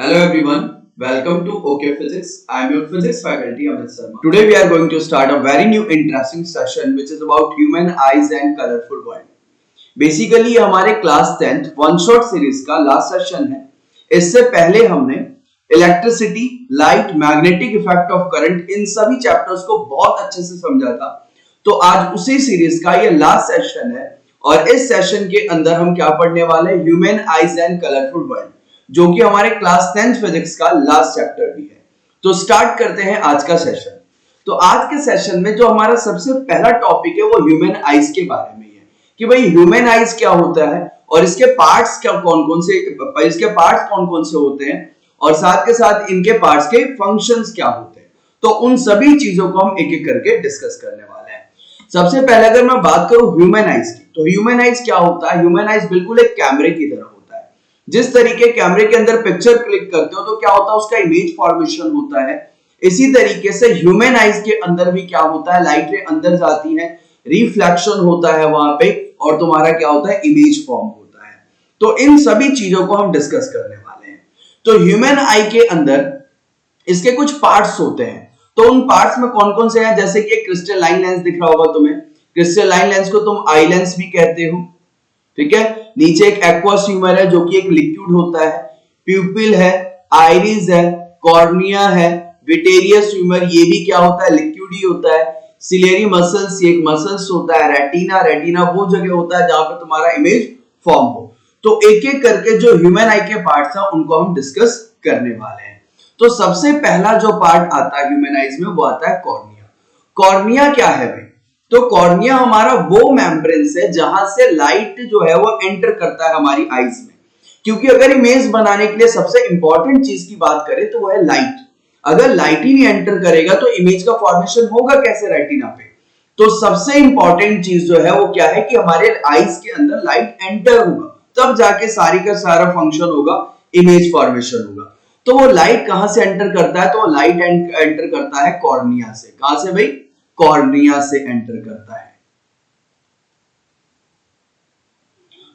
Hello everyone, welcome to OK Physics. I am your physics faculty Amit Sharma. Today we are going to start a very new interesting session which is about human eyes and colorful world. Basically ये हमारे class 10th one shot series का last session है. इससे पहले हमने electricity, light, magnetic effect of current in सभी chapters को बहुत अच्छे से समझा था. तो आज उसी सीरीज का ये लास्ट सेशन है और इस सेशन के अंदर हम क्या पढ़ने वाले हैं, human eyes and colourful world, जो कि हमारे क्लास 10th फिजिक्स का लास्ट चैप्टर भी है. तो स्टार्ट करते हैं आज का सेशन. तो आज के सेशन में जो हमारा सबसे पहला टॉपिक है वो ह्यूमन आइज के बारे में है कि भाई ह्यूमन आइज क्या होता है और इसके पार्ट्स क्या कौन-कौन से होते हैं और साथ के साथ इनके पार्ट्स के फंक्शंस क्या होते हैं. तो उन सभी चीजों को हम एक-एक करके डिस्कस करने वाले हैं. सबसे पहले अगर मैं बात करूं ह्यूमन आइज की, तो ह्यूमन आइज क्या होता है. ह्यूमन आइज बिल्कुल एक कैमरे की तरह होता है. जिस तरीके कैमरे के अंदर पिक्चर क्लिक करते हो तो क्या होता है, उसका इमेज फॉर्मेशन होता है. इसी तरीके से ह्यूमन आइज के अंदर भी क्या होता है, लाइट रे अंदर जाती है, रिफ्लेक्शन होता है वहां पे और तुम्हारा क्या होता है, इमेज फॉर्म होता है. तो इन सभी चीजों को हम डिस्कस करने वाले हैं. तो ह्यूमन आई के अंदर इसके कुछ पार्ट्स होते हैं. तो उन पार्ट्स में कौन कौन से हैं, जैसे कि क्रिस्टलाइन लेंस दिख रहा होगा तुम्हें. क्रिस्टलाइन लेंस को तुम आई लेंस भी कहते हो, ठीक है. नीचे एक एक्वस ह्यूमर है जो कि एक लिक्विड होता है. प्यूपिल है, आइरिस है, कॉर्निया है, विटेरियस ह्यूमर ये भी क्या होता है, लिक्विड ही होता है. सिलियरी मसल्स ये एक मसल्स होता है. रेटिना वो जगह होता है जहां पे तुम्हारा इमेज फॉर्म हो. तो एक एक करके जो ह्यूमन आई के पार्ट्स हैं उनको हम डिस्कस करने वाले हैं. तो सबसे पहला जो पार्ट आता है ह्यूमन आइज में वो आता है कॉर्निया. कॉर्निया क्या है भाई, तो कॉर्निया हमारा वो मेम्ब्रेन है जहां से लाइट जो है वो एंटर करता है हमारी आईज में. क्योंकि अगर इमेज बनाने के लिए सबसे इंपॉर्टेंट चीज की बात करें तो वो है लाइट. अगर लाइट ही नहीं एंटर करेगा तो इमेज का फॉर्मेशन होगा कैसे रेटिना पे. तो सबसे इंपॉर्टेंट चीज जो है वो क्या है कि हमारे आईज के अंदर लाइट एंटर होगा, तब जाके सारी का सारा फंक्शन होगा, इमेज फॉर्मेशन होगा. तो वो लाइट कहां से एंटर करता है, तो वो लाइट एंटर करता है कॉर्निया से. कहां से भाई, कॉर्निया से एंटर करता है.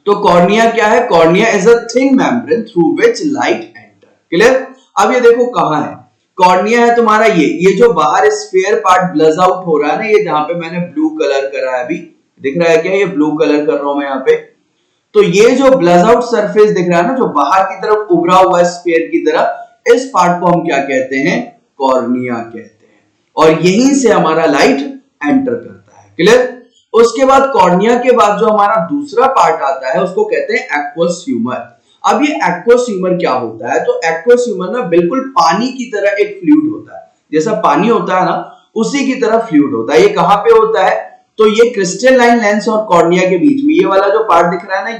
तो कॉर्निया क्या है, cornea is a thin membrane through which light enter. Clear. अब ये देखो कहां है कॉर्निया, है तुम्हारा ये जो बाहर स्फीयर पार्ट ब्लज आउट हो रहा है ना, ये जहां पे मैंने ब्लू कलर करा है, अभी दिख रहा है क्या, ये ब्लू कलर कर रहा हूं मैं यहाँ पे. तो ये जो ब्लज आउट सरफेस दिख रहा है ना, जो बाहर की तरफ उभरा हुआ है स्फीयर की तरह, इस पार्ट को हम क्या कहते हैं, कॉर्निया कहते हैं. और यहीं से हमारा लाइट एंटर करता है. क्लियर. उसके बाद कॉर्निया के बाद जो हमारा दूसरा पार्ट आता है उसको कहते हैं एक्वस ह्यूमर. अब ये एक्वस ह्यूमर क्या होता है, तो एक्वस ह्यूमर ना बिल्कुल पानी की तरह एक फ्लूइड होता है. जैसा पानी होता है ना उसी की तरह फ्लूइड होता है. ये कहां पे होता है, तो ये क्रिस्टलाइन लेंस और कॉर्निया के बीच में ये वाला जो पार्ट दिख रहा है ना,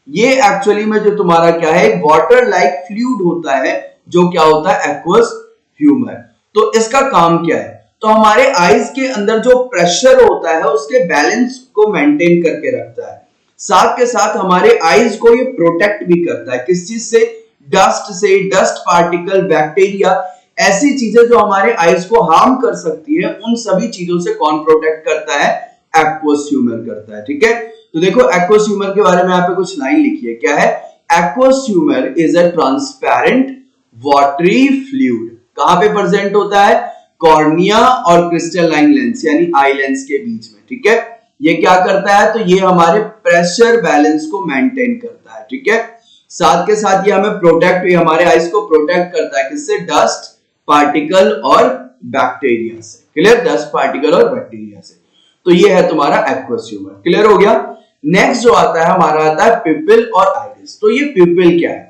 ये एक्चुअली में जो तुम्हारा क्या है, वाटर लाइक फ्लूइड होता है जो क्या होता है, एक्वस ह्यूमर. तो इसका काम क्या है, तो हमारे आईज के अंदर जो प्रेशर होता है उसके बैलेंस को मेंटेन करके रखता है. साथ के साथ हमारे आईज को ये प्रोटेक्ट भी करता है. किस चीज से, डस्ट से, डस्ट पार्टिकल, बैक्टीरिया, ऐसी चीजें जो हमारे आईज को हार्म कर सकती है, उन सभी चीजों से कौन प्रोटेक्ट करता है, एक्वस ह्यूमर करता है. ठीक है. तो देखो एक्वस ह्यूमर के बारे में यहाँ पे कुछ लाइन लिखी है. क्या है, aqueous humour is a transparent watery fluid. कहां पे प्रेजेंट होता है, कॉर्निया और क्रिस्टलाइन लेंस यानी आई लेंस के बीच में. ठीक है. ये क्या करता है, तो ये हमारे प्रेशर बैलेंस को मेंटेन करता है. ठीक है. साथ के साथ ये हमें प्रोटेक्ट, ये हमारे आईज को प्रोटेक्ट करता है किससे, डस्ट पार्टिकल और बैक्टीरिया से. क्लियर. डस्ट पार्टिकल और बैक्टीरिया से. तो ये है तुम्हारा एक्वस ह्यूमर. क्लियर हो गया. नेक्स्ट जो आता है हमारा आता है पिपिल और आइरिस. तो ये पिपिल क्या है,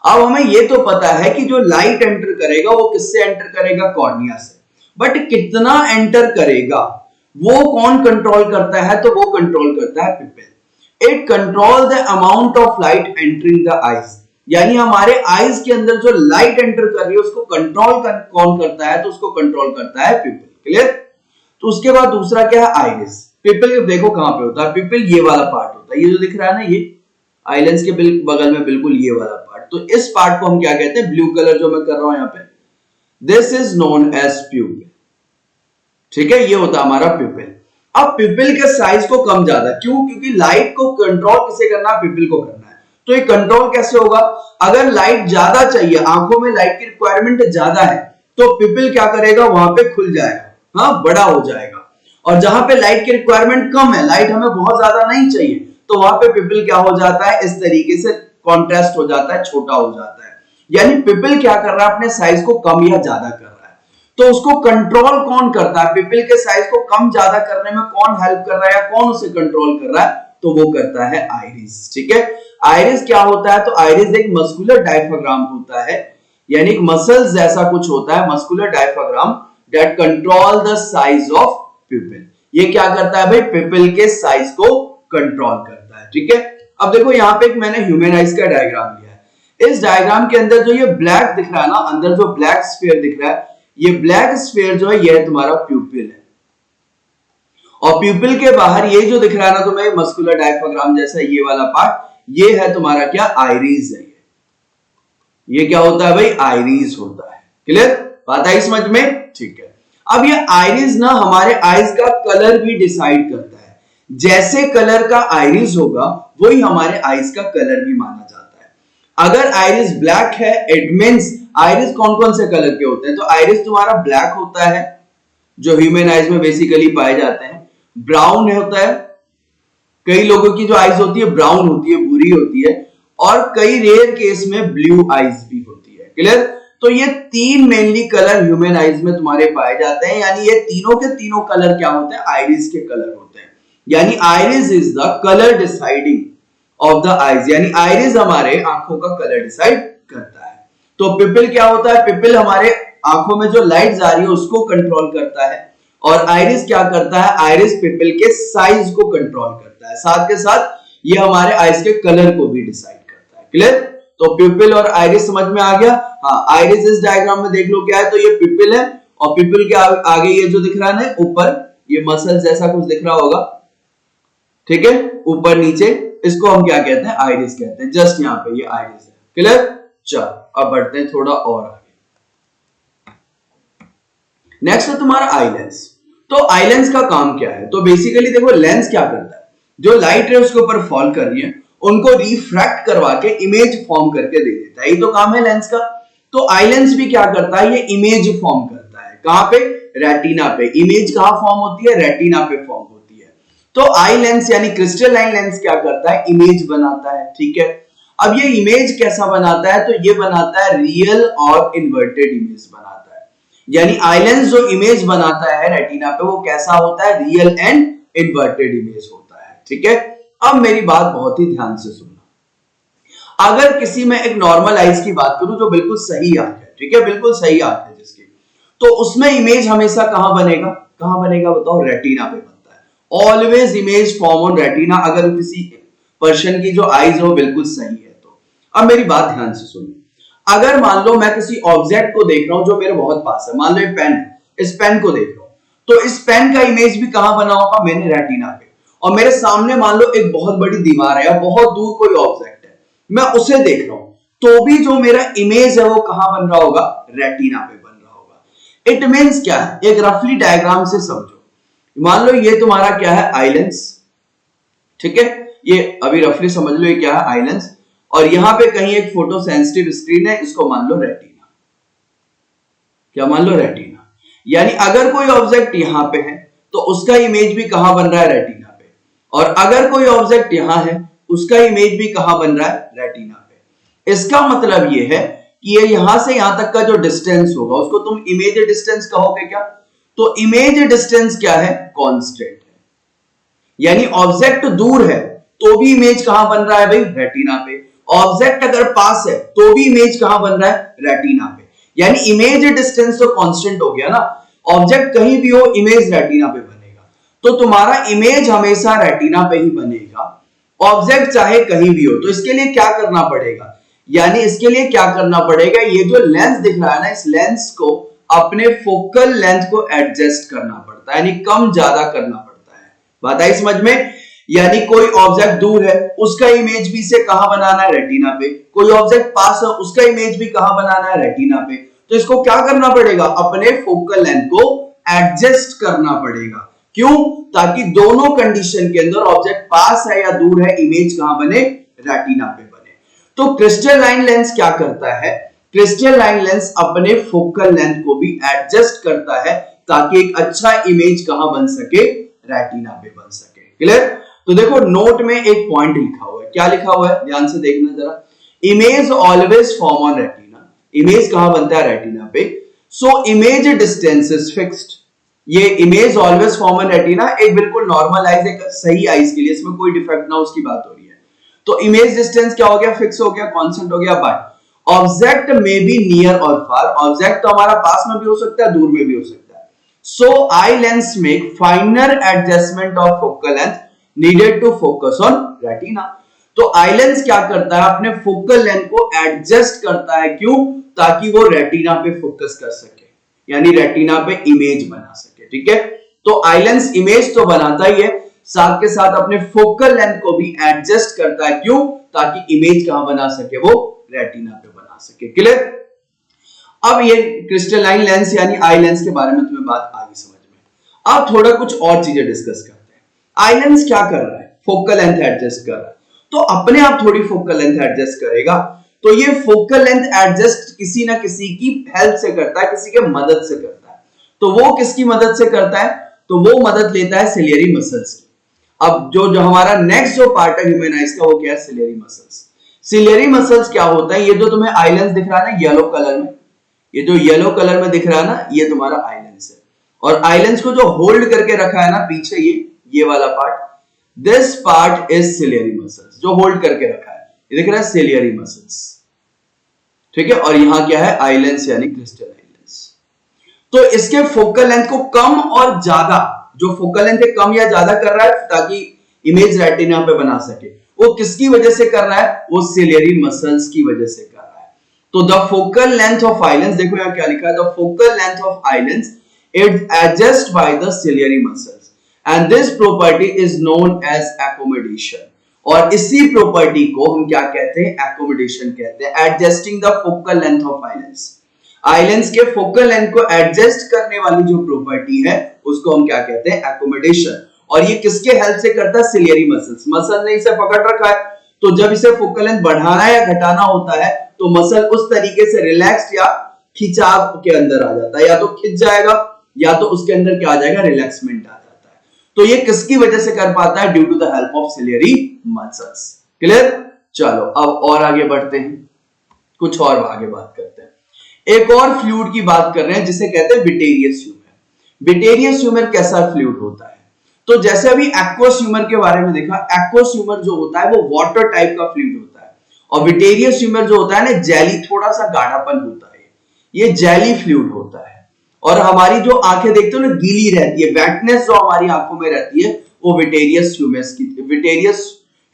अब हमें ये तो पता है कि जो लाइट एंटर करेगा वो किससे एंटर करेगा, कॉर्निया से. बट कितना एंटर करेगा वो कौन कंट्रोल करता है, तो वो कंट्रोल करता है pupil. It control the amount of light entering the eyes. यानी हमारे आईज के अंदर जो लाइट एंटर कर रही है उसको कौन करता है, तो उसको कंट्रोल करता है पिपिल. क्लियर. तो उसके बाद दूसरा क्या है, आइरिस. पिपिल देखो कहां पे होता है, पिपिल ये वाला पार्ट होता है, ये जो दिख रहा है ना, ये आई लेंस के बगल में बिल्कुल ये वाला पार्ट. तो इस पार्ट को हम क्या कहते हैं, ब्लू कलर जो मैं कर रहा हूं यहां पे, this is known as pupil. ठीक है. ये होता है हमारा पिपिल. अब पिपिल के साइज को कम ज्यादा क्यों, क्योंकि लाइट को कंट्रोल किसे करना है, पिपिल को करना है. तो ये कंट्रोल कैसे होगा? अगर लाइट ज्यादा चाहिए, आंखों में लाइट की रिक्वायरमेंट ज्यादा है, तो पिपिल क्या करेगा? वहां पे खुल जाएगा, हाँ, बड़ा हो जाएगा। और जहां पे लाइट की रिक्वायरमेंट कम है, लाइट हमें बहुत ज्यादा नहीं चाहिए, तो वहां पे पिपिल क्या हो जाता है? इस तरीके से कॉन्ट्रास्ट हो जाता है, छोटा हो जाता है। यानी पिपिल क्या कर रहा है? अपने साइज को कम या ज्यादा कर रहा है। तो उसको कंट्रोल कौन करता है? पिपिल के साइज को कम ज्यादा करने में कौन हेल्प कर रहा है या कौन उसे कंट्रोल कर रहा है? तो वो करता है आइरिस। ठीक है, आइरिस क्या होता है? तो आइरिस एक मस्कुलर डायफ्राग्राम होता है, यानी एक मसल्स जैसा कुछ होता है, muscular diaphragm that control the size of pupil. ये क्या करता है भाई? पिपिल के साइज को कंट्रोल करता है। ठीक है, अब देखो यहाँ पे एक मैंने ह्यूमन आइज का डायग्राम लिया है। इस डायग्राम के अंदर जो ये ब्लैक दिख रहा है ना, अंदर जो ब्लैक स्फीयर दिख रहा है, ये ब्लैक स्फीयर जो है ये तुम्हारा प्यूपिल है। और प्यूपिल के बाहर ये जो दिख रहा है ना तुम्हें मस्कुलर डायफ्राग्राम जैसा, ये वाला पार्ट, ये है तुम्हारा क्या? आइरिस है। ये क्या होता है भाई? आइरिस होता है। क्लियर? बात आई समझ में? ठीक है, अब ये आइरिस ना हमारे आईज का कलर भी डिसाइड करता है। जैसे कलर का आइरिस होगा वही हमारे आईज का कलर भी माना जाता है। अगर आइरिस ब्लैक है, इट मींस आइरिस कौन कौन से कलर के होते हैं? तो आइरिस तुम्हारा ब्लैक होता है, जो ह्यूमन आइज में बेसिकली पाए जाते हैं। ब्राउन होता है, कई लोगों की जो आइज होती है ब्राउन होती है, भूरी होती है, और कई रेयर केस में ब्लू आइज भी होती है। क्लियर? तो ये तीन मेनली कलर ह्यूमन आइज में तुम्हारे पाए जाते हैं, यानी ये तीनों के तीनों कलर क्या होते हैं? आइरिस के कलर होते हैं। यानी iris is the colour deciding of the eyes, यानी आइरिस हमारे आंखों का कलर डिसाइड करता है। तो पिपिल क्या होता है? पिपिल हमारे आंखों में जो लाइट जा रही है उसको कंट्रोल करता है, और आइरिस क्या करता है? आइरिस पिपिल के साइज को कंट्रोल करता है, साथ के साथ ये हमारे आइज के कलर को भी डिसाइड करता है। क्लियर? तो पिपिल और आइरिस समझ में आ गया? हाँ, आइरिस इस डायग्राम में देख लो क्या है, तो ये पिपिल है, और पिपिल के आगे ये जो दिख रहा है ना ऊपर, ये मसल जैसा कुछ दिख रहा होगा, ठीक है, ऊपर नीचे, इसको हम क्या कहते हैं? आइरिस कहते हैं। जस्ट यहाँ पे ये आइरिस है। क्लियर? चलो अब बढ़ते हैं थोड़ा और आगे। नेक्स्ट है तुम्हारा आई लेंस। तो आई लेंस का काम क्या है? तो बेसिकली देखो, लेंस क्या करता है? जो लाइट रे उसके ऊपर फॉल कर रही है उनको रिफ्रैक्ट करवा के इमेज फॉर्म करके दे देता है। ये तो काम है लेंस का। तो आई लेंस भी क्या करता है? ये इमेज फॉर्म करता है। कहां पे? रेटिना पे। इमेज कहां फॉर्म होती है? रेटिना पे फॉर्म होती है। तो आई लेंस यानी क्रिस्टलाइन लेंस क्या करता है? इमेज बनाता है। ठीक है, अब ये इमेज कैसा बनाता है? तो ये बनाता है रियल और इन्वर्टेड इमेज बनाता है। यानी आई लेंस जो इमेज बनाता है रेटिना पे, वो कैसा होता है? रियल एंड इन्वर्टेड इमेज होता है। ठीक है, अब मेरी बात बहुत ही ध्यान से सुनना। अगर किसी में एक नॉर्मल आइज की बात करूं जो बिल्कुल सही आंख है, ठीक है, बिल्कुल सही आंख है जिसकी, तो उसमें इमेज हमेशा कहां बनेगा? कहां बनेगा बताओ? रेटिना पे बनता है। Always image form on retina, अगर किसी पर्सन की जो आइज हो बिल्कुल सही है तो। अब मेरी बात ध्यान से सुनो। अगर मान लो मैं किसी ऑब्जेक्ट को देख रहा हूं जो मेरे बहुत पास है, मान लो ये पेन है, इस पेन को देख रहा हूं, तो इस पेन का इमेज भी कहां बना होगा? मैंने रेटिना पे। और मेरे सामने मान लो एक बहुत बड़ी दीवार है या बहुत दूर कोई ऑब्जेक्ट है, मैं उसे देख रहा हूं, तो भी जो मेरा इमेज है वो कहां बन रहा होगा? रेटिना पे बन रहा होगा। इट मींस क्या है? एक रफली डायग्राम से समझो। मान लो ये तुम्हारा क्या है? Eye lens. ठीक है, ये अभी रफली समझ लो ये क्या है? Eye lens. और यहां पे कहीं एक फोटो सेंसिटिव स्क्रीन है, इसको मान लो रेटिना। क्या मान लो? रेटिना। यानी अगर कोई ऑब्जेक्ट यहां पे है तो उसका इमेज भी कहां बन रहा है? रेटिना पे। और अगर कोई ऑब्जेक्ट यहां है उसका इमेज भी कहां बन रहा है? रेटिना पे। इसका मतलब ये है कि ये यहां से यहां तक का जो डिस्टेंस होगा उसको तुम इमेज डिस्टेंस कहोगे क्या? तो इमेज डिस्टेंस क्या है? कांस्टेंट है। यानी ऑब्जेक्ट दूर है तो भी इमेज कहां बन रहा है भाई? रेटिना पे। ऑब्जेक्ट अगर पास है तो भी इमेज कहां बन रहा है? रेटिना पे। यानी इमेज डिस्टेंस तो कांस्टेंट हो गया ना, ऑब्जेक्ट कहीं भी हो इमेज रेटिना पे बनेगा। तो तुम्हारा इमेज हमेशा रेटिना पे ही बनेगा, ऑब्जेक्ट चाहे कहीं भी हो। तो इसके लिए क्या करना पड़ेगा? यानी इसके लिए क्या करना पड़ेगा? ये जो लेंस दिख रहा है ना, इस लेंस को अपने फोकल लेंथ को एडजस्ट करना पड़ता है, यानी कम ज्यादा करना पड़ता है। बात आई समझ में? यानी कोई ऑब्जेक्ट दूर है उसका इमेज भी से कहां बनाना है? रेटिना पे। कोई ऑब्जेक्ट पास है उसका इमेज भी कहां बनाना है? रेटिना पे। तो इसको क्या करना पड़ेगा? अपने फोकल लेंथ को एडजस्ट करना पड़ेगा। क्यों? ताकि दोनों कंडीशन के अंदर ऑब्जेक्ट पास है या दूर है, इमेज कहां बने? रेटिना पे बने। तो क्रिस्टलाइन लेंस क्या करता है, क्रिस्टलाइन लेंस अपने फोकल लेंथ को भी एडजस्ट करता है ताकि एक अच्छा इमेज कहां बन सके, रेटिना पे बन सके। क्लियर? तो देखो नोट में एक पॉइंट लिखा हुआ है, क्या लिखा हुआ है ध्यान से देखना जरा, image always form on retina, image कहां बनता है, रेटिना पे। So image distance is fixed, ये image always form on retina एक बिल्कुल नॉर्मल आइज, एक सही आइज के लिए, इसमें कोई डिफेक्ट ना उसकी बात हो रही है। तो इमेज डिस्टेंस क्या हो गया, फिक्स हो गया, कांस्टेंट हो गया बाय ऑब्जेक्ट में बी नियर और फार, ऑब्जेक्ट तो हमारा पास में भी हो सकता है दूर में भी हो सकता है। So eye lens make finer adjustment of focal length needed to focus on retina. तो आई लेंस क्या करता है, अपने फोकल लेंथ को एडजस्ट करता है, क्यों, ताकि वो रेटिना पे फोकस कर सके, यानी रेटिना पे इमेज बना सके। ठीक है, तो आई लेंस इमेज तो बनाता ही है, साथ के साथ अपने फोकल लेंथ को भी एडजस्ट करता है, क्यों, ताकि इमेज कहां बना सके, वो रेटिना पे बना सके। क्लियर? अब ये क्रिस्टलाइन लेंस यानी आई लेंस के बारे में तुम्हें बात आगे समझ में। अब थोड़ा कुछ और चीजें डिस्कस करते हैं। आई लेंस क्या कर रहा है, फोकल लेंथ एडजस्ट कर रहा है, तो अपने आप थोड़ी फोकल लेंथ एडजस्ट करेगा, तो ये फोकल लेंथ एडजस्ट किसी ना किसी की हेल्प से करता है, किसी के मदद से करता है। तो वो किसकी मदद से करता है, तो वो मदद लेता है सिलियरी मसल्स की। अब जो हमारा नेक्स्ट जो पार्ट है ह्यूमन आइज का, वो क्या है, सिलियरी मसल्स। सिलियरी मसल्स क्या होता है, ये जो तुम्हें आई लेंस दिख रहा है ना येलो कलर में, ये जो येलो कलर में दिख रहा है ना, ये तुम्हारा आई लेंस है, और आई लेंस को जो होल्ड करके रखा है ना पीछे, ये वाला part, this part is ciliary muscles, जो होल्ड करके रखा है, ये दिख रहा है सिलियरी मसल्स। ठीक है, और यहां क्या है, आई लेंस यानी क्रिस्टलाइन लेंस। तो इसके फोकल लेंथ को कम और ज्यादा, जो फोकल लेंथ है कम या ज्यादा कर रहा है ताकि इमेज रेटिना पे बना सके, वो किसकी वजह से कर रहा है, वो सिलियरी मसल्स की वजह से कर रहा है। तो the focal length of eye lens, देखो यहां क्या लिखा है, the focal length of eye lens is adjust by the ciliary muscles and this property is known as accommodation. और इसी प्रॉपर्टी को हम क्या कहते हैं, एकोमोडेशन कहते हैं, adjusting the focal length of eye lens. Eye lens के फोकल लेंथ को एडजस्ट करने वाली जो प्रॉपर्टी है उसको हम क्या कहते हैं, एकोमोडेशन। और ये किसके हेल्प से करता है, सिलियरी मसल्स। मसल ने इसे पकड़ रखा है, तो जब इसे फोकल लेंथ बढ़ाना या घटाना होता है तो मसल उस तरीके से रिलैक्स या खिंचाव के अंदर आ जाता है, या तो खिंच जाएगा या तो उसके अंदर क्या आ जाएगा, रिलैक्समेंट आ जाता है। तो ये किसकी वजह से कर पाता है, due to the help of ciliary muscles. Clear? चलो अब और आगे बढ़ते हैं, कुछ और आगे बात करते हैं। एक और फ्लूइड की बात कर रहे हैं जिसे कहते हैं विटेरियस ह्यूमर। विटेरियस ह्यूमर कैसा फ्लूइड होता है, तो जैसे अभी एक्वस ह्यूमर के बारे में देखा, एक्वस ह्यूमर जो होता है वो वाटर टाइप का फ्लूइड होता है, और विटेरियस ह्यूमर जो होता है ना, जेली, थोड़ा सा गाढ़ापन होता है, ये जेली फ्लूइड होता है। और हमारी जो आंखें देखते हो ना गीली रहती है, वेटनेस जो हमारी आंखों में रहती है वो विटेरियस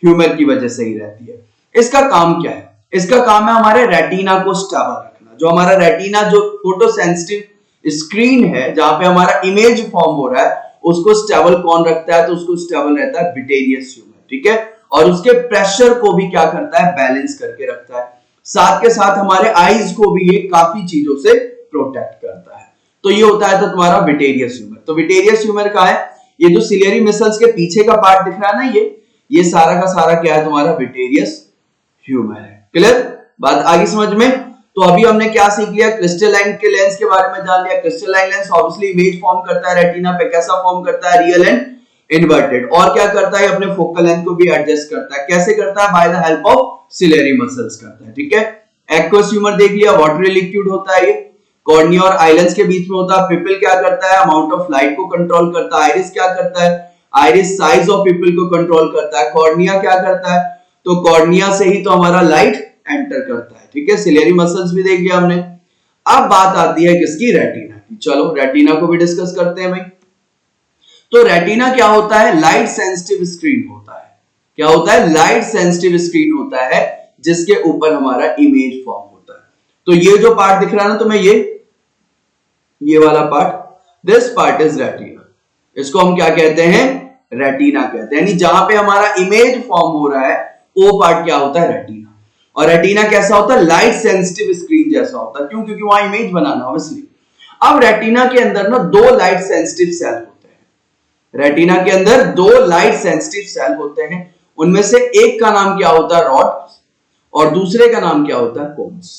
ह्यूमर की वजह से ही रहती है। इसका काम क्या है, इसका काम है हमारे रेटिना को स्टेबल रखना। जो हमारा रेटिना, जो फोटोसेंसिटिव स्क्रीन है जहां पे हमारा इमेज फॉर्म हो रहा है, उसको स्टेबल कौन रखता है, तो उसको स्टेबल रहता है विटेरियस ह्यूमर। ठीक है, और उसके प्रेशर को भी क्या करता है, बैलेंस करके रखता है। साथ के साथ हमारे आईज को भी ये काफी चीजों से प्रोटेक्ट करता है। तो ये होता है तो तुम्हारा विटेरियस ह्यूमर। तो विटेरियस ह्यूमर का है, ये जो सिलियरी मसल्स के पीछे का पार्ट दिख रहा है ना, ये सारा का सारा क्या है, तुम्हारा विटेरियस ह्यूमर है। क्लियर? बात आगे समझ में। तो अभी हमने क्या सीख लिया, क्रिस्टलाइन के लेंस के बारे में जान लिया। Crystalline lens obviously image form करता है रेटिना पे, कैसा फॉर्म करता है, रियल एंड इन्वर्टेड। और क्या करता है, अपने फोकल लेंथ को भी एडजस्ट करता है। कैसे करता है, by the help of ciliary muscles करता है। ठीक है, एक्वस ह्यूमर देख लिया, वाटरी लिक्विड होता है ये, कॉर्निया और आई लेंस के बीच में होता है। पिपल क्या करता है, अमाउंट ऑफ लाइट को कंट्रोल करता है। आइरिस क्या करता है, आइरिस साइज ऑफ पिपल को कंट्रोल करता है। कॉर्निया क्या करता है, तो कॉर्निया से ही तो हमारा लाइट एंटर करता है। ठीक है, सिलियरी मसल्स भी देख लिया हमने। अब बात आती है किसकी, रेटिना की। चलो रेटिना को भी डिस्कस करते हैं भाई। तो रेटिना क्या होता है, लाइट सेंसिटिव स्क्रीन होता है। क्या होता है, लाइट सेंसिटिव स्क्रीन होता है जिसके ऊपर हमारा इमेज फॉर्म होता है। तो ये जो पार्ट दिख रहा है ना तुम्हें, ये वाला part, this part is retina. इसको हम क्या कहते हैं, रेटिना कहते हैं। यानी जहां पे हमारा इमेज फॉर्म हो रहा है वो पार्ट क्या होता है, रेटिना। और रेटिना कैसा होता है, लाइट सेंसिटिव स्क्रीन जैसा होता है। क्यों, क्योंकि वहां इमेज बनाना ऑब्वियसली। अब रेटिना के अंदर ना दो लाइट सेंसिटिव सेल होते हैं। रेटिना के अंदर दो लाइट सेंसिटिव सेल होते हैं, उनमें से एक का नाम क्या होता है, रॉड, और दूसरे का नाम क्या होता है, कोन्स।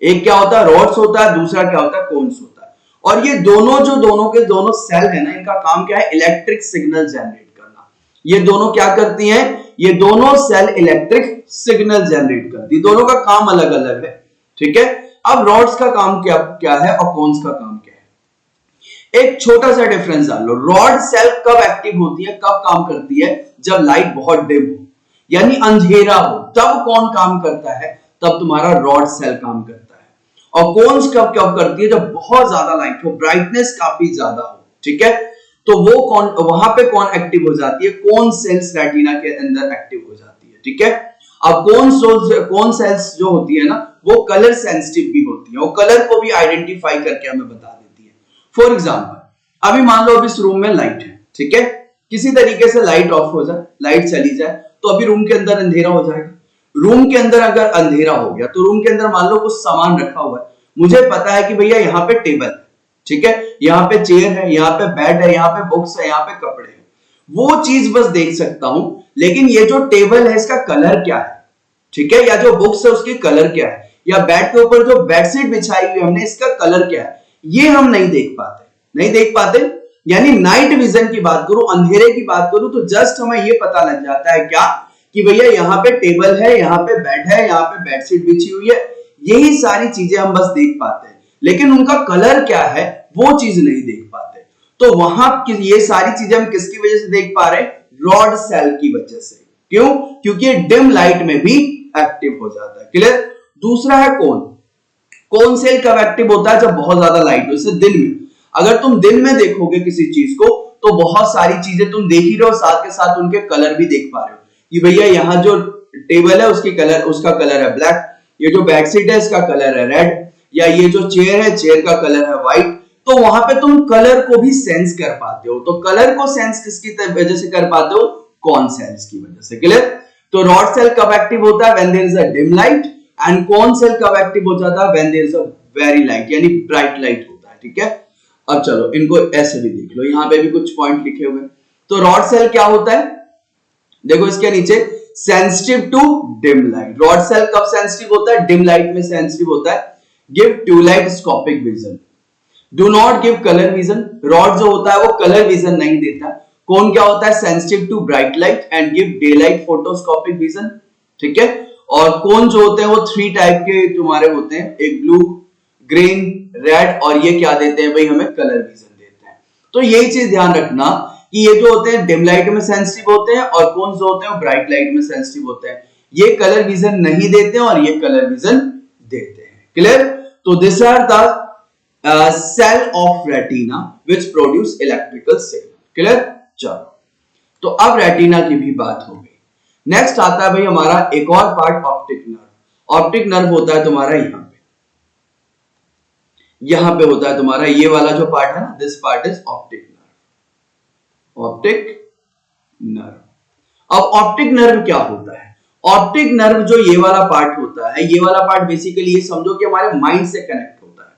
एक क्या होता है, रॉड्स होता है, दूसरा क्या होता है, कोन्स होता है। और ये दोनों के दोनों सेल है ना, इनका काम क्या है, इलेक्ट्रिक सिग्नल जनरेट करना। ये दोनों क्या करती हैं, ये दोनों सेल इलेक्ट्रिक सिग्नल जनरेट करती है, दोनों का काम अलग अलग है, ठीक है। अब रॉड्स का काम क्या क्या है और कोन्स का काम क्या है, एक छोटा सा डिफरेंस डाल लो। रॉड सेल कब एक्टिव होती है, कब काम करती है, जब लाइट बहुत डिम हो, यानी अंधेरा हो, तब कौन काम करता है, तब तुम्हारा रॉड सेल काम करता है। और कोन्स कब कब करती है, जब बहुत ज्यादा लाइट हो, ब्राइटनेस काफी ज्यादा हो, ठीक है। तो वो कौन, वहां पे कौन एक्टिव हो जाती है, कोन सेल्स रेटिना के अंदर एक्टिव हो जाती है, ठीक है। अब कोन सेल्स जो होती है ना, वो कलर सेंसिटिव भी होती है, और कलर को भी आइडेंटिफाई करके हमें बता देती है। फॉर एग्जांपल, अभी मान लो अब इस रूम में लाइट है, ठीक है, किसी तरीके से लाइट ऑफ हो जाए, लाइट चली जाए, तो अभी रूम के अंदर अंधेरा हो जाएगा। रूम के अंदर अगर अंधेरा हो गया तो रूम के अंदर मान लो कुछ सामान रखा हुआ है, मुझे पता है कि भैया यहाँ पे टेबल है, ठीक है, यहाँ पे चेयर है, यहाँ पे बेड है, यहाँ पे बुक्स है, यहाँ पे कपड़े हैं, वो चीज बस देख सकता हूं। लेकिन ये जो टेबल है इसका कलर क्या है, ठीक है, या जो बुक्स है उसकी कलर क्या है, या बेड के ऊपर जो बेडशीट बिछाई हुई हमने इसका कलर क्या है, ये हम नहीं देख पाते, नहीं देख पाते। यानी नाइट विजन की बात करूं, अंधेरे की बात करूं, तो जस्ट हमें ये पता लग जाता है क्या, कि भैया यहाँ पे टेबल है, यहाँ पे बेड है, यहाँ पे बेडशीट बिछी हुई है, यही सारी चीजें हम बस देख पाते हैं, लेकिन उनका कलर क्या है वो चीज नहीं देख पाते। तो वहां ये सारी चीजें हम किसकी वजह से देख पा रहे हैं, रॉड सेल की वजह से। क्यों, क्योंकि डिम लाइट में भी एक्टिव हो जाता है, क्लियर। दूसरा है कोन। कोन सेल कब एक्टिव होता है, जब बहुत ज्यादा लाइट हो, जैसे दिन में। अगर तुम दिन में देखोगे किसी चीज को तो बहुत सारी चीजें तुम देख ही रहे हो, साथ के साथ उनके कलर भी देख पा रहे हो, कि भैया यहाँ जो टेबल है उसका कलर है ब्लैक, ये जो बेडशीट है इसका कलर है रेड, या ये जो चेयर है चेयर का कलर है व्हाइट। तो वहां पे तुम कलर को भी सेंस कर पाते हो। तो कलर को सेंस किसकी वजह से कर पाते हो, कौन सेल्स की वजह से, क्लियर। तो रॉड सेल कब एक्टिव होता है, when there is a dim light, and कौन सेल कब एक्टिव हो जाता है, when there is a very light, यानी ब्राइट लाइट होता है, ठीक है। अब चलो इनको ऐसे भी देख लो, यहां पे भी कुछ पॉइंट लिखे हुए। तो रॉड सेल क्या होता है, देखो इसके नीचे, sensitive to dim light. Rod cell कब सेंसिटिव होता है, डिम लाइट में सेंसिटिव होता है। Give twilight scotopic vision, do not give colour vision. Rod जो होता है वो कलर विजन नहीं देता। कौन क्या होता है, sensitive to bright light and give day light photoscopic vision, ठीक है। और कौन जो होते हैं वो 3 टाइप के तुम्हारे होते हैं, एक ब्लू, ग्रीन, रेड, और ये क्या देते हैं भाई, हमें कलर विजन देते हैं। तो यही चीज ध्यान रखना कि ये जो होते हैं डिम लाइट में सेंसिटिव होते हैं, और कौन जो होते हैं ब्राइट लाइट में सेंसिटिव होते हैं। ये कलर विजन नहीं देते हैं और ये कलर विजन देते हैं, क्लियर। तो this are the cell of retina which produce electrical signal, clear. चलो तो अब रेटिना की भी बात हो गई। नेक्स्ट आता है भाई हमारा एक और part, optic nerve. Optic nerve होता है तुम्हारा यहां पे होता है तुम्हारा ये वाला जो पार्ट है ना, this part is optic nerve. Optic nerve. अब ऑप्टिक नर्व क्या होता है, ऑप्टिक नर्व जो ये वाला पार्ट होता है, ये वाला पार्ट बेसिकली ये समझो कि हमारे माइंड से कनेक्ट होता है।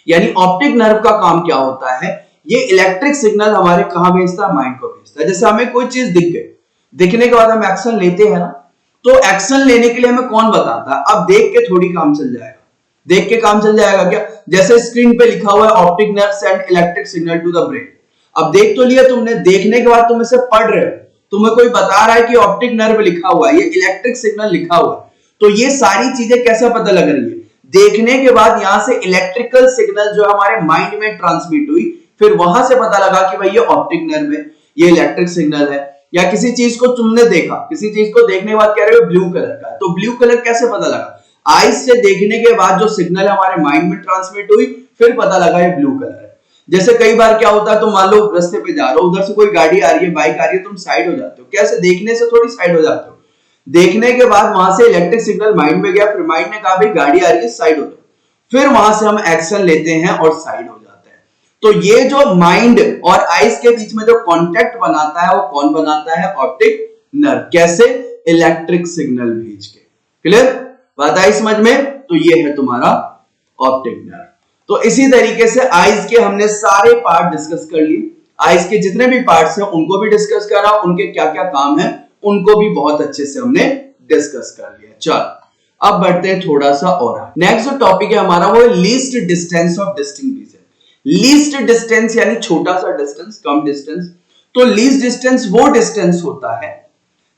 यानी ऑप्टिक नर्व का काम क्या होता है, ये इलेक्ट्रिक सिग्नल हमारे कहां भेजता है, माइंड को भेजता है। जैसे हमें कोई चीज दिख गई, दिखने के बाद हम एक्शन लेते हैं ना, तो एक्शन लेने के लिए हमें कौन बताता है, अब देख के थोड़ी काम चल जाएगा, देख के काम चल जाएगा क्या। जैसे स्क्रीन पे लिखा हुआ है optic nerve send electric signal to the brain. अब देख तो लिया तुमने, देखने के बाद तुम इसे पढ़ रहे हो, तुम्हें कोई बता रहा है कि ऑप्टिक नर्व लिखा हुआ है, ये इलेक्ट्रिक सिग्नल लिखा हुआ है। तो ये सारी चीजें कैसे पता लग रही है, देखने के बाद यहां से इलेक्ट्रिकल सिग्नल जो हमारे माइंड में ट्रांसमिट हुई, फिर वहां से पता लगा कि भाई ये ऑप्टिक नर्व है, ये इलेक्ट्रिक सिग्नल है। या किसी चीज को तुमने देखा, किसी चीज को देखने के बाद कह रहे हो ब्लू कलर का, तो ब्लू कलर कैसे पता लगा, आईज से देखने के बाद जो सिग्नल हमारे माइंड में ट्रांसमिट हुई, फिर पता लगा ये ब्लू कलर है। जैसे कई बार क्या होता है, तुम मान लो रास्ते पे जा रहे हो, उधर से कोई गाड़ी आ रही है, बाइक आ रही है, तुम साइड हो जाते हो, कैसे, देखने से थोड़ी साइड हो जाते हो, देखने के बाद वहां से इलेक्ट्रिक सिग्नल माइंड में गया, फिर माइंड ने कहा भाई गाड़ी आ रही है साइड हो जाओ, फिर वहां से हम एक्शन लेते हैं और साइड हो जाते हैं। तो ये जो माइंड और आईज के बीच में जो कॉन्टेक्ट बनाता है वो कौन बनाता है, ऑप्टिक नर्व। कैसे, इलेक्ट्रिक सिग्नल भेज के, क्लियर, बात आई समझ में। तो ये है तुम्हारा ऑप्टिक नर्व। तो इसी तरीके से आईज के हमने सारे पार्ट डिस्कस कर लिए, आईज के जितने भी पार्ट्स हैं उनको भी डिस्कस करा, उनके क्या क्या काम है उनको भी बहुत अच्छे से हमने डिस्कस कर लिया। चलो अब बढ़ते हैं थोड़ा सा और। नेक्स्ट जो टॉपिक है हमारा वो है least distance of distinct region. Least distance यानी छोटा सा डिस्टेंस, कम डिस्टेंस। तो लीस्ट डिस्टेंस वो डिस्टेंस होता है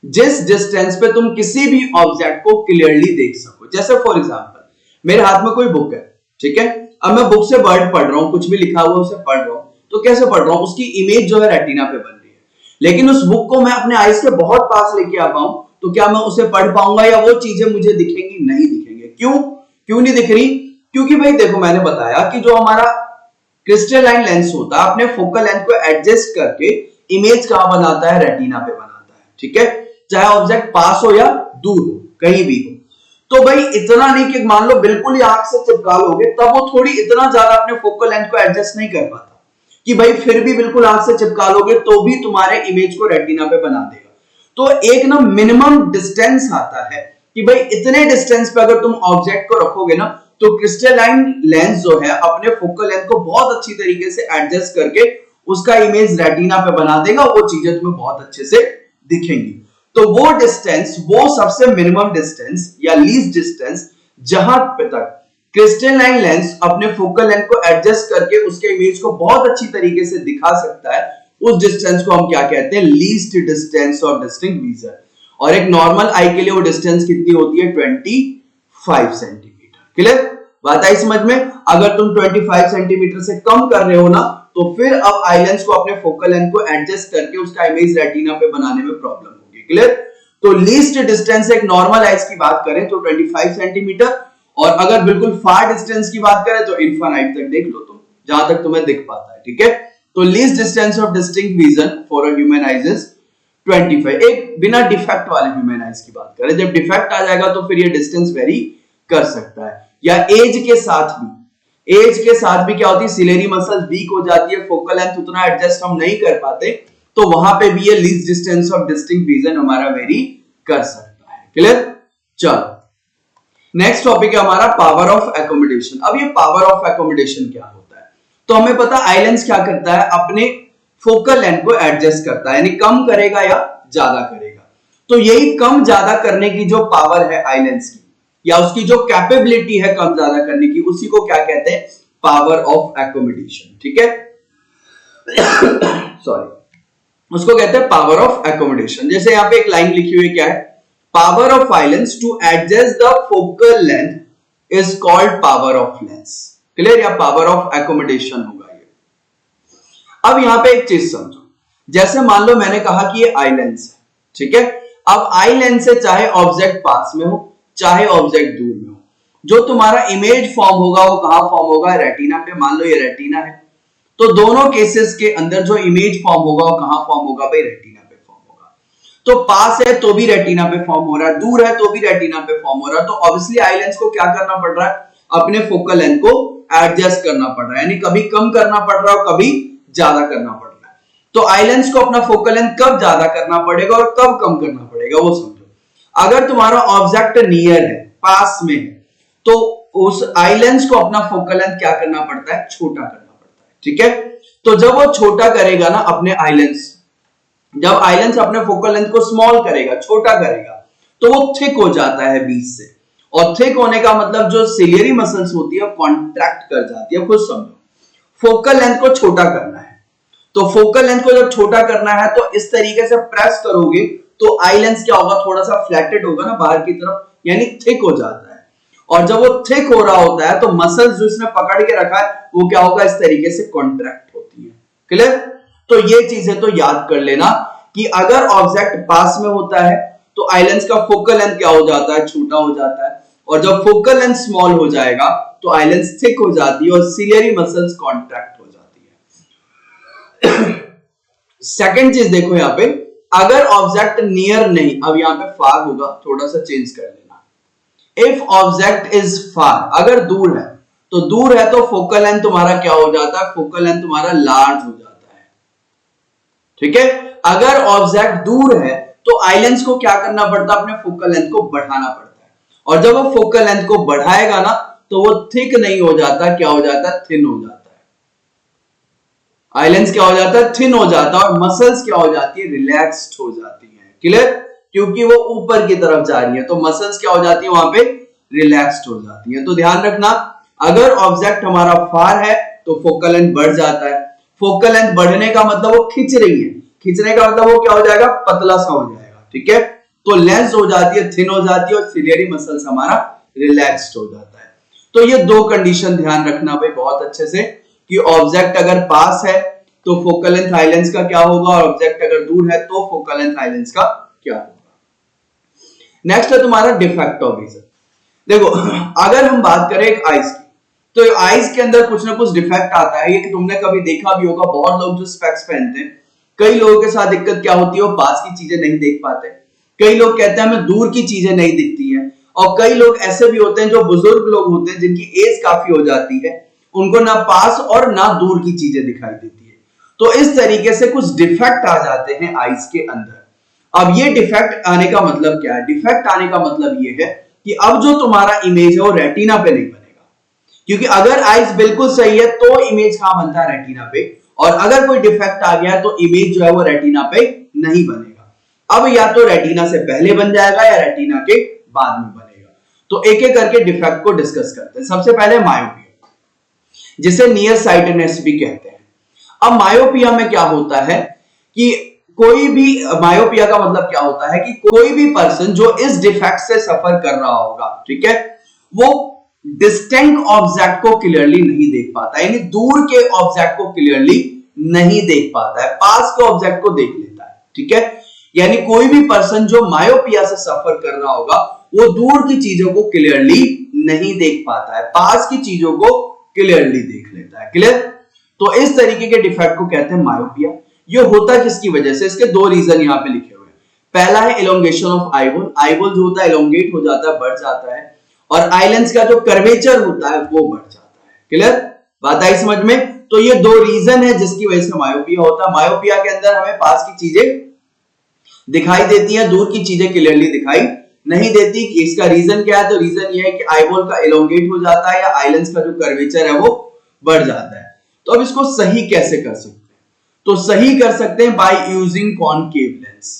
जिस डिस्टेंस पे तुम किसी भी ऑब्जेक्ट को क्लियरली देख सको। जैसे फॉर एग्जांपल मेरे हाथ में कोई बुक है, ठीक है, अब मैं बुक से वर्ड पढ़ रहा हूं, कुछ भी लिखा हुआ उसे पढ़ रहा हूं, तो कैसे पढ़ रहा हूं, उसकी इमेज जो है रेटिना पे बन रही है, लेकिन उस बुक को मैं अपने आईज के बहुत पास लेके आ पाऊं तो क्या मैं उसे पढ़ पाऊंगा या वो चीजें मुझे दिखेंगी? नहीं दिखेंगे। क्यों नहीं दिख रही? क्योंकि भाई देखो मैंने बताया कि जो हमारा क्रिस्टलाइन लेंस होता है अपने फोकल लेंथ को एडजस्ट करके इमेज कहां बनाता है? रेटिना पे बनाता है, ठीक है, चाहे ऑब्जेक्ट पास हो या दूर हो, कहीं भी हो। तो भाई इतना नहीं कि मान लो बिल्कुल ही आंख से चिपका लोगे, तब वो थोड़ी इतना ज्यादा अपने फोकल लेंथ को एडजस्ट नहीं कर पाता कि भाई फिर भी बिल्कुल आंख से चिपका लोगे तो भी तुम्हारे इमेज को रेटिना पे बना देगा। तो एक ना मिनिमम डिस्टेंस आता है कि भाई इतने डिस्टेंस पे अगर तुम ऑब्जेक्ट को रखोगे ना तो क्रिस्टलाइन लेंस जो है अपने फोकल लेंथ को बहुत अच्छी तरीके से एडजस्ट करके उसका इमेज रेटिना पे बना देगा, वो चीजें तुम्हें बहुत अच्छे से दिखेंगी। तो वो डिस्टेंस, वो सबसे मिनिमम डिस्टेंस या लीस्ट डिस्टेंस जहां पे तक क्रिस्टलाइन लेंस अपने फोकल लेंथ को एडजस्ट करके उसके इमेज को बहुत अच्छी तरीके से दिखा सकता है, उस डिस्टेंस को हम क्या कहते हैं? Least distance of distinct region. और एक नॉर्मल आई के लिए वो डिस्टेंस कितनी होती है? 25 सेंटीमीटर। क्लियर? बात आई समझ में? अगर तुम 25 सेंटीमीटर से कम कर रहे हो ना तो फिर अब आई लेंस को अपने फोकल लेंथ को एडजस्ट करके उसका इमेज रेटिना पे बनाने में प्रॉब्लम होगी। क्लियर? तो लीस्ट डिस्टेंस एक नॉर्मल आइज की बात करें तो 25 सेंटीमीटर, और अगर बिल्कुल फार डिस्टेंस की बात करें तो इनफाइनाइट तक देख लो तुम, जहां तक तुम्हें दिख पाता है, ठीक है। तो least distance of distinct vision for a human eyes is 25। एक बिना डिफेक्ट वाले ह्यूमन आइज की बात करें, जब डिफेक्ट आ जाएगा तो फिर ये डिस्टेंस वेरी कर सकता है। या एज के साथ भी क्या होती है? सिलेरी मसल्स वीक हो जाती है, फोकल लेंथ उतना एडजस्ट हम नहीं कर पाते, तो वहां पे भी ये least distance of distinct vision हमारा वेरी कर सकता है। क्लियर? चलो नेक्स्ट टॉपिक है हमारा पावर ऑफ एकोमोडेशन। अब ये पावर ऑफ एकोमोडेशन क्या होता है? तो हमें पता आई लेंस क्या करता है? अपने फोकल लेंथ को एडजस्ट करता है, यानी कम करेगा या ज्यादा करेगा। तो यही कम ज्यादा करने की जो पावर है आई लेंस की, या उसकी जो कैपेबिलिटी है कम ज्यादा करने की, उसी को क्या कहते हैं? पावर ऑफ एकोमोडेशन, ठीक है। सॉरी, उसको कहते हैं पावर ऑफ एकोमोडेशन। जैसे यहाँ पे एक लाइन लिखी हुई, क्या है? Power of eye lens to adjust the focal length is called power of lens. Clear? या पावर ऑफ एकोमोडेशन होगा ये। अब यहां पे एक चीज समझो, जैसे मान लो मैंने कहा कि ये आई लेंस है, ठीक है। अब आई लेंस से चाहे ऑब्जेक्ट पास में हो चाहे ऑब्जेक्ट दूर में हो, जो तुम्हारा इमेज फॉर्म होगा वो कहां फॉर्म होगा? रेटिना पे। मान लो ये रेटिना है, तो दोनों केसेस के अंदर जो इमेज फॉर्म होगा वो कहां फॉर्म होगा? भाई रेटिना पे फॉर्म होगा। तो पास है तो भी रेटिना पे फॉर्म हो रहा है, दूर है तो भी रेटिना पे फॉर्म हो रहा है। तो ऑब्वियसली आई लेंस को क्या करना पड़ रहा है? अपने फोकल लेंथ को एडजस्ट करना पड़ रहा है, यानी कभी कम करना पड़ रहा है और कभी ज्यादा करना पड़ रहा है। तो आई लेंस को अपना फोकल लेंथ कब ज्यादा करना पड़ेगा और कब कम करना पड़ेगा वो समझो। अगर तुम्हारा ऑब्जेक्ट नियर है, पास में है, तो उस आई लेंस को अपना फोकल लेंथ क्या करना पड़ता है? छोटा करना पड़ता है, ठीक है। तो जब वो छोटा करेगा ना अपने आई लेंस, जब आई लेंस अपने फोकल लेंथ को स्मॉल करेगा, छोटा करेगा, तो वो थिक हो जाता है बीच से। और थिक होने का मतलब जो सिलियरी मसल्स होती है कॉन्ट्रैक्ट कर जाती है। खुद समझो, फोकल लेंथ को छोटा करना है, तो फोकल लेंथ को जब छोटा करना है तो इस तरीके से प्रेस करोगे तो आई लेंस क्या होगा? थोड़ा सा फ्लैटेड होगा ना बाहर की तरफ, यानी थिक हो जाता है। और जब वो थिक हो रहा होता है तो मसल्स जो इसने पकड़ के रखा है वो क्या होगा? इस तरीके से कॉन्ट्रैक्ट होती है। क्लियर? तो ये चीजें तो याद कर लेना कि अगर ऑब्जेक्ट पास में होता है तो आई लेंस का फोकल लेंथ क्या हो जाता है? छोटा हो जाता है। और जब फोकल लेंथ स्मॉल हो जाएगा तो आई लेंस थिक हो जाती है और सिलियरी मसल्स कॉन्ट्रैक्ट हो जाती है। सेकंड चीज देखो यहाँ पे, अगर ऑब्जेक्ट नियर नहीं, अब यहाँ पे फार होगा, थोड़ा सा चेंज कर लेना। इफ ऑब्जेक्ट इज फार, अगर दूर है तो फोकल लेंथ तुम्हारा क्या हो जाता है? फोकल लेंथ तुम्हारा लार्ज हो जाता है, ठीक है। अगर ऑब्जेक्ट दूर है तो आई लेंस को क्या करना पड़ता है? अपने फोकल लेंथ को बढ़ाना पड़ता है। और जब वो फोकल लेंथ को बढ़ाएगा ना तो वो थिक नहीं हो जाता, क्या हो जाता है? थिन हो जाता है। आई लेंस क्या हो जाता है? थिन हो जाता है। और मसल्स क्या हो जाती है? रिलैक्स्ड हो जाती है। क्लियर? क्योंकि वो ऊपर की तरफ जा रही है तो मसल्स क्या हो जाती है? वहां पे रिलैक्स्ड हो जाती है। तो ध्यान रखना, अगर ऑब्जेक्ट हमारा फार है तो फोकल लेंथ बढ़ जाता है। फोकल लेंथ बढ़ने का मतलब वो खिंच रही है, खींचने का मतलब वो क्या हो जाएगा, पतला सा हो जाएगा। ठीक है, तो लेंस हो जाती है, थिन हो जाती है और सिलियरी मसल्स हमारा रिलैक्स्ड हो जाता है। तो ये दो कंडीशन ध्यान रखना भाई बहुत अच्छे से, कि ऑब्जेक्ट अगर पास है तो फोकल लेंथ हाई लेंस का क्या होगा, और ऑब्जेक्ट अगर दूर है तो फोकल लेंथ हाई लेंस का क्या होगा। नेक्स्ट है तुम्हारा डिफेक्ट ऑफ विजन। देखो अगर हम बात करें एक आईज की, तो आईज के अंदर कुछ ना कुछ डिफेक्ट आता है। ये कि तुमने कभी देखा भी होगा, बहुत लोग जो स्पेक्स पहनते हैं, कई लोगों के साथ दिक्कत क्या होती है, वो पास की चीजें नहीं देख पाते। कई लोग कहते हैं हमें दूर की चीजें नहीं दिखती है, और कई लोग ऐसे भी होते हैं जो बुजुर्ग लोग होते हैं जिनकी एज काफी हो जाती है, उनको ना पास और ना दूर की चीजें दिखाई देती है। तो इस तरीके से कुछ डिफेक्ट आ जाते हैं आईज के अंदर। अब ये डिफेक्ट आने का मतलब क्या है, डिफेक्ट आने का मतलब ये है कि अब जो तुम्हारा इमेज है वो रेटिना पे नहीं बनेगा, क्योंकि अगर आईज बिल्कुल सही है तो इमेज कहां बनता है, रेटिना पे, और अगर कोई डिफेक्ट आ गया तो इमेज जो है वो रेटिना पे नहीं बनेगा। अब या तो रेटिना से पहले बन जाएगा या रेटिना के बाद में बनेगा। तो एक एक करके डिफेक्ट को डिस्कस करते हैं। सबसे पहले मायोपिया, जिसे नियर साइटेडनेस भी कहते हैं। अब मायोपिया में क्या होता है कि कोई भी, मायोपिया का मतलब क्या होता है कि कोई भी पर्सन जो इस डिफेक्ट से सफर कर रहा होगा, ठीक है, वो डिस्टेंट ऑब्जेक्ट को क्लियरली नहीं देख पाता, यानी दूर के ऑब्जेक्ट को क्लियरली नहीं देख पाता है, पास के ऑब्जेक्ट को देख लेता है। ठीक है, यानी कोई भी पर्सन जो मायोपिया से सफर कर रहा होगा वो दूर की चीजों को क्लियरली नहीं देख पाता है, पास की चीजों को क्लियरली देख लेता है। क्लियर? तो इस तरीके के डिफेक्ट को कहते हैं मायोपिया। ये होता किसकी वजह से, इसके दो रीजन यहां पे लिखे हुए हैं। पहला है इलोंगेशन ऑफ आईबॉल, आईबॉल जो होता है इलोंगेट हो जाता है, बढ़ जाता है, और आई लेंस का जो कर्वेचर होता है वो बढ़ जाता है। क्लियर? बात आई समझ में? तो ये दो रीजन है जिसकी वजह से मायोपिया होता है। मायोपिया के अंदर हमें पास की चीजें दिखाई देती हैं, दूर की चीजें क्लियरली दिखाई नहीं देती। इसका रीजन क्या है, तो रीजन ये है कि आईबॉल का इलोंगेट हो जाता है या आई लेंस का जो कर्वेचर है वो बढ़ जाता है। तो अब इसको सही कैसे कर सकते हैं, तो सही कर सकते हैं बाय यूजिंग कॉनकेव लेंस।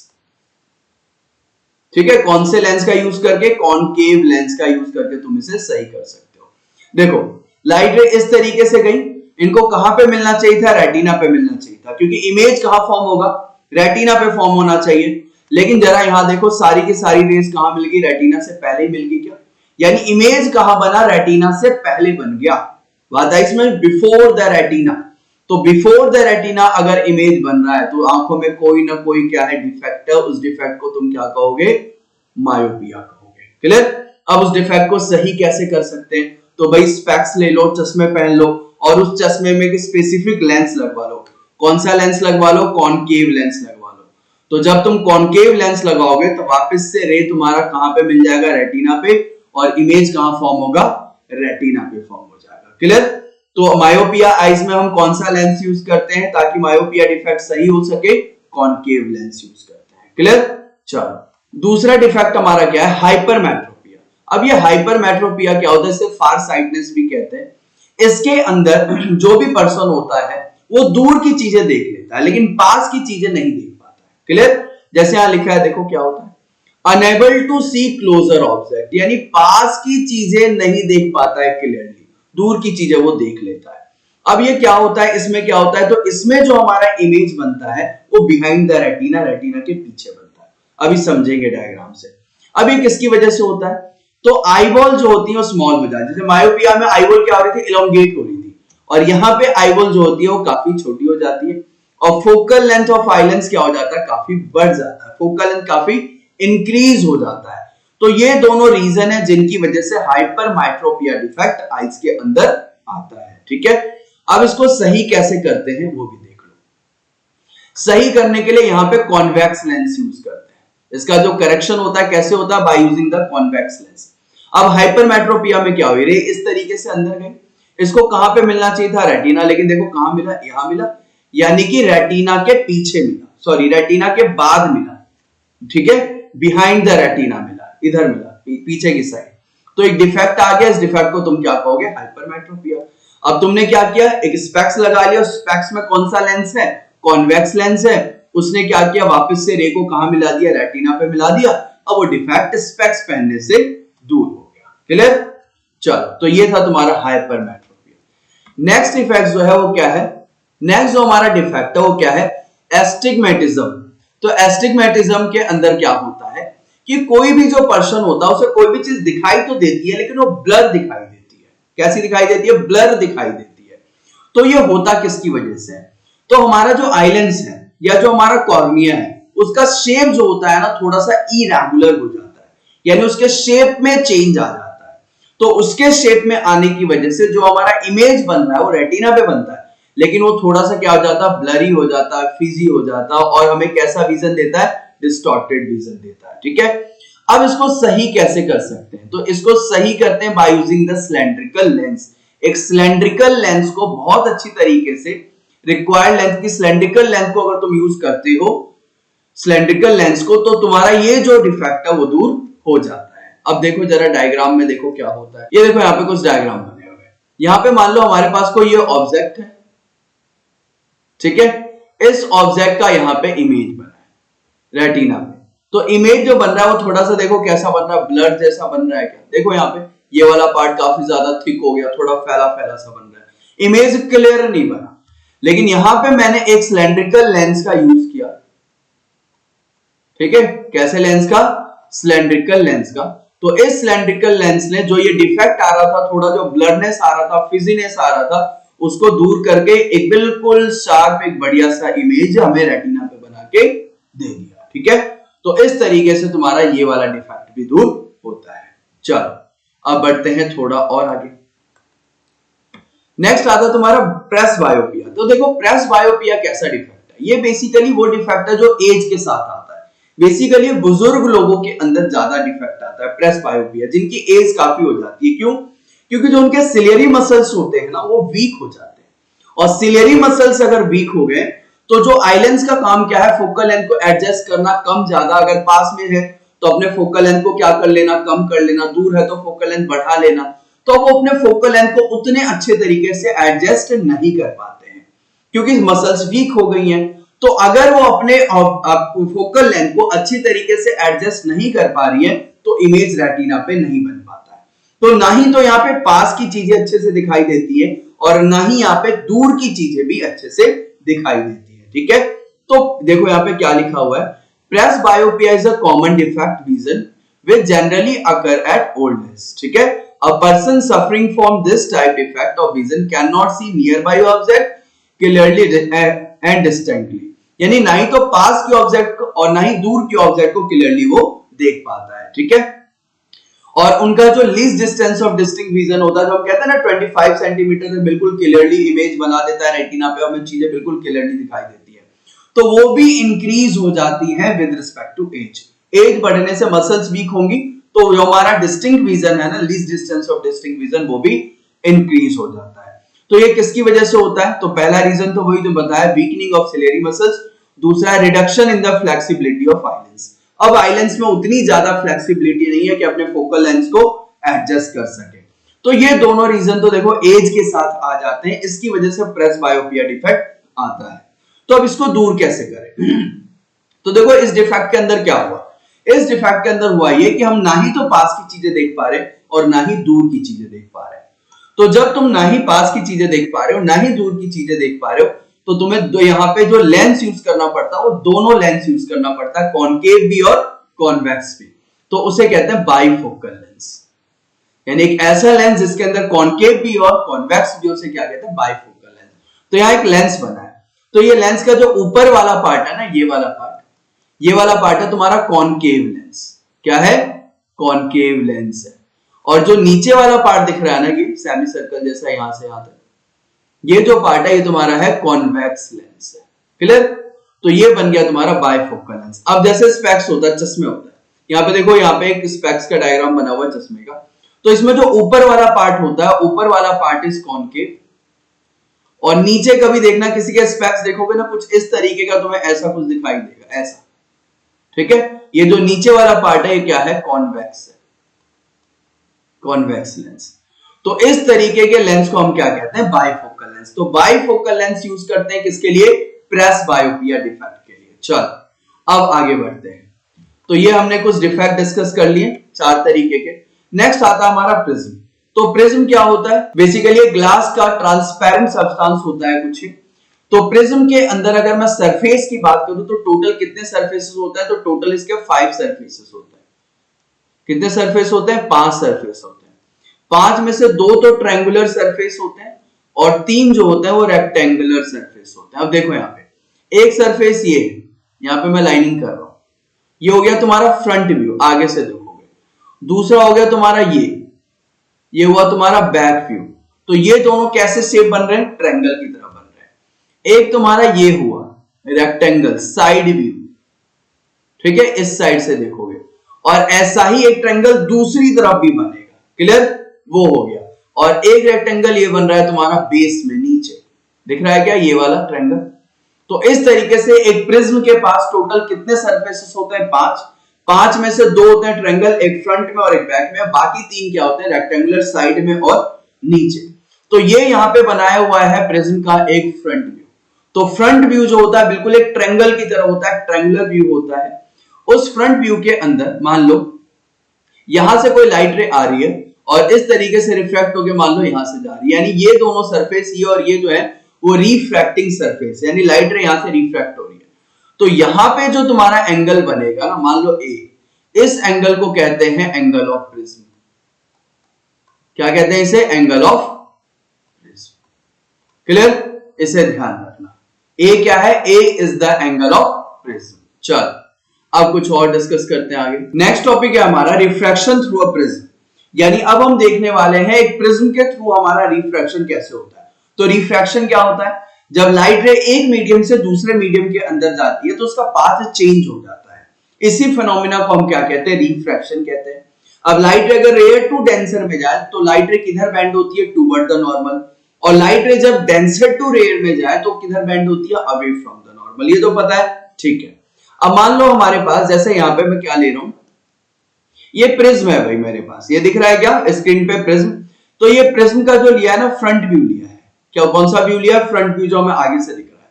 ठीक है, कौन से लेंस का यूज करके, कॉनकेव लेंस का यूज करके तुम इसे सही कर सकते हो। देखो लाइट रे इस तरीके से गई, इनको कहां पे मिलना चाहिए था, रेटिना पे मिलना चाहिए था, क्योंकि इमेज कहां फॉर्म होगा, रेटिना पे फॉर्म होना चाहिए। लेकिन जरा यहां देखो, सारी की सारी रेज कहां मिल गई, रेटिना से पहले ही मिल गई क्या, यानी इमेज कहां बना, रेटिना से पहले बन गया। बात है इसमें बिफोर द रेटिना। तो बिफोर द रेटिना अगर इमेज बन रहा है तो आंखों में कोई ना कोई क्या है, डिफेक्ट है। उस डिफेक्ट को तुम क्या कहोगे, मायोपिया कहोगे। क्लियर? अब उस डिफेक्ट को सही कैसे कर सकते हैं, तो भाई स्पेक्स ले लो, चश्मे पहन लो, और उस चश्मे में एक स्पेसिफिक लेंस लगवा लो। कौन सा लेंस लगवा लो, कॉनकेव लेंस लगवा लो। तो जब तुम कॉनकेव लेंस लगाओगे तो वापस से रे तुम्हारा कहां पे मिल जाएगा, रेटिना पे, और इमेज कहां फॉर्म होगा, रेटिना पे फॉर्म हो जाएगा। क्लियर? तो मायोपिया आईज में हम कौन सा लेंस यूज करते हैं ताकि मायोपिया डिफेक्ट सही हो सके, कॉनकेव लेंस यूज करते हैं। क्लियर? चलो दूसरा डिफेक्ट हमारा क्या है, हाइपरमेट्रोपिया। अब ये हाइपरमेट्रोपिया क्या होता है, इसे फार साइटनेस भी कहते हैं। इसके अंदर जो भी पर्सन होता है वो दूर की चीजें देख लेता है लेकिन पास की चीजें नहीं देख पाता है। क्लियर? जैसे यहां लिखा है, देखो क्या होता है, unable to see closer object, यानी पास की चीजें नहीं देख पाता है क्लियरली, दूर की चीजें वो देख लेता है। अब ये क्या होता है, इसमें क्या होता है, तो इसमें जो हमारा इमेज बनता है वो बिहाइंड द रेटिना, रेटिना के पीछे बनता है। अभी समझेंगे डायग्राम से। अब ये किसकी वजह से होता है, तो आईबॉल जो होती है वो स्मॉल हो जाती है। जैसे मायोपिया में आईबॉल क्या हो रही थी, इलोंगेट हो रही थी, और यहाँ पे आईबॉल जो होती है वो काफी छोटी हो जाती है, और focal length of eye lens क्या हो जाता है, काफी बढ़ जाता है, फोकल लेंथ काफी इंक्रीज हो जाता है। तो ये दोनों रीजन है जिनकी वजह से हाइपरमेट्रोपिया डिफेक्ट आईज के अंदर आता है। ठीक है, अब इसको सही कैसे करते हैं वो भी देख लो। सही करने के लिए यहां पे कॉन्वेक्स लेंस यूज करते हैं। इसका जो करेक्शन होता है कैसे होता है, by using the convex lens. अब हाइपरमेट्रोपिया में क्या हुई, रे इस तरीके से अंदर गई, इसको कहां पे मिलना चाहिए था, रेटिना, लेकिन देखो कहां मिला, यहां मिला, यानी कि रेटिना के पीछे मिला, सॉरी रेटिना के बाद मिला। ठीक है, बिहाइंड द रेटिना मिला, इधर मिला, पीछे की साइड। तो एक डिफेक्ट आ गया, इस डिफेक्ट को तुम क्या कहोगे, हाइपरमेट्रोपिया। अब तुमने क्या किया, एक स्पेक्स लगा लिया, स्पेक्स में कौन सा लेंस है, कॉन्वेक्स लेंस है। उसने क्या किया, वापस से रे को कहां मिला दिया, रेटिना पे मिला दिया। अब वो डिफेक्ट स्पेक्स पहनने से दूर हो गया। क्लियर? चलो, तो ये था तुम्हारा हाइपरमेट्रोपिया। नेक्स्ट डिफेक्ट जो है वो क्या है? नेक्स्ट जो हमारा डिफेक्ट है वो क्या है? एस्टिग्मेटिज्म। तो एस्टिग्मेटिज्म के अंदर क्या होता है कि कोई भी जो पर्सन होता है उसे कोई भी चीज दिखाई तो देती है लेकिन वो ब्लर दिखाई देती है। कैसी दिखाई देती है? ब्लर दिखाई देती है। तो ये होता किसकी वजह से है? तो हमारा जो आइलेंस है या जो हमारा कॉर्निया है उसका शेप जो होता है ना थोड़ा सा इरेगुलर हो जाता है, यानी उसके शेप में चेंज आ जाता है। तो उसके शेप में आने की वजह से जो हमारा इमेज बन रहा है वो रेटिना पे बनता है, लेकिन वो थोड़ा सा क्या हो जाता है? ब्लरी हो जाता है, फिजी हो जाता है और हमें कैसा विजन देता है? डिस्टॉर्टेड विजन देता है। ठीक है, अब इसको सही कैसे कर सकते हैं? तो इसको सही करते हैं by using the cylindrical lens. एक सिलेंड्रिकल लेंस को बहुत अच्छी तरीके से रिक्वायर्ड लेंथ की सिलेंड्रिकल लेंथ को अगर तुम यूज करते हो सिलेंड्रिकल लेंस को, तो तुम्हारा ये जो डिफेक्ट है वो दूर हो जाता है। अब देखो जरा डायग्राम में देखो क्या होता है। ये देखो यहाँ पे कुछ डायग्राम बने हुए हैं। यहाँ पे मान लो हमारे पास कोई ये ऑब्जेक्ट है, ठीक है, इस ऑब्जेक्ट का यहाँ पे इमेज बना है रेटिना पे। तो इमेज जो बन रहा है वो थोड़ा सा देखो कैसा बन रहा है? ब्लर जैसा बन रहा है क्या? देखो यहाँ पे ये वाला पार्ट काफी ज्यादा थिक हो गया, थोड़ा फैला फैला सा बन रहा है, इमेज क्लियर नहीं बना। लेकिन यहां पे मैंने एक सिलेंड्रिकल लेंस का यूज किया, ठीक है, कैसे लेंस का? सिलेंड्रिकल लेंस का। तो इस सिलेंड्रिकल लेंस ने जो ये डिफेक्ट आ रहा था, थोड़ा जो ब्लरनेस आ रहा था, फिजीनेस आ रहा था, उसको दूर करके एक बिल्कुल शार्प एक बढ़िया सा इमेज हमें रेटिना पे बना के दे दिया। ठीक है, तो इस तरीके से तुम्हारा ये वाला डिफेक्ट भी दूर होता है। चलो अब बढ़ते हैं थोड़ा और आगे। नेक्स्ट आता तुम्हारा प्रेस बायोपिया। तो देखो प्रेस बायोपिया कैसा डिफेक्ट है? ये बेसिकली वो डिफेक्ट है जो एज के साथ आता है। बेसिकली बुजुर्ग लोगों के अंदर ज्यादा डिफेक्ट आता है प्रेस बायोपिया, जिनकी एज काफी हो जाती है। क्यों? क्योंकि जो उनके सिलियरी मसल्स होते हैं ना वो वीक हो जाते हैं, और सिलियरी मसल्स अगर वीक हो गए तो जो आइलेंस का काम क्या है? फोकल लेंथ को एडजस्ट करना कम ज्यादा। अगर पास में है तो अपने फोकल लेंथ को क्या कर लेना? कम कर लेना। दूर है तो फोकल लेंथ बढ़ा लेना। तो वो अपने फोकल लेंथ को उतने अच्छे तरीके से एडजस्ट नहीं कर पाते हैं क्योंकि मसल्स वीक हो गई हैं। तो अगर वो अपने फोकल लेंथ को अच्छी तरीके से एडजस्ट नहीं कर पा रही है तो इमेज रेटिना पे नहीं बन पाता है। तो ना ही तो यहाँ पे पास की चीजें अच्छे से दिखाई देती है और ना ही यहाँ पे दूर की चीजें भी अच्छे से दिखाई देती है। ठीक है, तो देखो यहाँ पे क्या लिखा हुआ है? Presbyopia is a common defect vision which generally occur at old age. ठीक है, a person suffering from this type defect of vision cannot see nearby object clearly and distinctly। यानी ना ही तो पास के ऑब्जेक्ट को और ना ही दूर के ऑब्जेक्ट को क्लियरली वो देख पाता है। ठीक है, और उनका जो least distance of distinct vision होता है, जो हम कहते हैं ना 25 सेंटीमीटर तक बिल्कुल क्लियरली इमेज बना देता है रेटिना पे, हमें चीजें बिल्कुल क्लियरली दिखाई देती है, तो वो भी इंक्रीज हो जाती है with respect to age. Age बढ़ने से मसल्स वीक होंगी तो जो हमारा डिस्टिंक्ट विजन है ना, least distance of distinct vision, वो भी इंक्रीज हो जाता है। तो ये किसकी वजह से होता है? तो पहला रीजन तो वही जो बताया, वीकनिंग ऑफ सिलियरी मसल्स। दूसरा, reduction in the flexibility of eye lens. अब आइलेंस में उतनी ज्यादा फ्लेक्सिबिलिटी नहीं है कि अपने फोकल लेंथ को एडजस्ट कर सके। तो ये दोनों रीजन तो देखो एज के साथ आ जाते हैं, इसकी वजह से प्रेस बायोपिया डिफेक्ट आता है। तो अब इसको दूर कैसे करें? तो देखो इस डिफेक्ट के अंदर क्या हुआ? इस डिफेक्ट के अंदर हुआ ये कि हम ना ही तो पास की चीजें देख पा रहे और ना ही दूर की चीजें देख पा रहे। तो जब तुम ना ही पास की चीजें देख पा रहे हो ना ही दूर की चीजें देख पा रहे हो, तो तुम्हें यहाँ पे जो लेंस यूज करना पड़ता है वो दोनों लेंस यूज करना पड़ता है, कॉनकेव भी और कॉन्वेक्स भी। तो उसे कहते हैं बाइफोकल लेंस, यानी एक ऐसा लेंस जिसके अंदर कॉनकेव भी और कॉन्वेक्स भी, उसे क्या कहते हैं? Bifocal lens. तो यहाँ एक लेंस बना है, तो ये लेंस का जो ऊपर वाला पार्ट है ना, ये वाला पार्ट है तुम्हारा कॉनकेव लेंस। क्या है? कॉनकेव लेंस है। और जो नीचे वाला पार्ट दिख रहा है ना, ये सेमी सर्कल जैसा यहां से यहां तक, ये जो पार्ट है ये तुम्हारा है कॉन्वेक्स लेंस है। क्लियर? तो ये बन गया तुम्हारा बाइफोकल लेंस। अब जैसे स्पेक्स होता है, चश्मे होता है, यहाँ पे देखो, यहाँ पे एक स्पेक्स का डायग्राम बना हुआ है चश्मे का। तो इसमें जो ऊपर वाला पार्ट होता है, ऊपर वाला पार्ट इज कॉनकेव, और नीचे कभी देखना किसी के स्पेक्स देखोगे ना, कुछ इस तरीके का तुम्हें ऐसा कुछ दिखाई देगा, ऐसा। ठीक है, ये जो नीचे वाला पार्ट है ये क्या है? कॉन्वेक्स है, कॉन्वेक्स लेंस। तो इस तरीके के लेंस को हम क्या कहते हैं? Bifocal lens. तो बाइफोकल लेंस यूज करते हैं किसके लिए? प्रेस बायोपिया डिफेक्ट के लिए। चल अब आगे बढ़ते हैं। तो ये हमने कुछ डिफेक्ट डिस्कस कर लिए 4 तरीके के। नेक्स्ट आता है हमारा प्रिज्म। तो प्रिज्म क्या होता है? बेसिकली ग्लास का ट्रांसपेरेंट सब्सटेंस होता है कुछ। तो प्रिज्म के अंदर अगर मैं सरफेस की बात करूं तो टोटल कितने सरफेसेस होता है? तो टोटल इसके 5 सरफेसेस होते हैं। कितने सरफेस होते हैं? 5 सरफेस होते हैं। 5 में से 2 तो ट्रायंगुलर सरफेस होते हैं और 3 जो होते हैं वो रेक्टेंगुलर सरफेस होते हैं। अब देखो यहाँ पे एक सरफेस ये, यहाँ पे मैं लाइनिंग कर रहा हूं, ये हो गया तुम्हारा फ्रंट व्यू, आगे से देखोगे। दूसरा हो गया तुम्हारा ये हुआ तुम्हारा बैक व्यू। तो ये दोनों कैसे शेप बन रहे हैं? ट्रायंगल की तरह बन रहे हैं। एक तुम्हारा ये हुआ रेक्टेंगल साइड व्यू, ठीक है, इस साइड से देखोगे, और ऐसा ही एक ट्रायंगल दूसरी तरफ भी बनेगा। क्लियर? वो हो गया। और एक रेक्टेंगल ये बन रहा है तुम्हारा बेस में नीचे, दिख रहा है क्या? ये वाला ट्रायंगल। तो इस तरीके से एक प्रिज्म के पास टोटल कितने सरफेसेस होते हैं? 5। 5 में से 2 होते हैं ट्रायंगल, एक फ्रंट में और एक बैक में, बाकी 3 क्या होते हैं? रेक्टेंगुलर साइड में और नीचे। तो ये यहाँ पे बनाया हुआ है प्रिज्म का एक फ्रंट व्यू। तो फ्रंट व्यू जो होता है बिल्कुल एक ट्रायंगल की तरह होता है, ट्रायंगुलर व्यू होता है। उस फ्रंट व्यू के अंदर मान लो यहां से कोई लाइट रे आ रही है और इस तरीके से रिफ्लेक्ट होकर मान लो यहां से जा रही है, यानी ये दोनों सरफेस, ये और ये जो है वो रिफ्रैक्टिंग सरफेस, यानी लाइट रे यहां से रिफ्रैक्ट हो रही है। तो यहां पे जो तुम्हारा एंगल बनेगा ना, मान लो ए, इस एंगल को कहते हैं एंगल ऑफ प्रिज्म। क्या कहते हैं इसे? Angle of prism. क्लियर? इसे ध्यान रखना। ए क्या है? A is the angle of prism. चल अब कुछ और डिस्कस करते हैं आगे। नेक्स्ट टॉपिक है हमारा रिफ्रैक्शन थ्रू अ प्रिज्म, यानी अब हम देखने वाले हैं एक प्रिज्म के थ्रू हमारा रिफ्रैक्शन कैसे होता है। तो रिफ्रैक्शन क्या होता है? जब लाइट रे एक मीडियम से दूसरे मीडियम के अंदर जाती है तो उसका पाथ चेंज हो जाता है। इसी फिनोमेना को हम क्या कहते हैं? रिफ्रैक्शन कहते हैं। अब लाइट रे अगर रेयर टू डेंसर में जाए तो लाइट रे किधर बेंड होती है? Toward the normal. और लाइट रे जब डेंसर टू रेयर में जाए तो किधर बेंड होती है? Away from the normal. ये तो पता है, ठीक है। अब मान लो हमारे पास, जैसे यहां पे मैं क्या ले रहा हूं, ये प्रिज्म है भाई मेरे पास, ये दिख रहा है क्या स्क्रीन पे? प्रिज्म। तो ये प्रिज्म का जो लिया है ना, फ्रंट व्यू लिया है। क्या, कौन सा व्यू लिया है? फ्रंट व्यू, जो हमें आगे से दिख रहा है।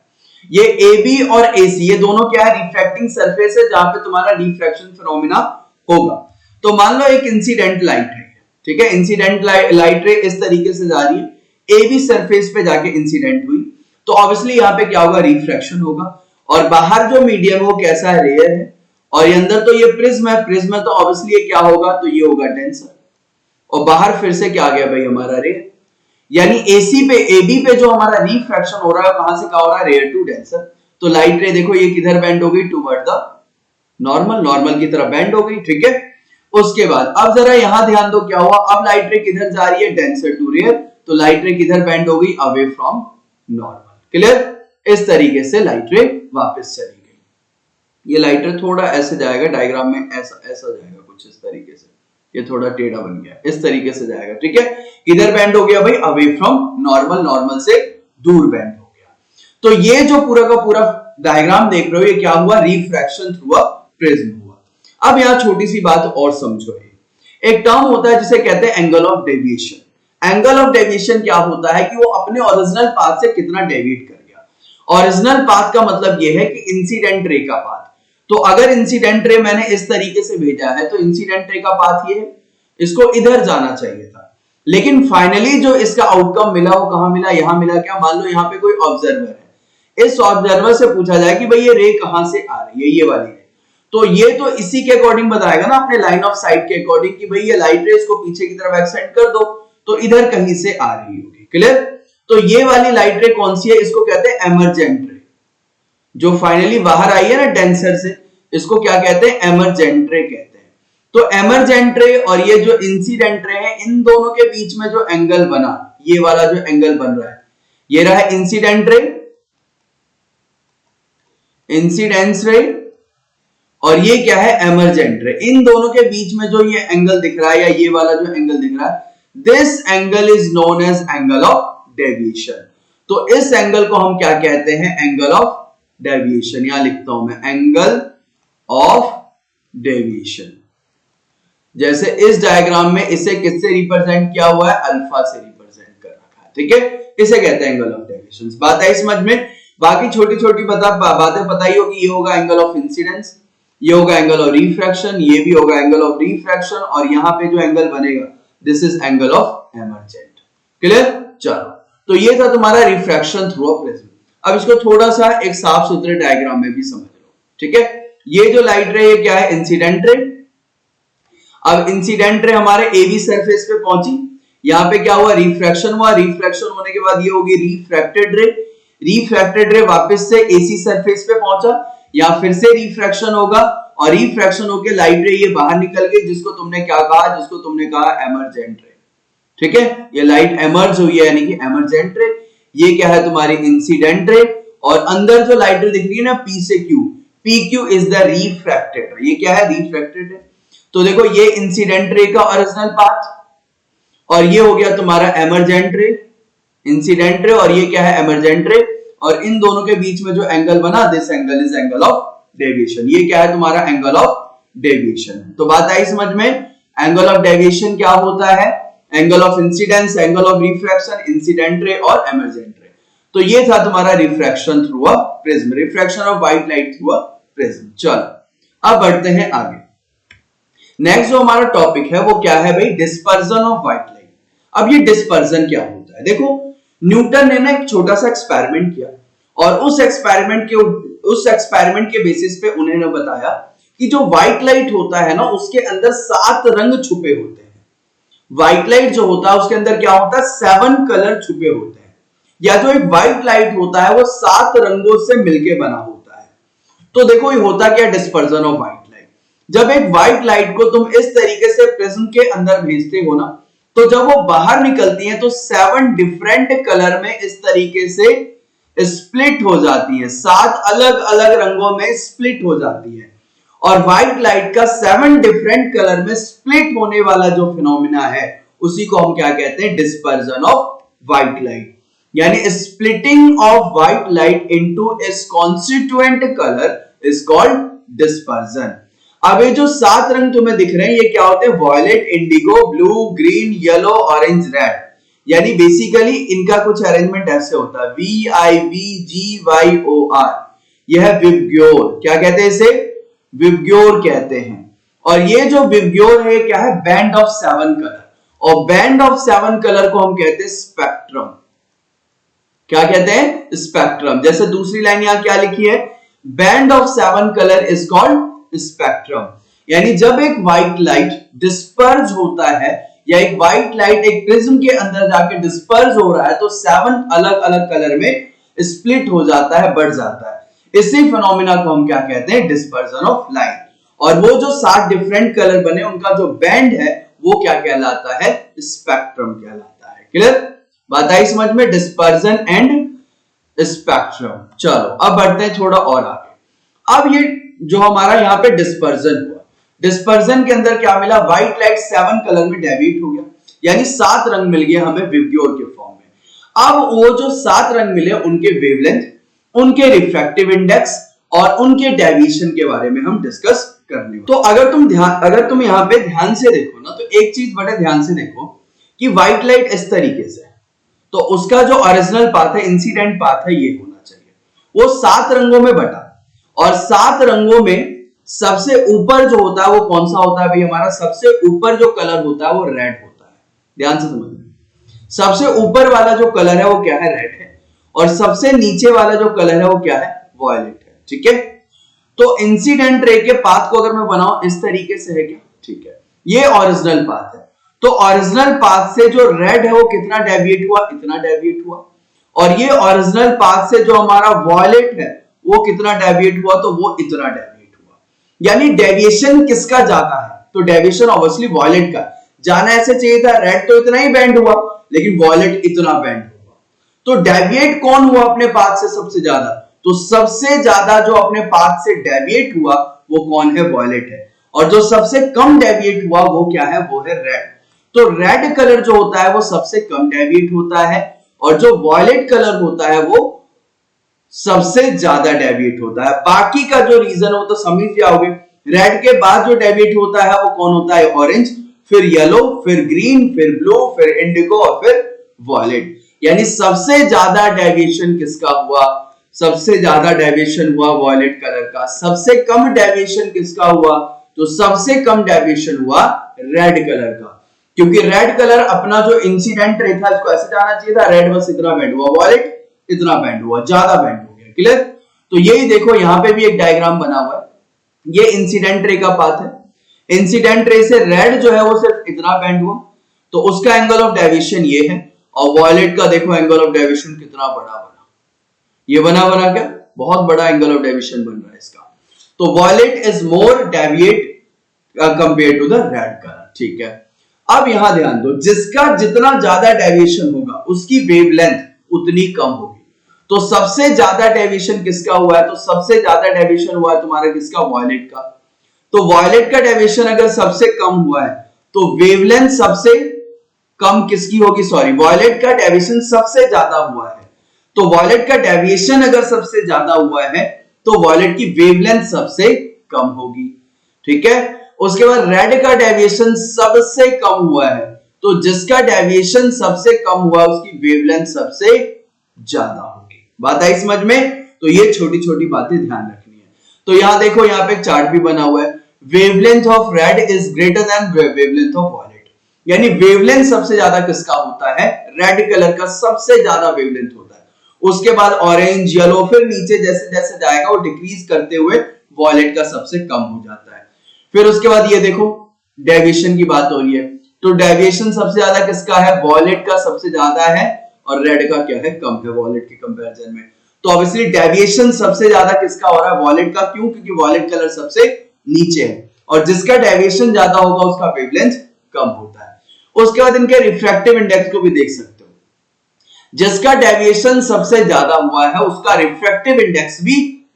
ये AB और AC, ये दोनों क्या है? रिफ्रैक्टिंग सरफेस है जहां पे तुम्हारा रिफ्रैक्शन फिनोमेना होगा। तो मान लो एक इंसिडेंट लाइट है, ठीक है, इंसिडेंट लाइट रे इस तरीके से जा रही है, AB सरफेस पे जाके इंसिडेंट हुई, तो ऑब्वियसली यहाँ पे क्या होगा? रिफ्रैक्शन होगा। और बाहर जो मीडियम है वो कैसा है? रेयर है। और ये अंदर तो ये प्रिज्म है, प्रिज्म है तो ऑब्वियसली ये क्या होगा? तो ये होगा डेंसर। और बाहर फिर से क्या आ गया भाई? हमारा रेयर। यानी AC पे, AB पे जो हमारा रिफ्रैक्शन हो रहा है कहां से कहां हो रहा है? Rare to denser. तो लाइट रे देखो ये किधर बेंड हो गई? टुवर्ड द नॉर्मल, नॉर्मल की तरफ बेंड हो गई, ठीक है। उसके बाद अब जरा यहां ध्यान दो क्या हुआ? अब लाइट रे किधर जा रही है? Denser to rare. तो लाइट रे किधर बेंड हो गई? Away from normal. क्लियर? इस तरीके से लाइट रे वापस चली गई। ये लाइट रे थोड़ा ऐसे जाएगा डायग्राम में, ऐसा ऐसा जाएगा कुछ इस तरीके से, ये थोड़ा टेढ़ा बन गया, इस तरीके से जाएगा, ठीक है। किधर बेंड हो गया भाई? अवे फ्रॉम नॉर्मल, नॉर्मल से दूर बेंड हो गया। तो ये जो पूरा का पूरा डायग्राम देख रहे हो, ये क्या हुआ? रिफ्रैक्शन थ्रू अ प्रिज्म हुआ। अब यहाँ छोटी सी बात और समझो, एक टर्म होता है जिसे कहते हैं angle of deviation. Angle of deviation क्या होता है कि वो अपने ओरिजिनल पाथ से कितना डेविएट कर गया। ओरिजिनल पाथ का मतलब ये है कि इंसिडेंट रे का पाथ। तो अगर इंसिडेंट रे मैंने इस तरीके से भेजा है तो इंसिडेंट रे का पाथ ये है, इसको इधर जाना चाहिए था, लेकिन फाइनली जो इसका आउटकम मिला वो कहां मिला? यहां मिला। क्या, मान लो यहां पे कोई ऑब्जर्वर है, इस ऑब्जर्वर से पूछा जाए कि भाई ये रे कहां से आ रही है? ये वाली रे। तो ये तो इसी के अकॉर्डिंग बताएगा ना, अपने लाइन ऑफ साइट के अकॉर्डिंग, कि भाई ये लाइट रे इसको पीछे की तरफ एक्सटेंड कर दो तो इधर कहीं से आ रही होगी। क्लियर? तो ये वाली लाइट रे कौन सी है? इसको कहते हैं एमरजेंट रे। जो फाइनली बाहर आई है ना डेंसर से, इसको क्या कहते हैं? एमरजेंट रे कहते हैं। तो एमरजेंट रे और ये जो इंसिडेंट रे है, इन दोनों के बीच में जो एंगल बना, ये वाला जो एंगल बन रहा है, ये रहा इंसिडेंट रे, इंसिडेंस रे, और ये क्या है? एमरजेंट रे। इन दोनों के बीच में जो ये एंगल दिख रहा है, या ये वाला जो एंगल दिख रहा है, this angle is known as angle of deviation. तो इस एंगल को हम क्या कहते हैं? Angle of deviation. यहां लिखता हूं मैं, एंगल ऑफ डेविएशन। जैसे इस डायग्राम में इसे किससे रिप्रेजेंट किया हुआ है? अल्फा से रिप्रेजेंट कर रखा है, ठीक है। इसे कहते हैं एंगल ऑफ डेविएशन। बात आई समझ में? बाकी छोटी छोटी बातें पता ही हो कि ये होगा एंगल ऑफ इंसिडेंस, ये होगा एंगल ऑफ रिफ्रैक्शन, ये भी होगा एंगल ऑफ रिफ्रैक्शन, और यहाँ पे जो एंगल बनेगा this is angle of emergent. Clear? चलो, तो ये था तुम्हारा रिफ्रैक्शन थ्रू अ प्रिज्म। अब इसको थोड़ा सा एक साफ सुथरे डायग्राम में भी समझ लो, ठीक है। ये जो लाइट रे ये क्या है? Incident ray. अब इंसिडेंट रे हमारे एबी सरफेस पे पहुंची, यहाँ पे क्या हुआ? रिफ्रैक्शन हुआ, रिफ्रैक्शन होने के बाद ये होगी रिफ्रैक्टेड रे, रिफ्रैक्टेड रे वापस से एसी सरफेस पे पहुंचा, या फिर से रिफ्रैक्शन होगा, और रिफ्रैक्शन होके लाइट रे ये बाहर निकल गई, जिसको तुमने क्या कहा? जिसको तुमने कहा एमर्जेंट रे, ठीक है। ये लाइट एमर्ज हुई है यानी कि एमर्जेंट रे। ये क्या है? तुम्हारी इंसिडेंट रे। और अंदर जो लाइट रे दिख रही है ना पी से Q, P Q is the refracted रे। ये क्या है? रिफ्रैक्टेड रे। तो देखो ये इंसिडेंट रे का ओरिजिनल पाथ, और ये हो गया तुम्हारा एमर्जेंट रे, इंसिडेंट रे, और ये क्या है? एमर्जेंट रे। और इन दोनों के बीच में जो एंगल बना, this angle is angle of deviation. ये क्या है? तुम्हारा एंगल ऑफ डेविएशन। तो बात आई समझ में? एंगल ऑफ डेविएशन क्या होता है? Angle of incidence, angle of refraction, incident ray और एमर्जेंट रे। तो ये था तुम्हारा refraction through a prism, refraction of white light through a prism. चलो अब बढ़ते हैं आगे। नेक्स्ट जो हमारा टॉपिक है वो क्या है भाई? Dispersion of white light. अब ये डिस्पर्जन क्या होता है? देखो, न्यूटन ने ना एक छोटा सा एक्सपेरिमेंट किया, और उस एक्सपेरिमेंट के बेसिस पे उन्होंने बताया कि जो व्हाइट लाइट होता है ना उसके अंदर 7 रंग छुपे होते हैं। व्हाइट लाइट जो होता है उसके अंदर क्या होता है? 7 कलर छुपे होते हैं, या जो एक व्हाइट लाइट होता है वो 7 रंगों से मिलके बना होता है। तो देखो ये होता क्या? Dispersion of white light. जब एक व्हाइट लाइट को तुम इस तरीके से प्रिज्म के अंदर भेजते हो ना, तो जब वो बाहर निकलती है तो 7 डिफरेंट कलर में इस तरीके से स्प्लिट हो जाती है, 7 अलग अलग रंगों में स्प्लिट हो जाती है। और व्हाइट लाइट का 7 डिफरेंट कलर में स्प्लिट होने वाला जो फिनोमिना है उसी को हम क्या कहते हैं? Dispersion of white light. यानी splitting of white light into its constituent colour is called dispersion. अब ये जो 7 रंग तुम्हें दिख रहे हैं ये क्या होते हैं? Violet, indigo, blue, green, yellow, orange, red. यानी बेसिकली इनका कुछ अरेंजमेंट ऐसे होता है, VIVGYOR। यह है विबग्योर। क्या कहते हैं इसे? विबग्योर कहते हैं। और ये जो विबग्योर है क्या है? Band of 7 colour. और बैंड ऑफ 7 कलर को हम कहते हैं स्पेक्ट्रम। क्या कहते हैं? स्पेक्ट्रम। जैसे दूसरी लाइन यहां क्या लिखी है? Band of 7 colour is called spectrum. यानी जब एक व्हाइट लाइट डिस्पर्ज होता है, या एक व्हाइट लाइट एक प्रिज्म के अंदर जाके डिस्पर्ज हो रहा है, तो 7 अलग अलग कलर में स्प्लिट हो जाता है, बढ़ जाता है। इसी फिनोमिना को हम क्या कहते हैं? Dispersion of light. और वो जो 7 डिफरेंट कलर बने उनका जो बैंड है वो क्या कहलाता है? स्पेक्ट्रम कहलाता है। क्लियर? बात आई समझ में? Dispersion and spectrum. चलो अब बढ़ते हैं थोड़ा और आगे। अब ये जो हमारा यहाँ पे डिस्पर्जन हुआ, डिस्पर्जन के अंदर क्या मिला? व्हाइट लाइट 7 कलर में डेविएट हो गया, यानी 7 रंग मिल गए हमें विबग्योर के फॉर्म में। अब वो जो 7 रंग मिले उनके वेवलेंथ, उनके रिफ्रैक्टिव इंडेक्स और उनके डेविएशन के बारे में हम डिस्कस करने। तो अगर तुम यहाँ पे ध्यान से देखो ना, तो एक चीज बड़े ध्यान से देखो कि व्हाइट लाइट इस तरीके से, तो उसका जो ओरिजिनल पाथ है, इंसिडेंट पाथ है, ये होना चाहिए। वो 7 रंगों में बटा, और 7 रंगों में सबसे ऊपर जो होता है वो कौन सा होता है भाई? हमारा सबसे ऊपर जो कलर होता है वो रेड होता है। ध्यान से समझना, सबसे ऊपर वाला जो कलर है वो क्या है? रेड है। और सबसे नीचे वाला जो कलर है वो क्या है? वॉयलेट है। ठीक है? तो इंसिडेंट रे के पाथ को अगर मैं बनाऊं इस तरीके से है क्या? ठीक है, ये ओरिजिनल पाथ है। तो ओरिजिनल पाथ से जो रेड है वो कितना डेविएट हुआ? इतना डेविएट हुआ। और ये ओरिजिनल पाथ से जो हमारा वॉयलेट है वो कितना डेविएट हुआ? तो वो इतना डेविएट हुआ। यानी डेविएशन किसका ज्यादा है? तो डेविएशन ऑब्वियसली वॉयलेट का। जाना ऐसे चाहिए था, रेड तो इतना ही बेंड हुआ, लेकिन वॉयलेट इतना बेंड हुआ। तो डेविएट कौन हुआ अपने पाथ से सबसे ज्यादा? तो सबसे ज्यादा जो अपने पाथ से डेविएट हुआ वो कौन है? वॉयलेट है। और जो सबसे कम डेविएट हुआ वो क्या है? वो है रेड। तो रेड कलर जो होता है वो सबसे कम डेविएट होता है, और जो वॉयलेट कलर होता है वो सबसे ज्यादा डेविएट होता है। बाकी का जो रीजन है वो तो समझ जाओगे। रेड के बाद जो डेविएट होता है वो कौन होता है? ऑरेंज, फिर येलो, फिर ग्रीन, फिर ब्लू, फिर इंडिगो और फिर वॉयलेट। यानी सबसे ज्यादा डेविएशन किसका हुआ? सबसे ज्यादा डेविएशन हुआ वॉयलेट कलर का। सबसे कम डेविएशन किसका हुआ? तो सबसे कम डेविएशन हुआ रेड कलर का, क्योंकि रेड कलर अपना जो इंसिडेंट रे था इसको ऐसे जाना चाहिए था, रेड बस इतना बेंड हुआ, वॉयलेट इतना बेंड हुआ, ज्यादा बेंड हो गया। क्लियर? तो यही देखो यहां पे भी एक डायग्राम बना हुआ है, ये इंसिडेंट रे का पाथ है। इंसिडेंट रे से रेड जो है वो सिर्फ इतना बेंड हुआ, तो उसका एंगल ऑफ डेविएशन ये है। और वॉयलेट का देखो एंगल ऑफ डेविएशन कितना बड़ा बना, ये बना क्या, बहुत बड़ा एंगल ऑफ डेविएशन बन रहा है इसका। तो violet is more deviate compare to the red colour. ठीक है, अब यहां ध्यान दो, जिसका जितना ज्यादा डेविएशन होगा उसकी वेवलेंथ उतनी कम होगी। तो सबसे ज्यादा डेविएशन किसका हुआ है? तो सबसे ज्यादा डेविएशन हुआ है तुम्हारा किसका? वॉयलेट का। तो वॉयलेट का डेविएशन अगर सबसे कम हुआ है तो वेवलेंथ सबसे कम किसकी होगी? सॉरी, वॉयलेट का डेविएशन सबसे ज्यादा हुआ है, तो वॉयलेट का डेविएशन अगर सबसे ज्यादा हुआ है तो वॉयलेट की वेवलेंथ सबसे कम होगी। ठीक है, उसके बाद रेड का डेविएशन सबसे कम हुआ है, तो जिसका डेविएशन सबसे कम हुआ उसकी वेवलेंथ सबसे ज्यादा होगी। बात आई समझ में? तो ये छोटी छोटी बातें ध्यान रखनी है। तो यहां देखो, यहां पे एक चार्ट भी बना हुआ है, wavelength of red is greater than wavelength of violet, यानी वेवलेंथ सबसे ज्यादा किसका होता है? रेड कलर का सबसे ज्यादा वेवलेंथ होता है। उसके बाद ऑरेंज, येलो, फिर नीचे जैसे जैसे जाएगा वो डिक्रीज करते हुए वॉयलेट का सबसे कम हो जाता है। फिर उसके बाद ये देखो डेविएशन की बात हो रही है, तो डेविएशन सबसे ज्यादा किसका है? वॉयलेट का सबसे ज्यादा है, और रेड का क्या है? कम है वॉयलेट के कंपैरिजन में। तो ऑब्वियसली डेविएशन सबसे ज्यादा किसका हो रहा है? वॉयलेट का। क्यों? क्योंकि वॉयलेट कलर सबसे नीचे है, और जिसका डेविएशन ज्यादा होगा उसका वेवलेंथ कम होता है। उसके बाद इनके रिफ्रैक्टिव इंडेक्स को भी देख सकते हो, जिसका डेविएशन सबसे ज्यादा हुआ है उसका रिफ्रैक्टिव इंडेक्स भी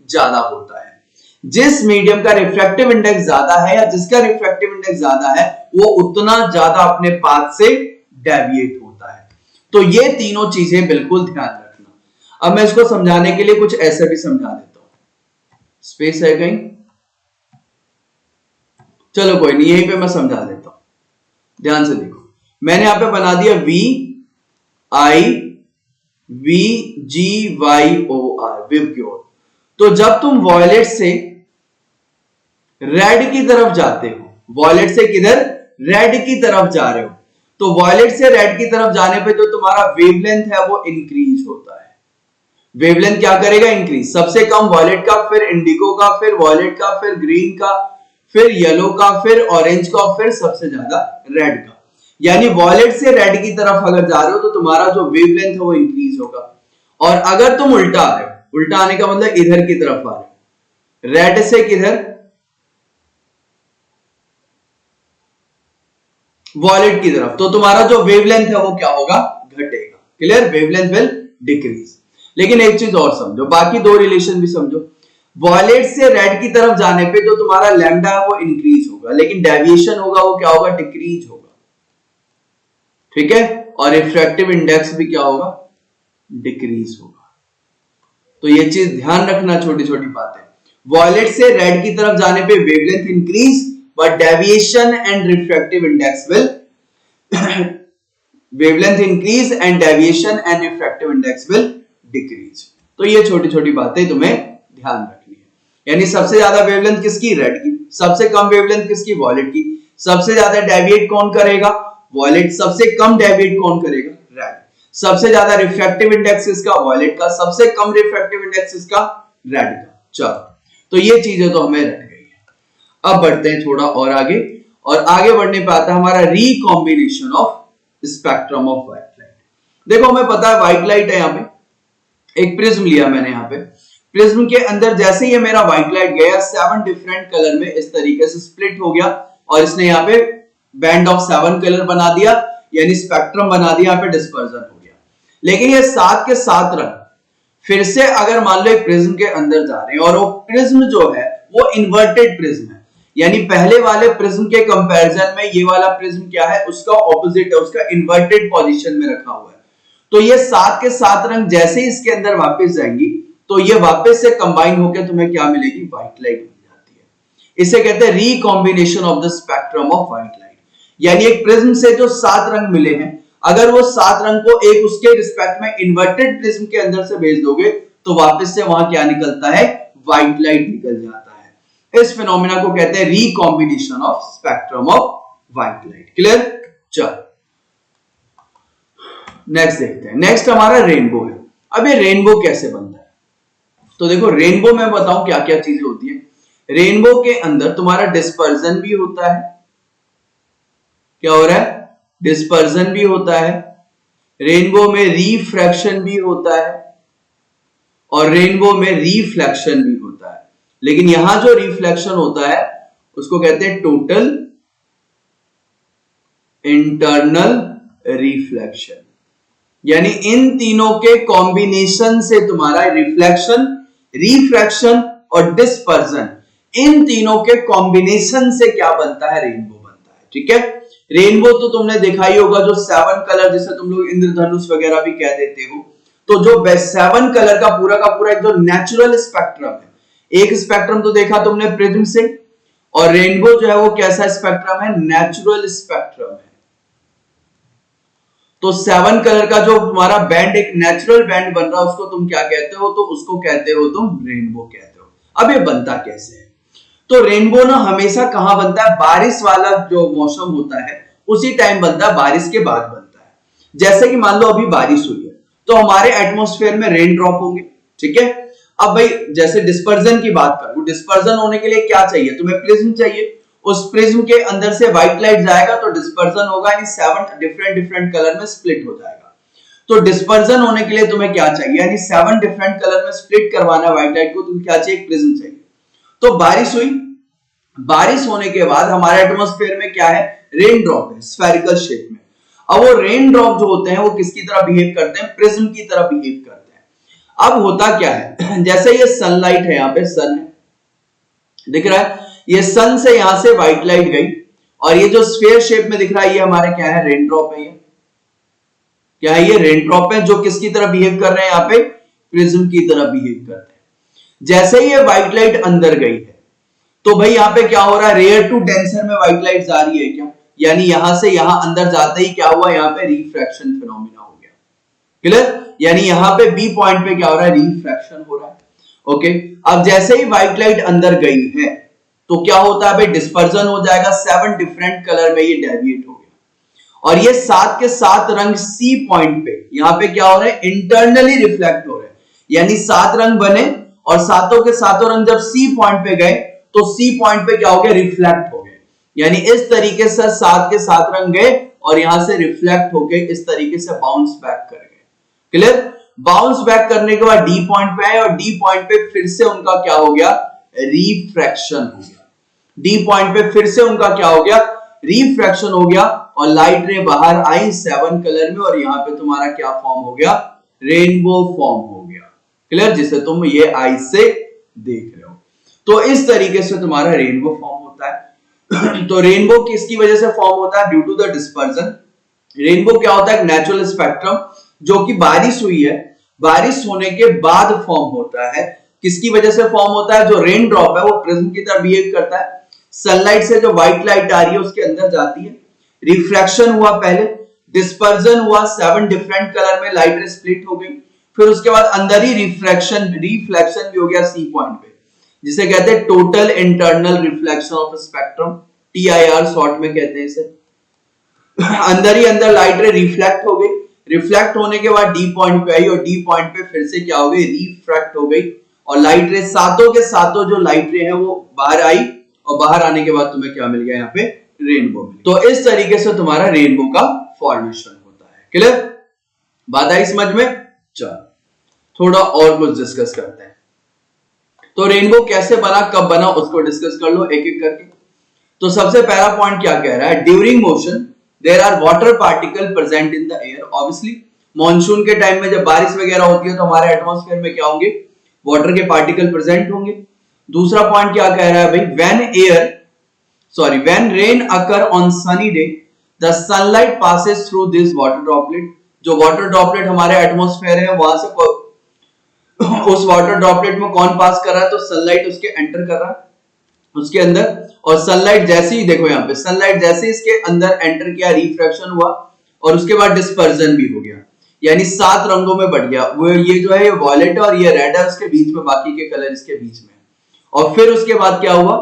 ज्यादा होता है। जिस मीडियम का रिफ्रैक्टिव इंडेक्स ज्यादा है या जिसका रिफ्रैक्टिव इंडेक्स ज्यादा है वो उतना ज्यादा अपने पाथ से डेविएट होता है। तो ये तीनों चीजें बिल्कुल ध्यान रखना। अब मैं इसको समझाने के लिए कुछ ऐसे भी समझा देता हूं। स्पेस है कहीं? चलो कोई नहीं, यहीं पे मैं समझा देता हूं। ध्यान से देखो, मैंने यहां पे बना दिया V I B G Y O R, VIBGYOR. तो जब तुम वॉयलेट से रेड की तरफ जाते हो, वॉयलेट से किधर? रेड की तरफ जा रहे हो, तो वॉयलेट से रेड की तरफ जाने पे जो तुम्हारा वेवलेंथ है वो इंक्रीज होता है। वेवलेंथ क्या करेगा? इंक्रीज। सबसे कम वॉयलेट का, फिर इंडिगो का, फिर वॉयलेट का, फिर ग्रीन का, फिर येलो का, फिर ऑरेंज का, फिर सबसे ज्यादा रेड का। यानी वॉयलेट से रेड की तरफ अगर जा रहे हो तो तुम्हारा जो वेवलेंथ है वो इंक्रीज होगा। और अगर तुम उल्टा आ रहे हो, उल्टा आने का मतलब इधर की तरफ आ रहे हो, रेड से किधर? वॉयलेट की तरफ, तो तुम्हारा जो वेवलेंथ है वो क्या होगा? घटेगा। क्लियर? Wavelength will decrease. लेकिन एक चीज और समझो, बाकी दो रिलेशन भी समझो। वॉयलेट से रेड की तरफ जाने पे जो तुम्हारा लैम्डा है वो इंक्रीज होगा, लेकिन डेविएशन होगा वो क्या होगा? डिक्रीज होगा। ठीक है? और रिफ्रैक्टिव इंडेक्स भी क्या होगा? डिक्रीज होगा। तो ये चीज ध्यान रखना, छोटी छोटी बातें। वॉयलेट से रेड की तरफ जाने पे wavelength increase, but deviation and refractive index will wavelength increase and deviation and refractive index will decrease। तो ये छोटी छोटी बातें तुम्हें ध्यान रखनी है। यानी सबसे ज्यादा वेवलेंथ किसकी? रेड की। सबसे कम वेवलेंथ किसकी? वॉयलेट की। सबसे ज्यादा डेविएट कौन करेगा? वॉयलेट। सबसे कम डेविएट कौन करेगा? रेड। सबसे ज्यादा रिफ्रैक्टिव इंडेक्स किसका? वॉयलेट का। सबसे कम रिफ्रैक्टिव इंडेक्स किसका? रेड का। चलो, तो ये चीजें तो हमें रट गई है। अब बढ़ते हैं थोड़ा और आगे, और आगे बढ़ने पे आता है हमारा recombination of spectrum of white light. देखो हमें पता है व्हाइट लाइट है, यहाँ पे एक प्रिज्म लिया मैंने। यहाँ पे प्रिज्म के अंदर जैसे ही मेरा व्हाइट लाइट गया, 7 डिफरेंट कलर में इस तरीके से स्प्लिट हो गया, और इसने यहाँ पे बैंड ऑफ 7 कलर बना दिया, यानी स्पेक्ट्रम बना दिया, यहाँ पे डिस्पर्जन हो गया। लेकिन ये 7 के 7 रंग फिर से अगर मान लो एक प्रिज्म के अंदर जा रहे हैं, और वो प्रिज्म जो है वो इन्वर्टेड प्रिज्म है, यानी पहले वाले प्रिज्म के कंपैरिजन में ये वाला प्रिज्म क्या है? उसका ऑपोजिट है, उसका इन्वर्टेड पोजीशन में रखा हुआ है। तो ये 7 के 7 रंग जैसे ही इसके अंदर वापस जाएंगी तो ये वापस से कंबाइन होकर तुम्हें क्या मिलेगी? व्हाइट लाइट मिल जाती है। इसे कहते हैं recombination of the spectrum of white light. यानी एक प्रिज्म से जो 7 रंग मिले हैं, अगर वो 7 रंग को एक उसके रिस्पेक्ट में इन्वर्टेड प्रिज्म के अंदर से भेज दोगे तो वापस से वहां क्या निकलता है, व्हाइट लाइट निकल जाता है। इस फिनोमिना को कहते हैं recombination of spectrum of white light. Clear? चल नेक्स्ट देखते हैं। नेक्स्ट हमारा रेनबो है। अब ये रेनबो कैसे बनता है, तो देखो रेनबो में बताऊं क्या क्या चीजें होती है। रेनबो के अंदर तुम्हारा डिस्पर्जन भी होता है, क्या हो रहा है, डिस्पर्जन भी होता है, रेनबो में रिफ्रैक्शन भी होता है और रेनबो में रिफ्लेक्शन भी होता है। लेकिन यहां जो रिफ्लेक्शन होता है उसको कहते हैं टोटल इंटरनल रिफ्लेक्शन, यानी इन तीनों के कॉम्बिनेशन से तुम्हारा रिफ्लेक्शन, रिफ्रैक्शन और डिस्पर्जन, इन तीनों के कॉम्बिनेशन से क्या बनता है, रेनबो बनता है। ठीक है, रेनबो तो तुमने देखा ही होगा, जो 7 कलर जिसे तुम लोग इंद्रधनुष वगैरह भी कह देते हो, तो जो 7 कलर का पूरा एक जो नेचुरल स्पेक्ट्रम है, एक स्पेक्ट्रम तो देखा तुमने प्रिज्म से, और रेनबो जो है वो कैसा स्पेक्ट्रम है, नेचुरल स्पेक्ट्रम है। तो 7 कलर का जो तुम्हारा बैंड, एक नेचुरल बैंड बन रहा है, उसको तुम क्या कहते हो, तो उसको कहते हो तुम रेनबो कहते हो। अब ये बनता कैसे है, तो रेनबो ना हमेशा कहां बनता है, बारिश वाला जो मौसम होता है उसी टाइम बनता है, बारिश के बाद बनता है। जैसे कि मान लो अभी बारिश हुई है तो हमारे एटमॉस्फेयर में रेन ड्रॉप होंगे। ठीक है, अब भाई जैसे डिस्पर्जन की बात करूं, डिस्पर्जन होने के लिए क्या चाहिए, तुम्हें प्रिज्म चाहिए, उस प्रिज्म के अंदर से व्हाइट लाइट जाएगा तो डिस्पर्जन होगा, यानी 7 डिफरेंट कलर में स्प्लिट हो जाएगा। तो डिस्पर्जन होने के लिए तुम्हें क्या चाहिए, यानी 7 डिफरेंट कलर में स्प्लिट करवाना व्हाइट लाइट को, तुम्हें क्या चाहिए, प्रिज्म चाहिए। तो बारिश हुई, बारिश होने के बाद हमारे एटमॉस्फेयर में क्या है, रेन ड्रॉप है स्फेरिकल शेप में। अब वो रेन ड्रॉप जो होते हैं वो किसकी तरह बिहेव करते हैं, प्रिज्म की तरह बिहेव करते हैं। अब होता क्या है, जैसे ये सनलाइट है, यहाँ पे सन है, दिख रहा है, ये सन से यहां से व्हाइट लाइट गई और ये जो स्फीयर शेप में दिख रहा है ये हमारे क्या है, रेन ड्रॉप है। ये क्या है, ये रेन ड्रॉप है जो किसकी तरह बिहेव कर रहे हैं, यहाँ पे प्रिज्म की तरह बिहेव करते हैं। जैसे ही ये व्हाइट लाइट अंदर गई है तो भाई यहाँ पे क्या हो रहा है, रेयर टू डेंसर में व्हाइट लाइट जा रही है क्या, यानी यहां से यहां अंदर जाते ही क्या हुआ, यहाँ पे रिफ्रैक्शन फिनोमिना हो गया। क्लियर, यानी यहाँ पे बी पॉइंट पे क्या हो रहा है, रिफ्रैक्शन हो रहा है। ओके, अब जैसे ही व्हाइट लाइट अंदर गई है तो क्या होता है भाई, डिस्पर्जन हो जाएगा, 7 डिफरेंट कलर में ये डेविएट हो गया और ये 7 के 7 रंग सी पॉइंट पे यहाँ पे क्या हो रहे हैं, इंटरनली रिफ्लेक्ट हो रहे हैं, यानी 7 रंग बने और सातों के सातों रंग जब सी पॉइंट पे गए तो सी पॉइंट पे क्या हो गया, रिफ्लेक्ट हो गए, यानी इस तरीके से 7 के 7 रंग गए और यहां से रिफ्लेक्ट हो गए, इस तरीके से बाउंस बैक कर गए। क्लियर, बाउंस बैक करने के बाद डी पॉइंट पे आए और डी पॉइंट पे फिर से उनका क्या हो गया, रिफ्रैक्शन हो गया। डी पॉइंट पे फिर से उनका क्या हो गया, रिफ्रैक्शन हो गया और लाइट रे बाहर आई 7 कलर में और यहाँ पे तुम्हारा क्या फॉर्म हो गया, रेनबो फॉर्म हो गया। क्लियर, जिसे तुम ये आई से देख रहे हो। तो इस तरीके से तुम्हारा रेनबो फॉर्म होता है। तो रेनबो किसकी वजह से फॉर्म होता है, due to the dispersion. Rainbow क्या होता है, एक नेचुरल स्पेक्ट्रम जो कि बारिश हुई है, बारिश होने के बाद फॉर्म होता है। किसकी वजह से फॉर्म होता है, जो रेन ड्रॉप है वो प्रिज्म की तरह बिहेव करता है, सनलाइट से जो व्हाइट लाइट आ रही है उसके अंदर जाती है, रिफ्रैक्शन हुआ पहले, डिस्पर्जन हुआ, 7 डिफरेंट कलर में लाइट स्प्लिट हो गई, फिर उसके बाद अंदर ही रिफ्रैक्शन, रिफ्लेक्शन भी हो गया सी पॉइंट पे, जिसे कहते हैं total internal reflection of spectrum, TIR short में कहते हैं इसे। अंदर ही अंदर लाइट रे रिफ्लेक्ट हो गई, रिफ्लेक्ट होने के बाद डी पॉइंट पे आई और डी पॉइंट पे फिर से क्या हो गई, रिफ्रैक्ट हो गई और लाइट रे सातों के सातों जो लाइट रे है वो बाहर आई और बाहर आने के बाद तुम्हें क्या मिल गया, यहाँ पे रेनबो। तो इस तरीके से तुम्हारा रेनबो का फॉर्मेशन होता है। क्लियर, बात आई समझ में। चलो थोड़ा और कुछ डिस्कस करते हैं। तो रेनबो कैसे बना, कब बना, उसको डिस्कस कर लो एक एक करके। तो सबसे पहला पॉइंट क्या कह रहा है, during motion there are water particle present in the air. Obviously monsoon के टाइम में जब बारिश वगैरह होती है तो हमारे एटमॉस्फेयर में क्या होंगे, वाटर के पार्टिकल प्रेजेंट होंगे। दूसरा पॉइंट क्या कह रहा है भाई, when rain occur on sunny day the sunlight passes through this water droplet। जो वाटर ड्रॉपलेट हमारे एटमॉस्फेयर है वहां से उस वाटर ड्रॉपलेट में कौन पास कर रहा है, तो सनलाइट उसके एंटर कर रहा है उसके अंदर, और सनलाइट जैसे ही देखो यहाँ पे सनलाइट जैसे इसके अंदर एंटर किया रिफ्रैक्शन हुआ और उसके बाद डिस्पर्जन भी हो गया, यानी 7 रंगों में बढ़ गया। वो ये जो है ये वॉयलेट है और ये रेड है, उसके बीच में बाकी के कलर इसके बीच में। और फिर उसके बाद क्या हुआ,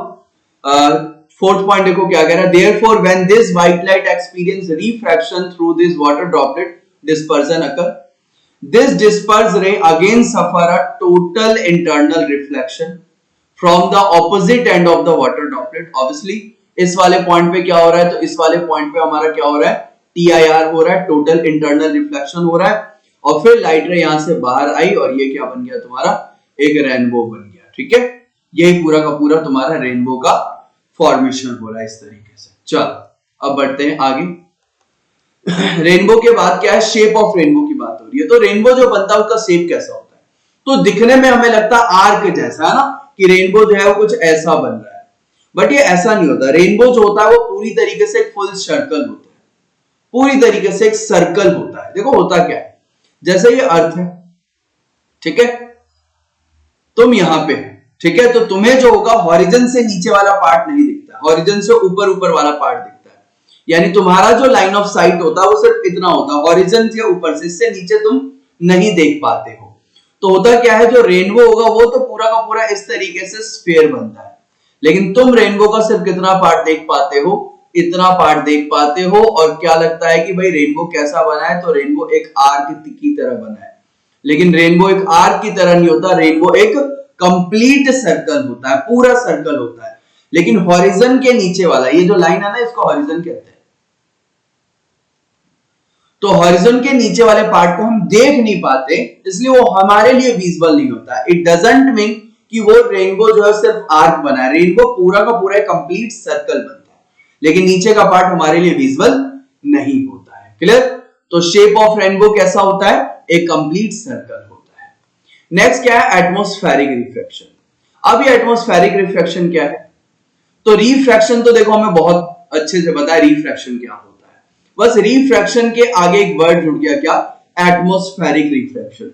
फोर्थ पॉइंट देखो क्या कह रहा है, therefore when this white light experience refraction through this water droplet dispersion occur, this dispersed ray again suffer a total internal reflection from the opposite end of the water droplet. Obviously इस वाले point पे क्या हो रहा है, तो इस वाले पॉइंट पे हमारा क्या हो रहा है, TIR हो रहा है, टोटल इंटरनल रिफ्लेक्शन हो रहा है। और फिर लाइट रे यहां से बाहर आई और ये क्या बन गया तुम्हारा, एक रेनबो बन गया। ठीक है, यही पूरा का पूरा तुम्हारा रेनबो का फॉर्मेशन हो रहा है इस तरीके से। चलो अब बढ़ते हैं आगे। रेनबो के बाद क्या है, शेप ऑफ रेनबो की बात हो रही है। तो रेनबो जो बनता है उसका शेप कैसा होता है, तो दिखने में हमें लगता है आर्क जैसा है ना, कि रेनबो जो है वो कुछ ऐसा बन रहा है, बट ये ऐसा नहीं होता। रेनबो जो होता है वो पूरी तरीके से एक फुल सर्कल होता है, पूरी तरीके से एक सर्कल होता है। देखो होता क्या है, जैसे ये अर्थ है, ठीक है, तुम यहां पे है, ठीक है, तो तुम्हें जो होगा हॉरिजन से नीचे वाला पार्ट नहीं दिखता, हॉरिजन से ऊपर ऊपर वाला पार्ट दिखता है। यानी तुम्हारा जो लाइन ऑफ साइट होता है वो सिर्फ इतना होता है, हॉरिजन के ऊपर से, इससे नीचे तुम नहीं देख पाते हो। तो होता क्या है, जो रेनबो होगा वो तो पूरा का पूरा इस तरीके से स्फीयर बनता है, लेकिन तुम रेनबो का सिर्फ कितना पार्ट देख पाते हो, इतना पार्ट देख पाते हो। और क्या लगता है कि भाई रेनबो कैसा बना है, तो रेनबो एक आर्क की तरह बना है, लेकिन रेनबो एक आर्क की तरह नहीं होता, रेनबो एक कंप्लीट सर्कल होता है, पूरा सर्कल होता है। लेकिन हॉरिजन के नीचे वाला ये जो लाइन है ना, इसको हॉरिजन कहते हैं। तो हॉरिजन के नीचे वाले पार्ट को हम देख नहीं पाते, इसलिए वो हमारे लिए विजिबल नहीं होता। इट डजंट मीन कि वो रेनबो जो है सिर्फ आर्क बना है, रेनबो पूरा का पूरा कंप्लीट सर्कल बनता है, लेकिन नीचे का पार्ट हमारे लिए विजिबल नहीं होता है। क्लियर? तो शेप ऑफ रेनबो कैसा होता है, एक कंप्लीट सर्कल होता है। नेक्स्ट क्या है, एटमॉस्फेरिक रिफ्रैक्शन। अब ये एटमॉस्फेरिक रिफ्रैक्शन क्या है, तो रिफ्रैक्शन तो देखो हमें बहुत अच्छे से पता है रिफ्रैक्शन क्या होता है, बस रिफ्रैक्शन के आगे एक वर्ड जुड़ गया, क्या, एटमॉस्फेरिक रिफ्रैक्शन।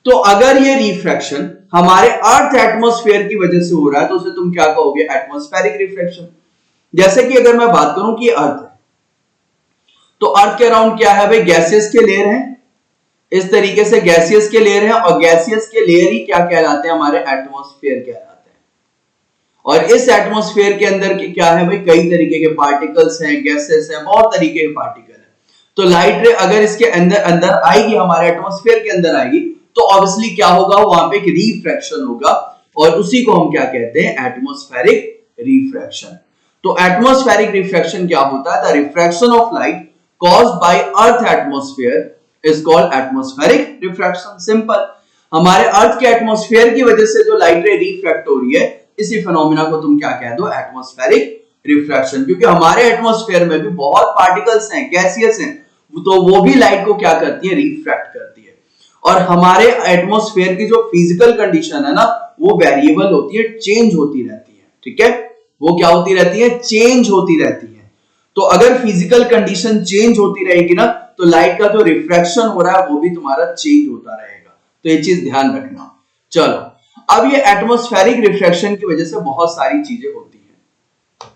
तो अगर ये रिफ्रैक्शन हमारे अर्थ एटमॉस्फेयर की वजह से हो रहा है तो उसे तुम क्या कहोगे, एटमॉस्फेरिक रिफ्रैक्शन। जैसे कि अगर मैं बात करूं कि अर्थ है, तो अर्थ के अराउंड क्या है भाई, गैसियस के लेयर हैं, इस तरीके से गैसियस के लेयर हैं, और गैसियस के लेयर ही क्या कहलाते हैं, हमारे एटमॉस्फेयर कहलाते हैं। और इस एटमॉस्फेयर के अंदर क्या है भाई, कई तरीके के पार्टिकल्स हैं, गैसेस हैं, बहुत तरीके के पार्टिकल हैं। तो लाइट रे अगर इसके अंदर अंदर आएगी, हमारे एटमॉस्फेयर के अंदर आएगी, तो ऑब्वियसली क्या होगा, वहां पे एक रिफ्रैक्शन होगा, और उसी को हम क्या कहते हैं, एटमॉस्फेरिक रिफ्रैक्शन। तो एटमॉस्फेरिक रिफ्रैक्शन क्या होता है, the refraction of light caused by earth atmosphere is called atmospheric refraction। Simple, हमारे अर्थ के एटमॉस्फेयर की वजह से जो लाइट रे रिफ्रैक्ट हो रही है, इसी फिनोमेना को तुम क्या कह दो, एटमॉस्फेरिक रिफ्रैक्शन। क्योंकि हमारे एटमॉस्फेयर में भी बहुत पार्टिकल्स हैं, गैसियस हैं, तो वो भी लाइट को क्या करती है, रिफ्रैक्ट करती है। और हमारे एटमॉस्फेयर की जो फिजिकल कंडीशन है ना, वो वेरिएबल होती है, चेंज होती रहती है। ठीक है, वो क्या होती रहती है, चेंज होती रहती है। तो अगर फिजिकल कंडीशन चेंज होती रहेगी ना, तो लाइट का जो रिफ्रैक्शन हो रहा है वो भी तुम्हारा चेंज होता रहेगा। तो ये चीज ध्यान रखना। चलो अब ये एटमॉस्फेरिक रिफ्रैक्शन की वजह से बहुत सारी चीजें होती हैं।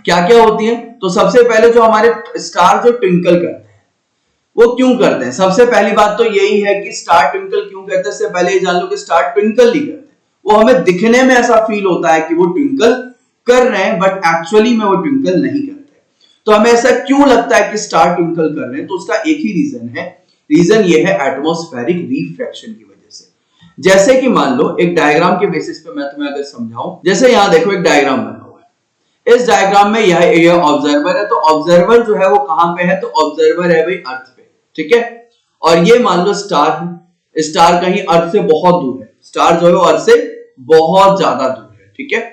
क्या क्या होती हैं, तो सबसे पहले जो हमारे स्टार जो ट्विंकल करते हैं, वो क्यों करते हैं। सबसे पहली बात तो यही है कि स्टार ट्विंकल क्यों करते हैं, इससे पहले ये जान लो कि स्टार ट्विंकल नहीं करते, वो हमें दिखने में ऐसा फील होता है कि वो ट्विंकल कर रहे हैं, बट एक्चुअली में वो ट्विंकल नहीं करते। तो हमें ऐसा क्यों लगता है कि स्टार ट्विंकल कर रहे हैं, तो उसका एक ही रीजन है, रीजन ये है एटमॉस्फेरिक रिफ्रैक्शन की वजह से। जैसे कि मान लो एक डायग्राम के बेसिस पे मैं तुम्हें अगर समझाऊं, जैसे यहां देखो एक डायग्राम बना हुआ है, इस डायग्राम में यह ऑब्जर्वर है, तो ऑब्जर्वर जो है वो कहां पे है, तो ऑब्जर्वर है भाई अर्थ पे। ठीक है, और ये मान लो स्टार है, स्टार कहीं अर्थ से बहुत दूर है, स्टार जो है वो अर्थ से बहुत ज्यादा दूर है। ठीक है,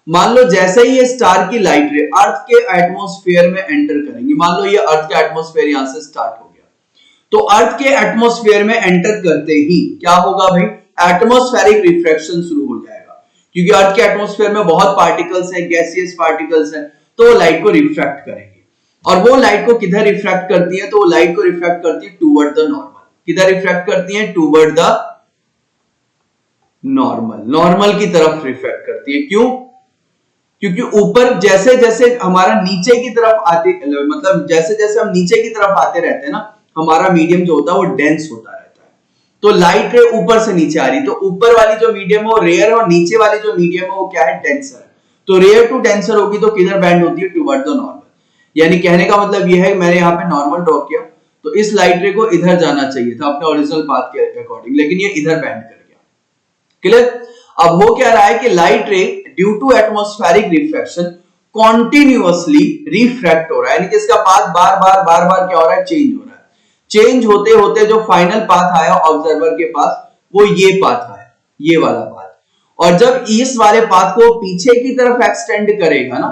मान लो जैसे ही ये स्टार की लाइट रे अर्थ के एटमॉस्फेयर में एंटर करेंगी, मान लो ये अर्थ का एटमॉस्फेयर यहां से स्टार्ट हो गया, तो अर्थ के एटमॉस्फेयर में एंटर करते ही क्या होगा भाई, एटमॉस्फेरिक रिफ्रैक्शन शुरू हो जाएगा। क्योंकि अर्थ के एटमॉस्फेयर में बहुत पार्टिकल्स हैं, गैसियस पार्टिकल्स हैं, तो वो लाइट को रिफ्रैक्ट करेंगे। और वो लाइट को किधर रिफ्रैक्ट करती है, तो वो लाइट को रिफ्रैक्ट करती है टूवर्ड द नॉर्मल। किधर रिफ्रैक्ट करती है, टूवर्ड द नॉर्मल, नॉर्मल की तरफ रिफ्रैक्ट करती है। क्यों, क्योंकि ऊपर जैसे जैसे हमारा नीचे की तरफ आते, मतलब जैसे जैसे हम नीचे की तरफ आते रहते हैं ना, हमारा मीडियम जो होता है वो डेंस होता रहता है। तो लाइट रे ऊपर से नीचे आ रही, तो ऊपर वाली जो मीडियम है वो रेयर है और नीचे वाली जो मीडियम है वो क्या है, डेंसर है। तो रेयर टू डेंसर होगी तो किधर बैंड होती है, टुवर्ड द नॉर्मल। यानी कहने का मतलब ये है, मैंने यहाँ पे नॉर्मल ड्रॉ किया तो इस लाइट रे को इधर जाना चाहिए था अपने ओरिजिनल पाथ के अकॉर्डिंग, लेकिन ये इधर बैंड कर गया। क्लियर? अब हो क्या रहा है कि light ray due to atmospheric refraction continuously refract हो रहा है, यानी कि इसका पाथ बार बार क्या हो रहा है, चेंज हो रहा है। चेंज होते होते जो फाइनल पाथ आया ऑब्जर्वर के पास वो ये पाथ आया, ये वाला पाथ। और जब इस वाले पाथ को पीछे की तरफ एक्सटेंड करेगा ना,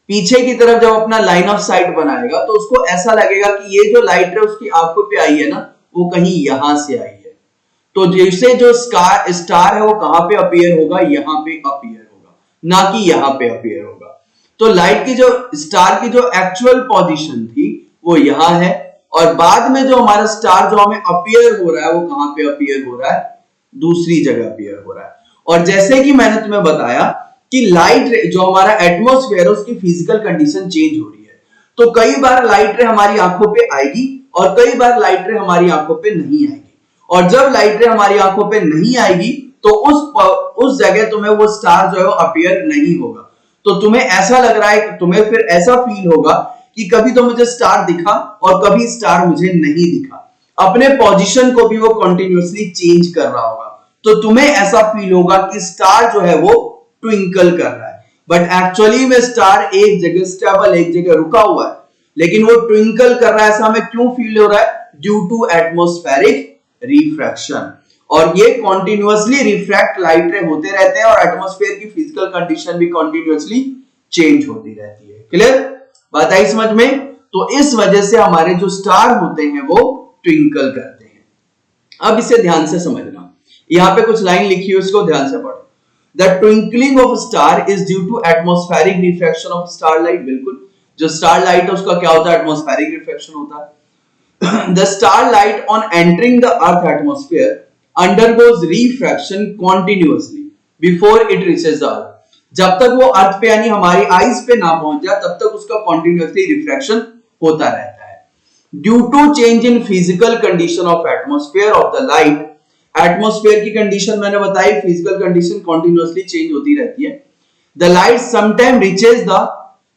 पीछे की तरफ जब अपना लाइन ऑफ साइट बनाएगा तो उसको ऐसा लगेगा कि ये जो लाइट है उसकी आंखों पे आई है ना, वो कहीं यहां से आई है। तो जैसे जो स्टार है वो कहां पे अपीयर होगा, यहां पे अपीयर होगा, ना कि यहां पे अपीयर होगा। तो लाइट की जो स्टार की जो एक्चुअल पोजीशन थी वो यहां है, और बाद में जो हमारा स्टार जो हमें अपीयर हो रहा है वो कहां पे अपीयर हो रहा है, दूसरी जगह अपीयर हो रहा है। और जैसे कि मैंने तुम्हें बताया कि लाइट रे जो हमारा एटमॉस्फेयर है उसकी फिजिकल कंडीशन चेंज हो रही है, तो कई बार लाइट रे हमारी आंखों पे आएगी और कई बार लाइट रे हमारी आंखों पे नहीं आएगी। और जब लाइट रे हमारी आंखों पे नहीं आएगी तो उस जगह तुम्हें वो स्टार जो है वो अपीयर नहीं होगा। तो तुम्हें ऐसा लग रहा है, तुम्हें फिर ऐसा फील होगा कि कभी तो मुझे स्टार दिखा और कभी स्टार मुझे नहीं दिखा। अपने पोजीशन को भी वो कंटिन्यूअसली चेंज कर रहा होगा, तो तुम्हें ऐसा फील होगा कि स्टार जो है वो ट्विंकल कर रहा है, बट एक्चुअली में स्टार एक जगह स्टेबल, एक जगह रुका हुआ है, लेकिन वो ट्विंकल कर रहा है। ऐसा हमें क्यों फील हो रहा है, ड्यू टू एटमॉस्फेरिक रिफ्रैक्शन। और ये कॉन्टिन्यूअसली रिफ्रैक्ट लाइट रे होते रहते हैं और एटमॉस्फेयर की फिजिकल कंडीशन भी कॉन्टिन्यूअसली चेंज होती रहती है। क्लियर? बात आई समझ में? तो इस वजह से हमारे जो स्टार होते हैं वो ट्विंकल करते हैं। अब इसे ध्यान से समझना, यहां पे कुछ लाइन लिखी है उसको ध्यान से पढ़ो। The twinkling of a star is due to atmospheric refraction of starlight। बिल्कुल, जो starlight है उसका क्या होता है, atmospheric refraction होता है। The starlight on entering the earth atmosphere undergoes refraction continuously before it reaches the earth। जब तक वो अर्थ पे यानी हमारी आईज पे ना पहुंच जाए तब तक उसका continuously refraction होता रहता है। Due to change in physical condition of atmosphere of the light, atmosphere की कंडीशन मैंने बताई, फिजिकल कंडीशन कॉन्टिन्यूअसली चेंज होती रहती है। The light sometime reaches the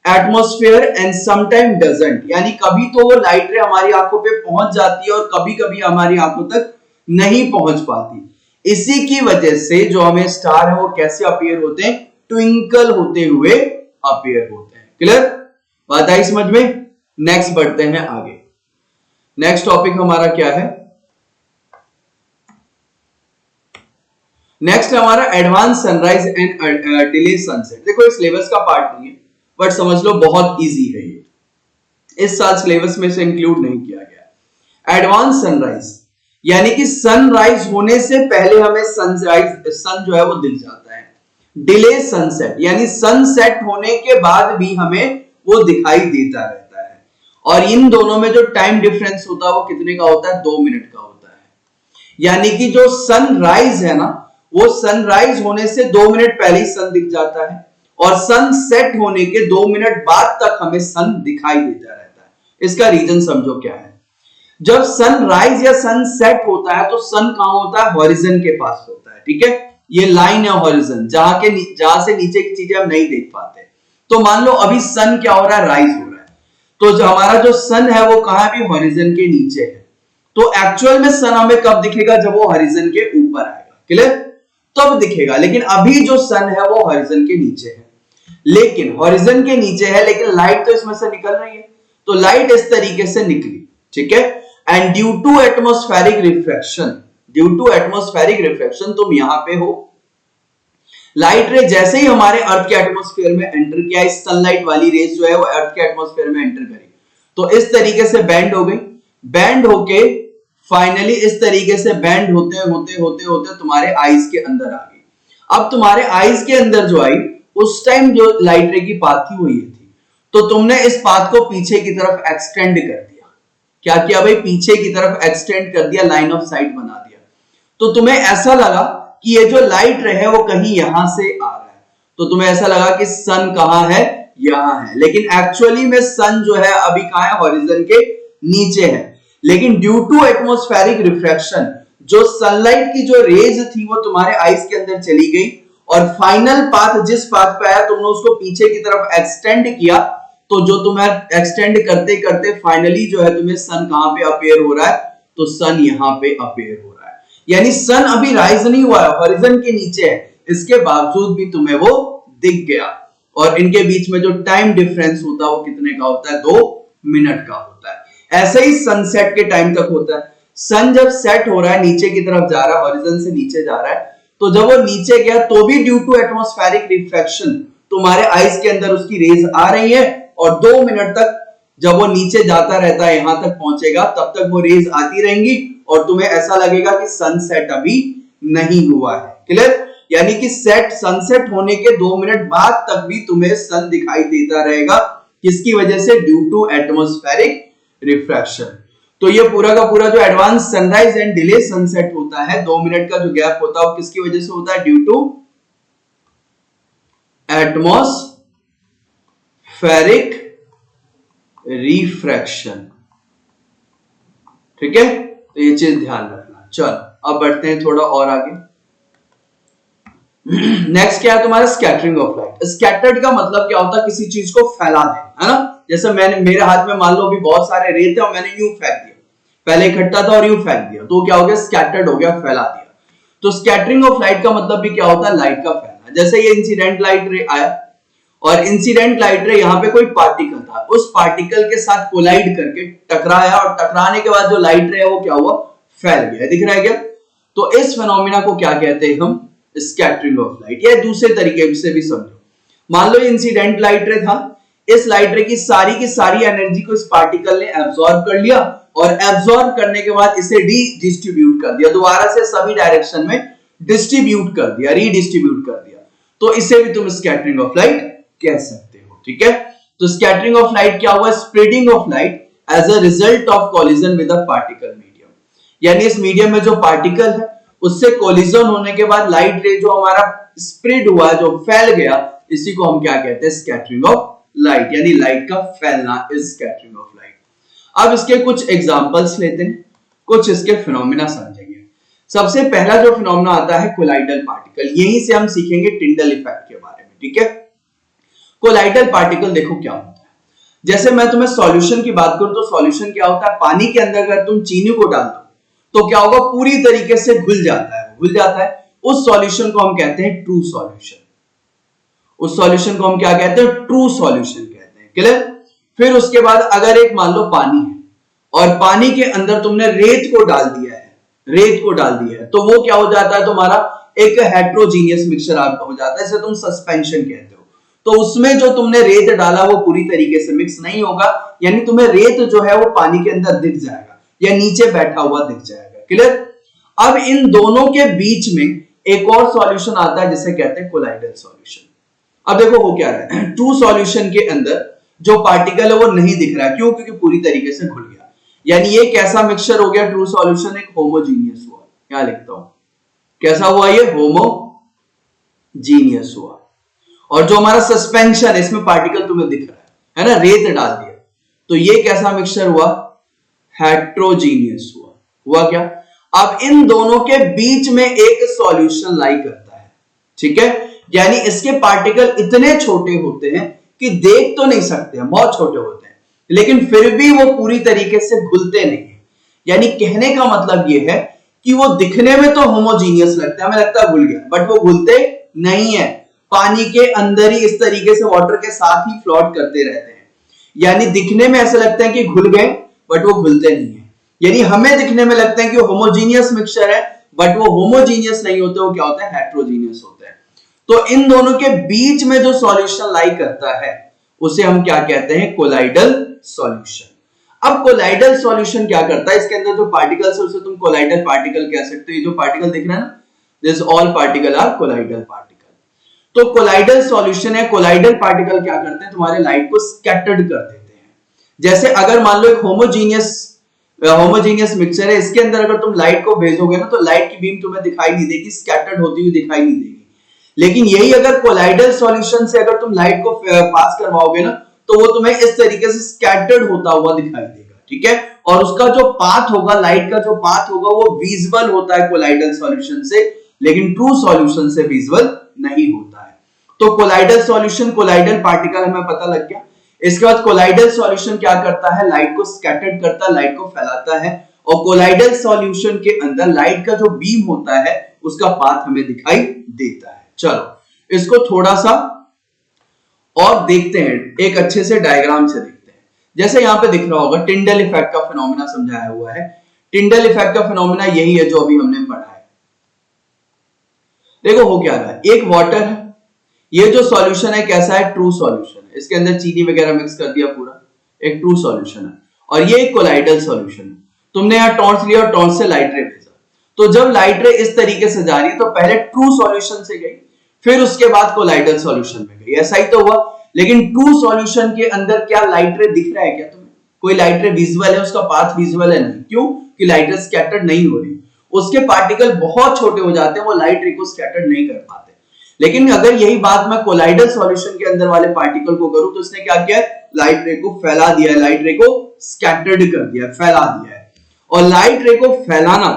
atmosphere and sometime doesn't, यानी कभी तो वो लाइट रे हमारी आंखों पे पहुंच जाती है और कभी कभी हमारी आंखों तक नहीं पहुंच पाती। इसी की वजह से जो हमें स्टार है वो कैसे अपीयर होते हैं, ट्विंकल होते हुए अपीयर होते हैं। क्लियर? बात आई समझ में? नेक्स्ट बढ़ते हैं आगे। नेक्स्ट टॉपिक हमारा क्या है, नेक्स्ट हमारा advance sunrise and delay sunset. देखो ये सिलेबस का पार्ट नहीं है, बट समझ लो बहुत इजी है ये, इस साल सिलेबस में से इंक्लूड नहीं किया गया। एडवांस सनराइज यानी कि सनराइज होने से पहले हमें सनराइज सन जो है वो दिख जाता है। डिले सनसेट यानी सनसेट होने के बाद भी हमें वो दिखाई देता रहता है, और इन दोनों में जो टाइम डिफरेंस होता है वो कितने का होता है, 2 मिनट का होता है। यानी कि जो सनराइज है ना, वो सनराइज होने से 2 मिनट पहले ही सन दिख जाता है, और सनसेट होने के 2 मिनट बाद तक हमें सन दिखाई देता रहता है। इसका रीजन समझो क्या है। जब सनराइज या सनसेट होता है तो सन कहां होता है, हॉरिजन के पास होता है। ठीक है, ये लाइन है हॉरिजन, जहां से नीचे की चीजें हम नहीं देख पाते। तो मान लो अभी सन क्या हो रहा है, राइज हो रहा है, तो जो हमारा जो सन है वो कहां भी हॉरिजन के नीचे है। तो एक्चुअल में सन हमें कब दिखेगा, जब वो हॉरिजन के ऊपर आएगा। क्लियर? तब दिखेगा, लेकिन अभी जो सन है वो हॉरिजन के नीचे है। लेकिन हॉरिजन के नीचे है लेकिन लाइट तो इसमें से निकल रही है, तो लाइट इस तरीके से निकली। ठीक है, and due to atmospheric refraction, due to atmospheric refraction तुम यहां पे हो, लाइट रे जैसे ही हमारे अर्थ के एटमॉस्फेयर में एंटर किया, इस सनलाइट वाली रेस जो है वो अर्थ के एटमॉस्फेयर में एंटर करी, तो इस तरीके से बैंड हो गई, बैंड होके फाइनली इस तरीके से बैंड होते होते होते होते तुम्हारे आईज के अंदर आ गई। अब तुम्हारे आईज के अंदर जो आई, उस टाइम जो लाइट रे की पाथ थी वो ये थी, तो तुमने इस पाथ को पीछे की तरफ एक्सटेंड कर दिया। क्या किया भाई, पीछे की तरफ एक्सटेंड कर दिया, लाइन ऑफ साइट बना दिया। तो तुम्हें ऐसा लगा कि ये जो लाइट रे है वो कहीं यहां से आ रहा है, तो तुम्हें ऐसा लगा कि सन कहां है, यहां है, लेकिन एक्चुअली में सन जो है अभी कहां है, हॉरिजन के नीचे है। लेकिन ड्यू टू एटमॉस्फेरिक रिफ्रैक्शन जो सनलाइट की जो रेज थी वो तुम्हारे आईज के अंदर चली गई और फाइनल पाथ जिस पाथ पे आया तुमने उसको पीछे की तरफ एक्सटेंड किया, तो जो तुम्हें एक्सटेंड करते करते फाइनली जो है तुम्हें सन कहां पे अपीयर हो रहा है, तो सन यहां पे अपीयर हो रहा है। यानी सन अभी राइज नहीं हुआ है, हॉरिजन के नीचे है, इसके बावजूद भी तुम्हें वो दिख गया। और इनके बीच में जो टाइम डिफरेंस होता है वो कितने का होता है, 2 मिनट का होता है। ऐसे ही सनसेट के टाइम तक होता है। सन जब सेट हो रहा है, नीचे की तरफ जा रहा है, हॉरिजन से नीचे जा रहा है, तो जब वो नीचे गया तो भी ड्यू टू एटमॉस्फेरिक रिफ्रैक्शन तुम्हारे आईज के अंदर उसकी रेज आ रही है और 2 मिनट तक जब वो नीचे जाता रहता है, यहां तक पहुंचेगा, तब तक वो रेज आती रहेंगी और तुम्हें ऐसा लगेगा कि सनसेट अभी नहीं हुआ है। क्लियर? यानी कि सनसेट होने के 2 मिनट बाद तक भी तुम्हें सन दिखाई देता रहेगा। किसकी वजह से? Due to atmospheric refraction. तो ये पूरा का पूरा जो advance sunrise and delay sunset होता है, 2 मिनट का जो गैप होता है वो किसकी वजह से होता है? Due to atmospheric refraction. ठीक है, तो ये चीज ध्यान रखना। चलो अब बढ़ते हैं थोड़ा और आगे। नेक्स्ट क्या है तुम्हारा? Scattering of light. स्कैटर्ड का मतलब क्या होता है? किसी चीज को फैला देना, है ना? जैसे मैंने, मेरे हाथ में मान लो अभी बहुत सारे रेत है और मैंने यूं फेंक दिया, पहले इकट्ठा था और यूं फेंक दिया, तो क्या हो गया? स्कैटर्ड हो गया, फैला दिया। तो स्कैटरिंग ऑफ लाइट का मतलब भी क्या होता है? लाइट का फैलना। जैसे ये इंसिडेंट लाइट रे आया और इंसिडेंट लाइट रे यहाँ पे कोई पार्टिकल था, उस पार्टिकल के साथ कोलाइड करके टकराया और टकराने के बाद जो लाइट रे है वो क्या हुआ? फैल गया। दिख रहा है क्या? तो इस फिनोमिना को क्या कहते हैं हम? Scattering of light. या दूसरे तरीके से भी समझो, मान लो इंसिडेंट लाइट रे था, इस लाइट रे की सारी एनर्जी को इस पार्टिकल ने एब्सॉर्ब कर लिया और एब्सॉर्ब करने के बाद इसे डिस्ट्रीब्यूट कर दिया, दोबारा से सभी डायरेक्शन में डिस्ट्रीब्यूट कर दिया, रीडिस्ट्रीब्यूट कर दिया। तो इसे भी तुम स्कैटरिंग ऑफ लाइट कह सकते हो। ठीक है, तो स्कैटरिंग ऑफ लाइट क्या हुआ? Spreading of light as a result of collision with a particle medium. यानी इस मीडियम में जो पार्टिकल है उससे कोलिजन होने के बाद लाइट रे जो हमारा स्प्रेड हुआ, जो फैल गया, इसी को हम क्या कहते हैं? Scattering of light. यानी लाइट का फैलना इज स्कैटरिंग ऑफ लाइट। अब इसके कुछ एग्जांपल्स लेते हैं, कुछ इसके फिनोमिना समझेंगे। सबसे पहला जो फिनोमिना आता है कोलाइडल पार्टिकल। यहीं से हम सीखेंगे टिंडल इफेक्ट के बारे में। ठीक है, कोलाइडल पार्टिकल देखो क्या होता है। जैसे मैं तुम्हें सॉल्यूशन की बात करूं तो सॉल्यूशन क्या होता है? पानी के अंदर अगर तुम चीनी को डाल दो तो क्या होगा? पूरी तरीके से घुल जाता है, घुल जाता है। उस सॉल्यूशन को हम कहते हैं ट्रू सॉल्यूशन। उस सॉल्यूशन को हम क्या कहते हैं? ट्रू सॉल्यूशन कहते हैं। क्लियर? फिर उसके बाद अगर एक मान लो पानी है और पानी के अंदर तुमने रेत को डाल दिया है, रेत को डाल दिया है, तो वो क्या हो जाता है? तुम्हारा एक हेट्रोजीनियस मिक्सचर हो जाता है, इसे तुम सस्पेंशन कहते हो। तो उसमें जो तुमने रेत डाला वो पूरी तरीके से मिक्स नहीं होगा, यानी तुम्हें रेत जो है वो पानी के अंदर दिख जाएगा या नीचे बैठा हुआ दिख जाएगा। क्लियर? अब इन दोनों के बीच में एक और सॉल्यूशन आता है जिसे कहते हैं कोलाइडल सॉल्यूशन। अब देखो हो क्या रहा है, ट्रू सॉल्यूशन के अंदर जो पार्टिकल है वो नहीं दिख रहा है। क्यों? क्योंकि पूरी तरीके से घुल गया। यानी ये कैसा मिक्सचर हो गया? ट्रू सॉल्यूशन एक होमोजीनियस हुआ। क्या लिखता हूं? कैसा हुआ? ये होमोजीनियस हुआ। और जो हमारा सस्पेंशन है इसमें पार्टिकल तुम्हें दिख रहा है ना, रेत डाल दिया, तो ये कैसा मिक्सचर हुआ? हेट्रोजीनियस हुआ। हुआ क्या? अब इन दोनों के बीच में एक सॉल्यूशन लाई करता है। ठीक है, यानी इसके पार्टिकल इतने छोटे होते हैं कि देख तो नहीं सकते हैं, बहुत छोटे होते हैं, लेकिन फिर भी वो पूरी तरीके से घुलते नहीं है। यानी कहने का मतलब ये है कि वो दिखने में तो होमोजीनियस लगता है, हमें लगता है घुल गया, बट वो घुलते नहीं है। पानी के अंदर ही इस तरीके से वाटर के साथ ही फ्लोट करते रहते हैं। यानी दिखने में ऐसा लगता है कि घुल गए, बट वो घुलते नहीं है। यानी हमें दिखने में लगता है कि वो होमोजीनियस मिक्सचर है, बट वो होमोजीनियस नहीं होते, वो क्या होता है? हेट्रोजीनियस होते हैं। तो इन दोनों के बीच में जो सॉल्यूशन लाई करता है उसे हम क्या कहते हैं? Colloidal solution. अब कोलाइडल सॉल्यूशन क्या करता है? इसके अंदर जो पार्टिकल्स है उसे तुम कोलाइडल पार्टिकल कह सकते हो। ये जो पार्टिकल दिख रहा है ना, this all particle are colloidal particle. तो कोलाइडल सॉल्यूशन है, कोलाइडल पार्टिकल क्या करते हैं? तुम्हारे लाइट को स्कैटर्ड कर देते हैं। जैसे अगर मान लो एक होमोजीनियस मिक्सचर है, इसके अंदर अगर तुम लाइट को भेजोगे ना तो लाइट की बीम तुम्हें दिखाई नहीं देगी, स्कैटर्ड होती हुई दिखाई नहीं देगी। लेकिन यही अगर कोलाइडल सॉल्यूशन से अगर तुम लाइट को पास करवाओगे ना तो वो तुम्हें इस तरीके से स्कैटर्ड होता हुआ दिखाई देगा। ठीक है, और उसका जो पाथ होगा, लाइट का जो पाथ होगा वो विजिबल होता है कोलाइडल सॉल्यूशन से, लेकिन ट्रू सॉल्यूशन से विजिबल नहीं होता है। तो कोलाइडल सॉल्यूशन, कोलाइडल पार्टिकल हमें पता लग गया। इसके बाद कोलाइडल सॉल्यूशन क्या करता है, लाइट को स्कैटर्ड करता है, लाइट को फैलाता है, और कोलाइडल सॉल्यूशन के अंदर लाइट का जो बीम होता है उसका पाथ हमें दिखाई देता है। चलो इसको थोड़ा सा और देखते हैं, एक अच्छे से डायग्राम से देखते हैं। जैसे यहां पे दिख रहा होगा टिंडल इफेक्ट का फिनोमेना समझाया हुआ है। टिंडल इफेक्ट का फिनोमेना यही है जो अभी हमने पढ़ा है। देखो हो क्या रहा है, एक वाटर है, ये जो सॉल्यूशन है कैसा है, ट्रू सॉल्यूशन है, इसके अंदर चीनी वगैरह मिक्स कर दिया पूरा, एक ट्रू सॉल्यूशन है, और ये एक कोलाइडल सॉल्यूशन है। तुमने यहां टॉर्च लिया और टॉर्च से लाइट रे भेजा, तो जब लाइट रे इस तरीके से जा रही है तो पहले ट्रू सॉल्यूशन से गई, फिर उसके बाद कोलाइडल सॉल्यूशन में गई, ऐसा ही तो हुआ। लेकिन ट्रू सॉल्यूशन के अंदर क्या लाइट रे दिख रहा है क्या तुम्हें, कोई लाइट रे विजुअल है, उसका पाथ विजुअल है? नहीं। क्यों? कि लाइट रे स्कैटर्ड नहीं हो रही, उसके पार्टिकल बहुत छोटे हो जाते हैं, वो लाइट रे को स्कैटर्ड नहीं कर पाते। लेकिन अगर यही बात मैं कोलाइडल सॉल्यूशन के अंदर वाले पार्टिकल को करूं तो इसने क्या किया है, लाइट रे को फैला दिया है, लाइट रे को स्कैटर्ड कर दिया है, फैला दिया है। और लाइट रे को फैलाना,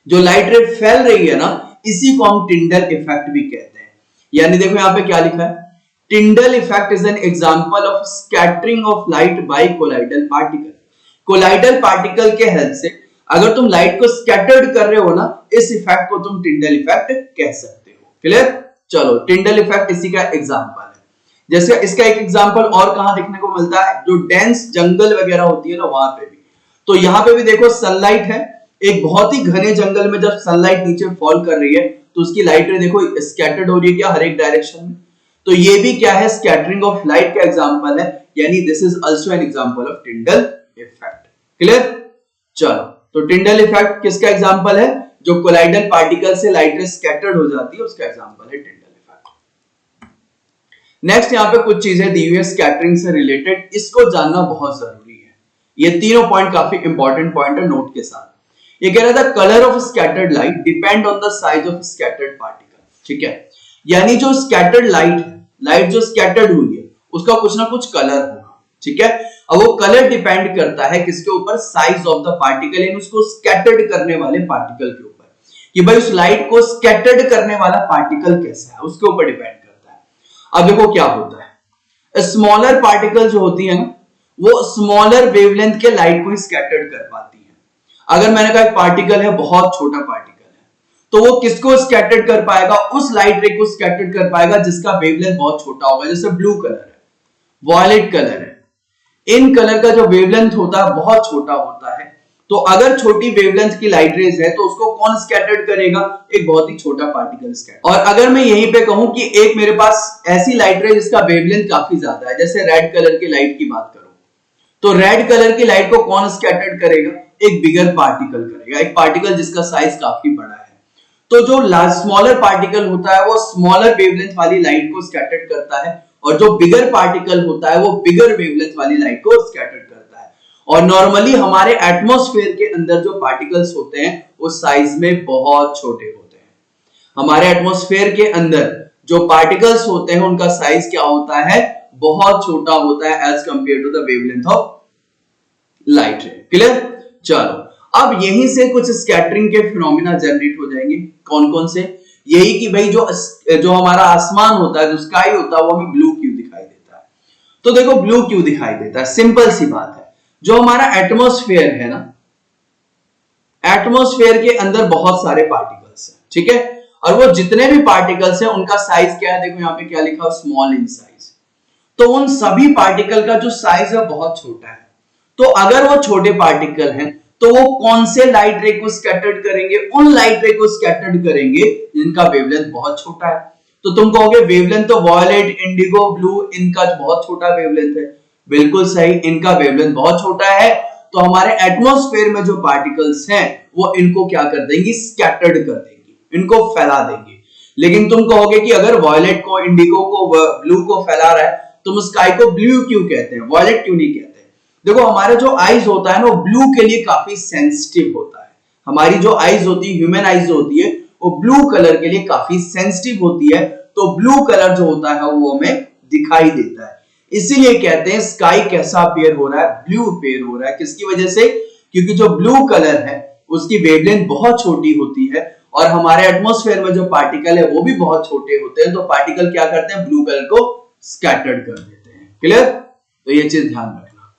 जो लाइट रे फैल रही है ना, इसी को हम टिंडल इफेक्ट भी कहते हैं। यानी देखो यहां पे क्या लिखा है, Tyndall effect is an example of scattering of light bye colloidal particle. Colloidal particle के हेल्प से अगर तुम लाइट को स्कैटर्ड कर रहे हो ना, इस इफेक्ट को तुम टिंडल इफेक्ट कह सकते हो। क्लियर? चलो टिंडल इफेक्ट इसी का एग्जांपल है। जैसे इसका एक एग्जांपल और कहां देखने को मिलता है, जो डेंस जंगल वगैरह होती है ना वहां पे भी। तो यहां पे भी देखो सनलाइट है, एक बहुत ही घने जंगल में जब सनलाइट नीचे फॉल कर रही है तो उसकी लाइट रे देखो स्कैटर्ड हो रही है क्या, हर एक डायरेक्शन में। तो ये भी क्या है, स्कैटरिंग ऑफ लाइट का एग्जांपल है, यानी this is also an example of Tyndall effect. Clear? चलो तो टिंडल इफेक्ट किसका एग्जांपल है, जो कोलाइडल पार्टिकल से लाइट रे स्कैटर्ड हो जाती है उसका एग्जांपल है टिंडल इफेक्ट। नेक्स्ट यहां पे कुछ चीजें दी हुई है स्कैटरिंग से रिलेटेड, इसको जानना बहुत जरूरी है। ये तीनों पॉइंट काफी इंपॉर्टेंट पॉइंट है, नोट के साथ। ये कह रहा था colour of scattered light depend on the size of scattered particle. ठीक है, यानी जो स्कैटर्ड लाइट है, लाइट जो स्कैटर्ड हुई है उसका कुछ ना कुछ कलर होगा। ठीक है, अब वो कलर डिपेंड करता है किसके ऊपर, साइज ऑफ द पार्टिकल, यानी उसको स्कैटर्ड करने वाले पार्टिकल के ऊपर, कि भाई उस लाइट को स्कैटर्ड करने वाला पार्टिकल कैसा है, उसके ऊपर डिपेंड करता है। अब देखो क्या होता है, स्मॉलर पार्टिकल जो होती है ना, वो स्मॉलर वेवलेंथ के लाइट को स्कैटर्ड कर पाती है। अगर मैंने कहा एक पार्टिकल है, बहुत छोटा पार्टिकल है, तो वो किसको स्कैटर्ड कर पाएगा, उस लाइट रे को स्कैटर्ड कर पाएगा जिसका वेवलेंथ बहुत छोटा होगा। जैसे ब्लू कलर है, वॉयलेट कलर है, इन कलर का जो वेवलेंथ होता है बहुत छोटा होता है। तो अगर छोटी वेवलेंथ की लाइट रेज है तो उसको कौन स्कैटर्ड करेगा, एक बहुत ही छोटा पार्टिकल स्कैटर। और अगर मैं यहीं पे कहूं कि एक मेरे पास ऐसी लाइट रे जिसका वेवलेंथ काफी ज्यादा है, जैसे रेड कलर की लाइट की बात करूं, तो रेड कलर की लाइट को कौन स्कैटर्ड करेगा, एक बिगर पार्टिकल करेगा, एक पार्टिकल जिसका साइज काफी बड़ा है। तो जो स्मॉलर पार्टिकल होता है वो स्मॉलर वेवलेंथ वाली लाइट को स्कैटर्ड करता है, और जो बिगर पार्टिकल होता है वो बिगर वेवलेंथ वाली लाइट को स्कैटर्ड करता है। और नॉर्मली हमारे एटमॉस्फेयर के अंदर जो पार्टिकल्स होते हैं वो साइज में बहुत छोटे होते हैं। हमारे एटमॉस्फेयर के अंदर जो पार्टिकल्स होते हैं उनका साइज क्या होता है, बहुत छोटा होता है as compare to the wavelength of light ray. Clear? चलो अब यहीं से कुछ स्कैटरिंग के फिनोमेना जनरेट हो जाएंगे। कौन कौन से? यही कि भाई जो हमारा आसमान होता है, जो स्काई होता है, वो हमें ब्लू क्यों दिखाई देता है। तो देखो ब्लू क्यों दिखाई देता है, सिंपल सी बात है, जो हमारा एटमॉस्फेयर है ना, एटमॉस्फेयर के अंदर बहुत सारे पार्टिकल्स हैं। ठीक है, और वो जितने भी पार्टिकल्स हैं उनका साइज क्या है, देखो यहाँ पे क्या लिखा है, स्मॉल इन साइज। तो उन सभी पार्टिकल का जो साइज है बहुत छोटा है। तो अगर वो छोटे पार्टिकल हैं तो वो कौन से लाइट रे को स्कैटर्ड करेंगे, उन लाइट रे को स्कैटर्ड करेंगे जिनका वेवलेंथ बहुत छोटा है। तो तुम कहोगे वेवलेंथ तो वॉयलेट, इंडिगो, ब्लू, इनका बहुत छोटा वेवलेंथ है। बिल्कुल सही, इनका वेवलेंथ बहुत छोटा है। तो हमारे एटमॉस्फेयर में जो पार्टिकल्स हैं वो इनको क्या कर देंगी, स्कैटर्ड कर देंगी, इनको फैला देंगे। लेकिन तुम कहोगे कि अगर वॉयलेट को, इंडिगो को, ब्लू को फैला रहा है, तुम स्काई को ब्लू क्यों कहते हैं, वॉयलेट क्यों नहीं कहते? देखो हमारा जो आईज होता है ना, वो ब्लू के लिए काफी सेंसिटिव होता है। हमारी जो आईज होती है, ह्यूमन आईज होती है, वो ब्लू कलर के लिए काफी सेंसिटिव होती है। तो ब्लू कलर जो होता है वो हमें दिखाई देता है। इसीलिए कहते हैं स्काई कैसा अपीयर हो रहा है, ब्लू अपीयर हो रहा है। किसकी वजह से? क्योंकि जो ब्लू कलर है उसकी वेवलेंथ बहुत छोटी होती है और हमारे एटमॉस्फेयर में जो पार्टिकल है वो भी बहुत छोटे होते हैं, तो पार्टिकल क्या करते हैं, ब्लू कलर को स्कैटर्ड कर देते हैं। क्लियर? तो ये चीज ध्यान रखना।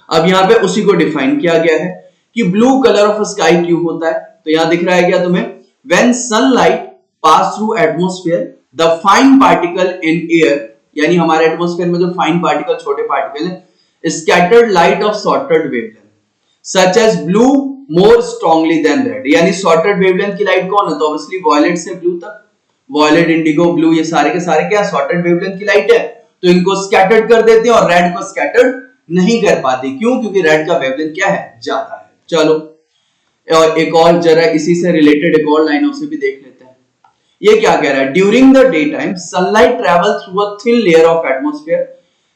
अब यहां पे उसी को डिफाइन किया गया है कि ब्लू कलर ऑफ स्काई क्यों होता है। तो यहां दिख रहा है क्या तुम्हें, when sunlight pass through atmosphere the fine particle in air, यानी हमारे एटमॉस्फेयर में जो फाइन पार्टिकल, छोटे पार्टिकल है, scattered light of shorted wavelength such as blue more strongly than red, यानी शॉर्टेड वेवलेंथ की लाइट कौन है, तो ऑब्वियसली वॉयलेट से ब्लू तक, वॉयलेट, इंडिगो, ब्लू, ये सारे के सारे क्या शॉर्टेड वेवलेंथ की लाइट है, तो इनको स्कैटर्ड कर देते हैं और रेड को स्कैटर्ड नहीं कर पाते। क्यों? क्योंकि रेड का वेवलेंथ क्या है, ज्यादा है। चलो और एक और जरा इसी से रिलेटेड एक और लाइनों से भी देख लेते हैं। ये क्या कह रहा है, during the day time sunlight travel through a thin layer of atmosphere,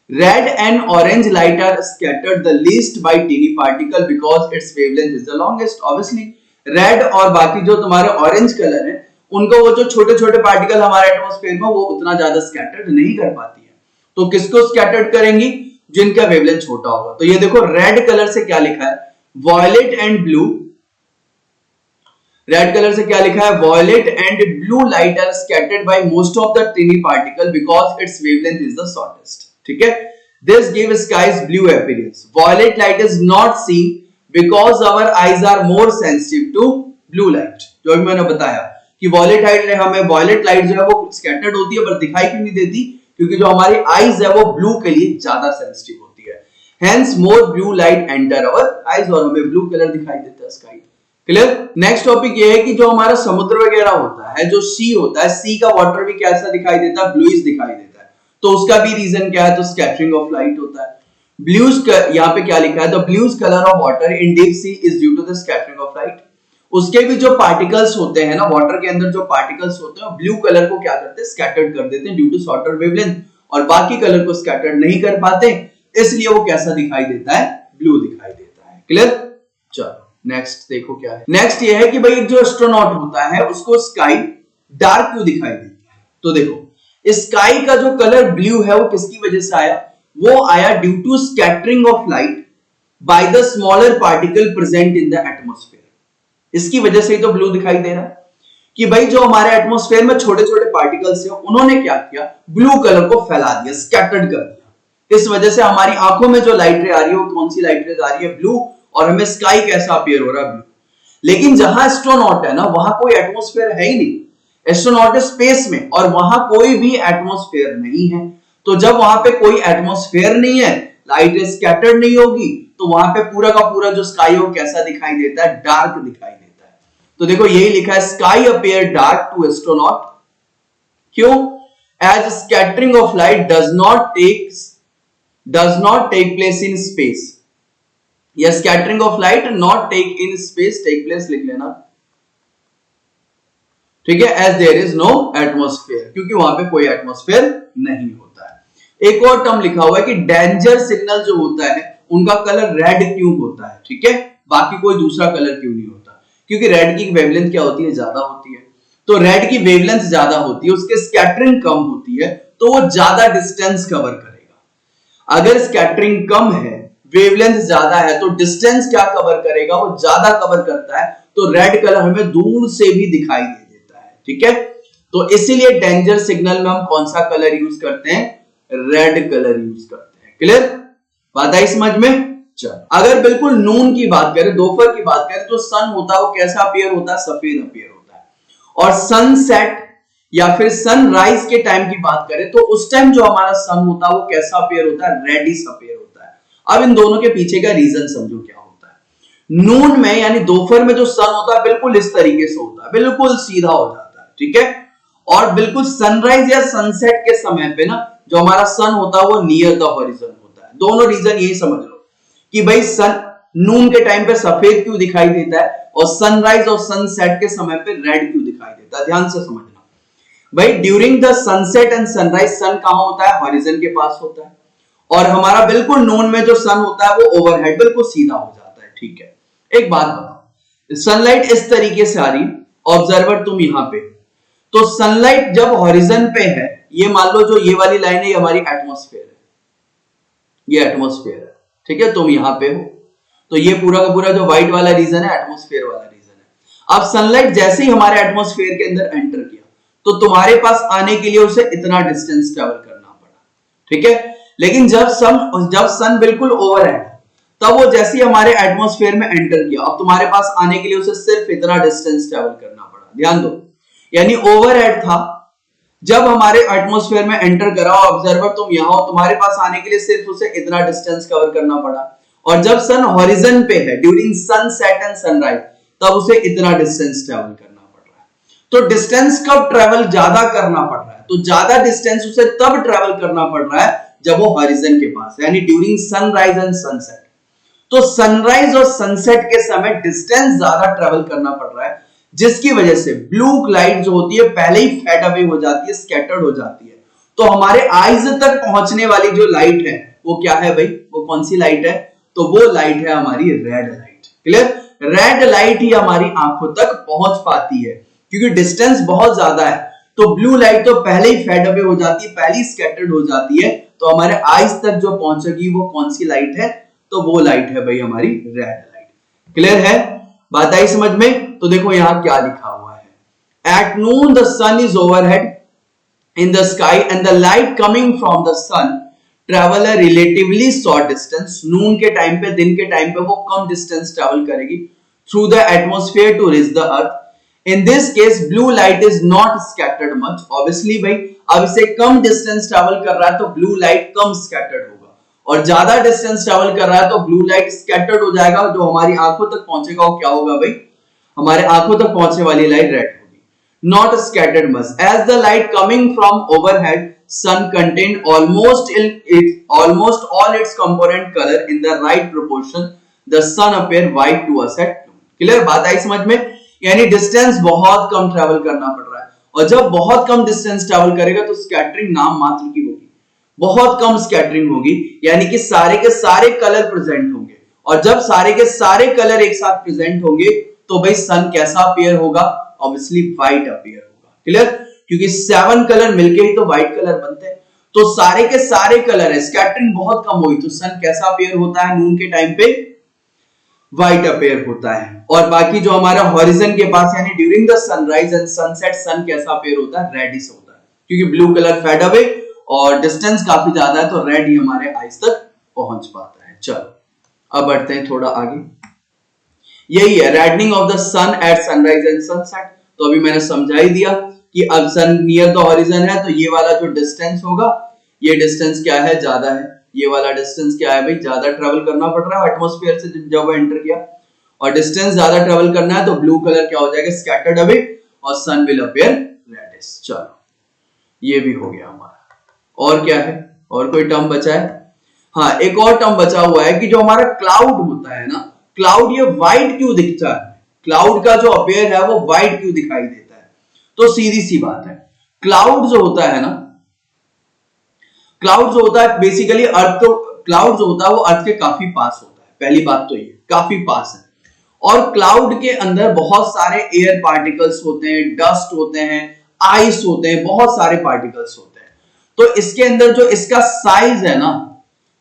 red and orange light are scattered the least by tiny particle because its wavelength is the longest. Obviously red और बाकी जो तुम्हारे orange colour है उनको वो जो छोटे छोटे पार्टिकल हमारे एटमॉस्फेयर में वो उतना ज्यादा स्कैटर्ड नहीं कर पाती है, तो किसको स्कैटर्ड करेंगी, जिनका वेवलेंथ छोटा होगा। तो ये देखो रेड कलर से क्या लिखा है, violet and blue, red colour से क्या लिखा है, violet and blue light are scattered by most of the tiny particle because its wavelength is the shortest. ठीक है, this give skies blue appearance. Violet light is not seen because our eyes are more sensitive to blue light. जो भी मैंने बताया कि violet light हमें, violet light जो है वो स्कैटर्ड होती है पर दिखाई क्यों नहीं देती, क्योंकि जो हमारी आईज है वो ब्लू के लिए ज्यादा सेंसिटिव होती है। Hence more blue light enter our eyes और हमें ब्लू कलर दिखाई देता है स्काई। क्लियर? नेक्स्ट टॉपिक ये है कि जो हमारा समुद्र वगैरह होता है, जो सी होता है, सी का वाटर भी कैसा दिखाई देता है, ब्लूइश दिखाई देता है। तो उसका भी रीजन क्या है, तो स्कैटरिंग ऑफ लाइट होता है। ब्लूइश, यहाँ पे क्या लिखा है, the bluish colour of water in deep sea is due to the scattering of light. उसके भी जो पार्टिकल्स होते हैं ना, वाटर के अंदर जो पार्टिकल्स होते हैं ब्लू कलर को क्या करते हैं, स्कैटर्ड कर देते हैं ड्यू टू शॉर्टर वेवलेंथ, और बाकी कलर को स्कैटर्ड नहीं कर पाते, इसलिए वो कैसा दिखाई देता है, ब्लू दिखाई देता है। क्लियर? चलो नेक्स्ट देखो क्या है। नेक्स्ट ये है कि भाई जो एस्ट्रोनॉट होता है उसको स्काई डार्क क्यों दिखाई देती है। तो देखो स्काई का जो कलर ब्लू है वो किसकी वजह से आया, वो आया due to scattering of light by the smaller particle present in the atmosphere. इसकी वजह से ही तो ब्लू दिखाई दे रहा है कि भाई जो हमारे एटमॉस्फेयर में छोटे छोटे पार्टिकल्स हैं उन्होंने क्या किया, ब्लू कलर को फैला दिया, स्कैटर्ड कर दिया। इस वजह से हमारी आंखों में जो लाइट रे आ रही है वो कौन सी लाइट रे आ रही है, ब्लू, और हमें स्काई कैसा अपीयर हो रहा है, ब्लू। लेकिन जहां एस्ट्रोनॉट है ना वहां कोई एटमॉस्फेयर है ही नहीं, एस्ट्रोनॉट है स्पेस में और वहां कोई भी एटमॉस्फेयर नहीं है। तो जब वहां पे कोई एटमॉस्फेयर नहीं है, लाइट स्कैटर्ड नहीं होगी, तो वहां पे पूरा का पूरा जो स्काई हो कैसा दिखाई देता है, डार्क दिखाई देता है। तो देखो यही लिखा है, sky appear dark to astronaut. क्यों? As scattering of light does not take place in space, या scattering of light not take in space, take place लिख लेना, ठीक है, as there is no atmosphere, क्योंकि वहां पे कोई एटमॉस्फेयर नहीं होता है। एक और टर्म लिखा हुआ है कि डेंजर सिग्नल जो होता है उनका कलर रेड क्यों होता है, ठीक है, बाकी कोई दूसरा कलर क्यों नहीं होता, क्योंकि रेड की वेवलेंथ क्या होती है, ज्यादा होती है। तो रेड की वेवलेंथ ज्यादा होती है, उसके स्कैटरिंग कम होती है, तो वो ज्यादा डिस्टेंस कवर करेगा। अगर स्कैटरिंग कम है, वेवलेंथ ज्यादा है, तो डिस्टेंस क्या कवर करेगा, वो ज्यादा कवर करता है, तो रेड कलर हमें दूर से भी दिखाई दे देता है। ठीक है, तो इसीलिए डेंजर सिग्नल में हम कौन सा कलर यूज करते हैं, रेड कलर यूज करते हैं। क्लियर? बात आई समझ में? चलो, अगर बिल्कुल नून की बात करें, दोपहर की बात करें, तो सन होता है वो कैसा अपीयर होता है, सफेद अपीयर होता है। और सनसेट या फिर सनराइज के टाइम की बात करें तो उस टाइम जो हमारा सन होता है वो कैसा अपीयर होता है, रेडिश अपीयर होता है। अब इन दोनों के पीछे का रीजन समझो क्या होता है। नून में यानी दोपहर में जो सन होता है बिल्कुल इस तरीके से होता है, बिल्कुल सीधा हो जाता है, ठीक है। और बिल्कुल सनराइज या सनसेट के समय पे ना जो हमारा सन होता है वो नियर द हॉरिजॉन होता है। दोनों रीजन यही समझ लो कि भाई सन नून के टाइम पे सफेद क्यों दिखाई देता है और सनराइज और सनसेट के समय पे रेड क्यों दिखाई देता है, ध्यान से समझना भाई। During the sunset and sunrise sun कहां होता है, हॉरिजॉन के पास होता है, और हमारा बिल्कुल नून में जो सन होता है वो ओवरहेड बिल्कुल सीधा हो जाता है, ठीक है। एक बात बताओ, सनलाइट इस तरीके से आ रही, ऑब्जर्वर तुम यहां पे, तो सनलाइट जब हॉरिजॉन पे है ये मान लो जो ये वाली लाइन है ये हमारी एटमॉस्फेयर है, ये एटमॉस्फेयर है, ठीक है, तुम यहाँ पे हो, तो ये पूरा का पूरा जो व्हाइट वाला रीजन है एटमॉस्फेयर वाला रीजन है। अब सनलाइट जैसे ही हमारे एटमॉस्फेयर के अंदर एंटर किया तो तुम्हारे पास आने के लिए उसे इतना डिस्टेंस ट्रेवल करना पड़ा, ठीक है। लेकिन जब सन बिल्कुल ओवरहेड, तब वो जैसे ही हमारे एटमॉस्फेयर में एंटर किया, अब तुम्हारे पास आने के लिए उसे सिर्फ इतना डिस्टेंस ट्रेवल करना पड़ा। ध्यान दो, यानी ओवरहेड था, जब हमारे एटमॉस्फेयर में एंटर करा, ऑब्जर्वर तुम यहां हो, तुम्हारे पास आने के लिए सिर्फ उसे इतना डिस्टेंस कवर करना पड़ा। और जब सन हॉरिजन पे है ड्यूरिंग सनसेट एंड सनराइज, तब उसे इतना डिस्टेंस ट्रेवल करना पड़ रहा है। तो डिस्टेंस कब ट्रेवल ज्यादा करना पड़ रहा है? तो ज्यादा डिस्टेंस उसे तब ट्रेवल करना पड़ रहा है जब वो हॉरिजन के पास है, यानी ड्यूरिंग सनराइज एंड सनसेट। तो सनराइज और सनसेट के समय डिस्टेंस ज्यादा ट्रेवल करना पड़ रहा है, जिसकी वजह से ब्लू लाइट जो होती है पहले ही फेड अवे हो जाती है, स्कैटर्ड हो जाती है। तो हमारे आईज तक पहुंचने वाली जो लाइट है वो क्या है भाई? वो कौन सी लाइट है? तो वो लाइट है हमारी red light. Clear? Red light ही हमारी आंखों तक पहुंच पाती है, क्योंकि डिस्टेंस बहुत ज्यादा है। तो ब्लू लाइट तो पहले ही फेड अवे हो जाती है, पहले ही स्कैटर्ड हो जाती है। तो हमारे आईज तक जो पहुंचेगी वो कौन सी लाइट है? तो वो लाइट है भाई हमारी रेड लाइट। क्लियर है? बात आई समझ में? तो देखो यहां क्या लिखा हुआ है, at noon the sun is overhead in the sky and the light coming from the sun travel a relatively short distance. Noon के टाइम पे, दिन के टाइम पे वो कम डिस्टेंस ट्रेवल करेगी through the atmosphere to reach the earth. In this case, blue light is not scattered much. Obviously भाई, अब इसे कम डिस्टेंस ट्रैवल कर रहा है तो ब्लू लाइट कम स्कैटर्ड होगा, और ज्यादा डिस्टेंस ट्रैवल कर रहा है तो ब्लू लाइट स्कैटर्ड हो जाएगा। जो हमारी आंखों तक पहुंचेगा वो क्या होगा भाई? हमारे आंखों तक पहुंचने वाली लाइट रेड होगी, not scattered much. As the light coming from overhead, sun contained almost all its component color in the right proportion. The sun appear white to us at noon. Clear? बात आई समझ में? यानी distance बहुत कम travel करना पड़ रहा है, और जब बहुत कम डिस्टेंस ट्रैवल करेगा तो स्कैटरिंग नाम मात्र की होगी, बहुत कम स्कैटरिंग होगी, यानी कि सारे के सारे कलर प्रेजेंट होंगे। और जब सारे के सारे कलर एक साथ प्रेजेंट होंगे तो भाई सन कैसा अपीयर होगा? ऑब्वियसली व्हाइट अपीयर होगा। क्लियर? क्योंकि 7 कलर मिलके ही तो व्हाइट कलर बनते हैं। तो सारे के सारे कलर है, स्कैटरिंग बहुत कम हुई तो सन कैसा अपीयर होता है? नून के टाइम पे व्हाइट अपीयर होता है। और बाकी जो हमारा हॉरिजन के पास यानी during the sunrise and sunset, sun कैसा अपीयर होता है? रेडिश होता है, क्योंकि ब्लू कलर फेड अवे और डिस्टेंस काफी ज्यादा है, तो रेड ही हमारे आईज तक पहुंच पाता है। चलो अब बढ़ते हैं थोड़ा आगे। यही है reddening of the sun at sunrise and sunset. तो अभी मैंने समझा ही दिया कि अब सन नियर द हॉरिजन है तो ये वाला जो डिस्टेंस होगा, ये डिस्टेंस क्या है? ज्यादा है। ये वाला डिस्टेंस क्या है भाई? ज्यादा ट्रेवल करना पड़ रहा है एटमॉस्फेयर से जब वो एंटर किया, और डिस्टेंस ज्यादा ट्रेवल करना है तो ब्लू कलर क्या हो जाएगा? स्कैटर्ड अवे, और सन विल अपीयर रेडिश। चलो ये भी हो गया हमारा। और क्या है? और कोई टर्म बचा है? हाँ, एक और टर्म बचा हुआ है कि जो हमारा क्लाउड होता है ना, क्लाउड ये व्हाइट क्यों दिखता है? क्लाउड का जो अपीयर है वो व्हाइट क्यों दिखाई देता है? तो सीधी सी बात है, क्लाउड जो होता है ना, क्लाउड जो होता है बेसिकली अर्थ, तो क्लाउड जो होता है वो अर्थ के काफी पास होता है। पहली बात तो ये काफी पास है, और क्लाउड के अंदर बहुत सारे एयर पार्टिकल्स होते हैं, डस्ट होते हैं, आइस होते हैं, बहुत सारे पार्टिकल्स होते हैं। तो इसके अंदर जो इसका साइज है ना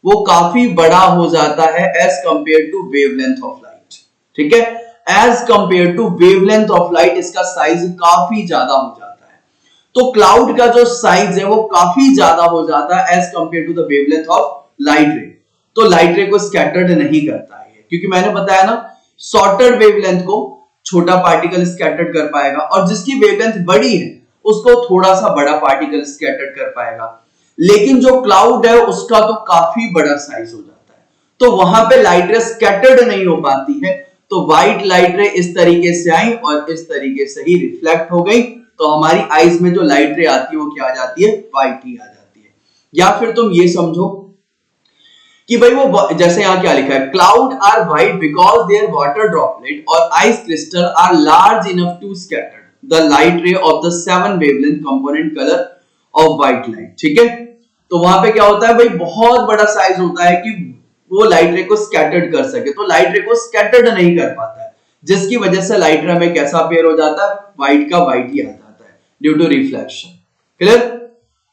वो काफी बड़ा हो जाता है as compare to wavelength of light. ठीक है, as compare to wavelength of light इसका साइज काफी ज्यादा हो जाता है। तो क्लाउड का जो साइज है वो काफी ज्यादा हो जाता है as compare to the wavelength of light ray. तो लाइट रे को स्कैटर्ड नहीं करता है, क्योंकि मैंने बताया ना शॉर्टर वेवलेंथ को छोटा पार्टिकल स्कैटर्ड कर पाएगा, और जिसकी वेवलेंथ बड़ी है उसको थोड़ा सा बड़ा पार्टिकल स्कैटर्ड कर पाएगा। लेकिन जो क्लाउड है उसका तो काफी बड़ा साइज हो जाता है, तो वहां पे लाइट रे स्कैटर्ड नहीं हो पाती है। तो व्हाइट लाइट रे इस तरीके से आई और इस तरीके से ही रिफ्लेक्ट हो गई, तो हमारी आईज में जो लाइट रे आती है वो क्या आ जाती है? व्हाइट ही आ जाती है। या फिर तुम ये समझो कि भाई वो जैसे यहाँ क्या लिखा है, cloud are white because there water droplet और ice crystal are large enough to scatter the light ray of the 7 wavelength component colour of white light. ठीक है, तो वहां पे क्या होता है भाई, बहुत बड़ा साइज होता है कि वो लाइट रे को स्कैटर्ड कर सके, तो लाइट रे को स्कैटर्ड नहीं कर पाता है, जिसकी वजह से लाइट रे में कैसा अपीयर हो जाता है? व्हाइट का व्हाइट ही आ जाता है ड्यू टू रिफ्लेक्शन। क्लियर?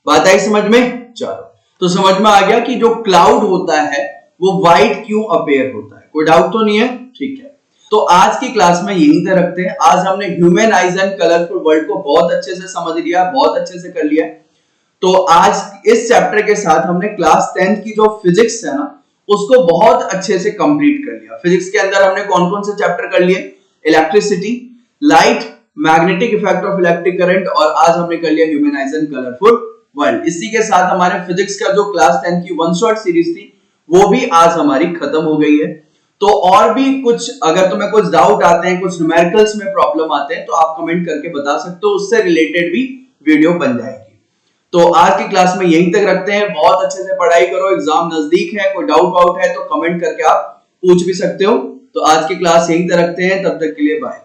बात आई समझ में? चलो, तो समझ में आ गया कि जो क्लाउड होता है वो व्हाइट क्यों अपेयर होता है, कोई डाउट तो नहीं है? ठीक है, तो आज की क्लास में यहीं तक रखते हैं। आज हमने human eyes and colourful world को बहुत अच्छे से समझ लिया, बहुत अच्छे से कर लिया। तो आज इस चैप्टर के साथ हमने क्लास 10th की जो फिजिक्स है ना, उसको बहुत अच्छे से कंप्लीट कर लिया। फिजिक्स के अंदर हमने कौन कौन से चैप्टर कर लिए? Electricity, light, magnetic effect of electric current, और आज हमने कर लिया human eyes and colourful world. इसी के साथ हमारे फिजिक्स का जो क्लास 10 की वन शॉट सीरीज थी वो भी आज हमारी खत्म हो गई है। तो और भी कुछ, अगर तुम्हें कुछ डाउट आते हैं, कुछ न्यूमेरिकल्स में प्रॉब्लम आते हैं, तो आप कमेंट करके बता सकते हो, उससे रिलेटेड भी वीडियो बन जाएगी। तो आज की क्लास में यहीं तक रखते हैं। बहुत अच्छे से पढ़ाई करो, एग्जाम नजदीक है, कोई डाउट वाउट है तो कमेंट करके आप पूछ भी सकते हो। तो आज की क्लास यहीं तक रखते हैं, तब तक के लिए बाय।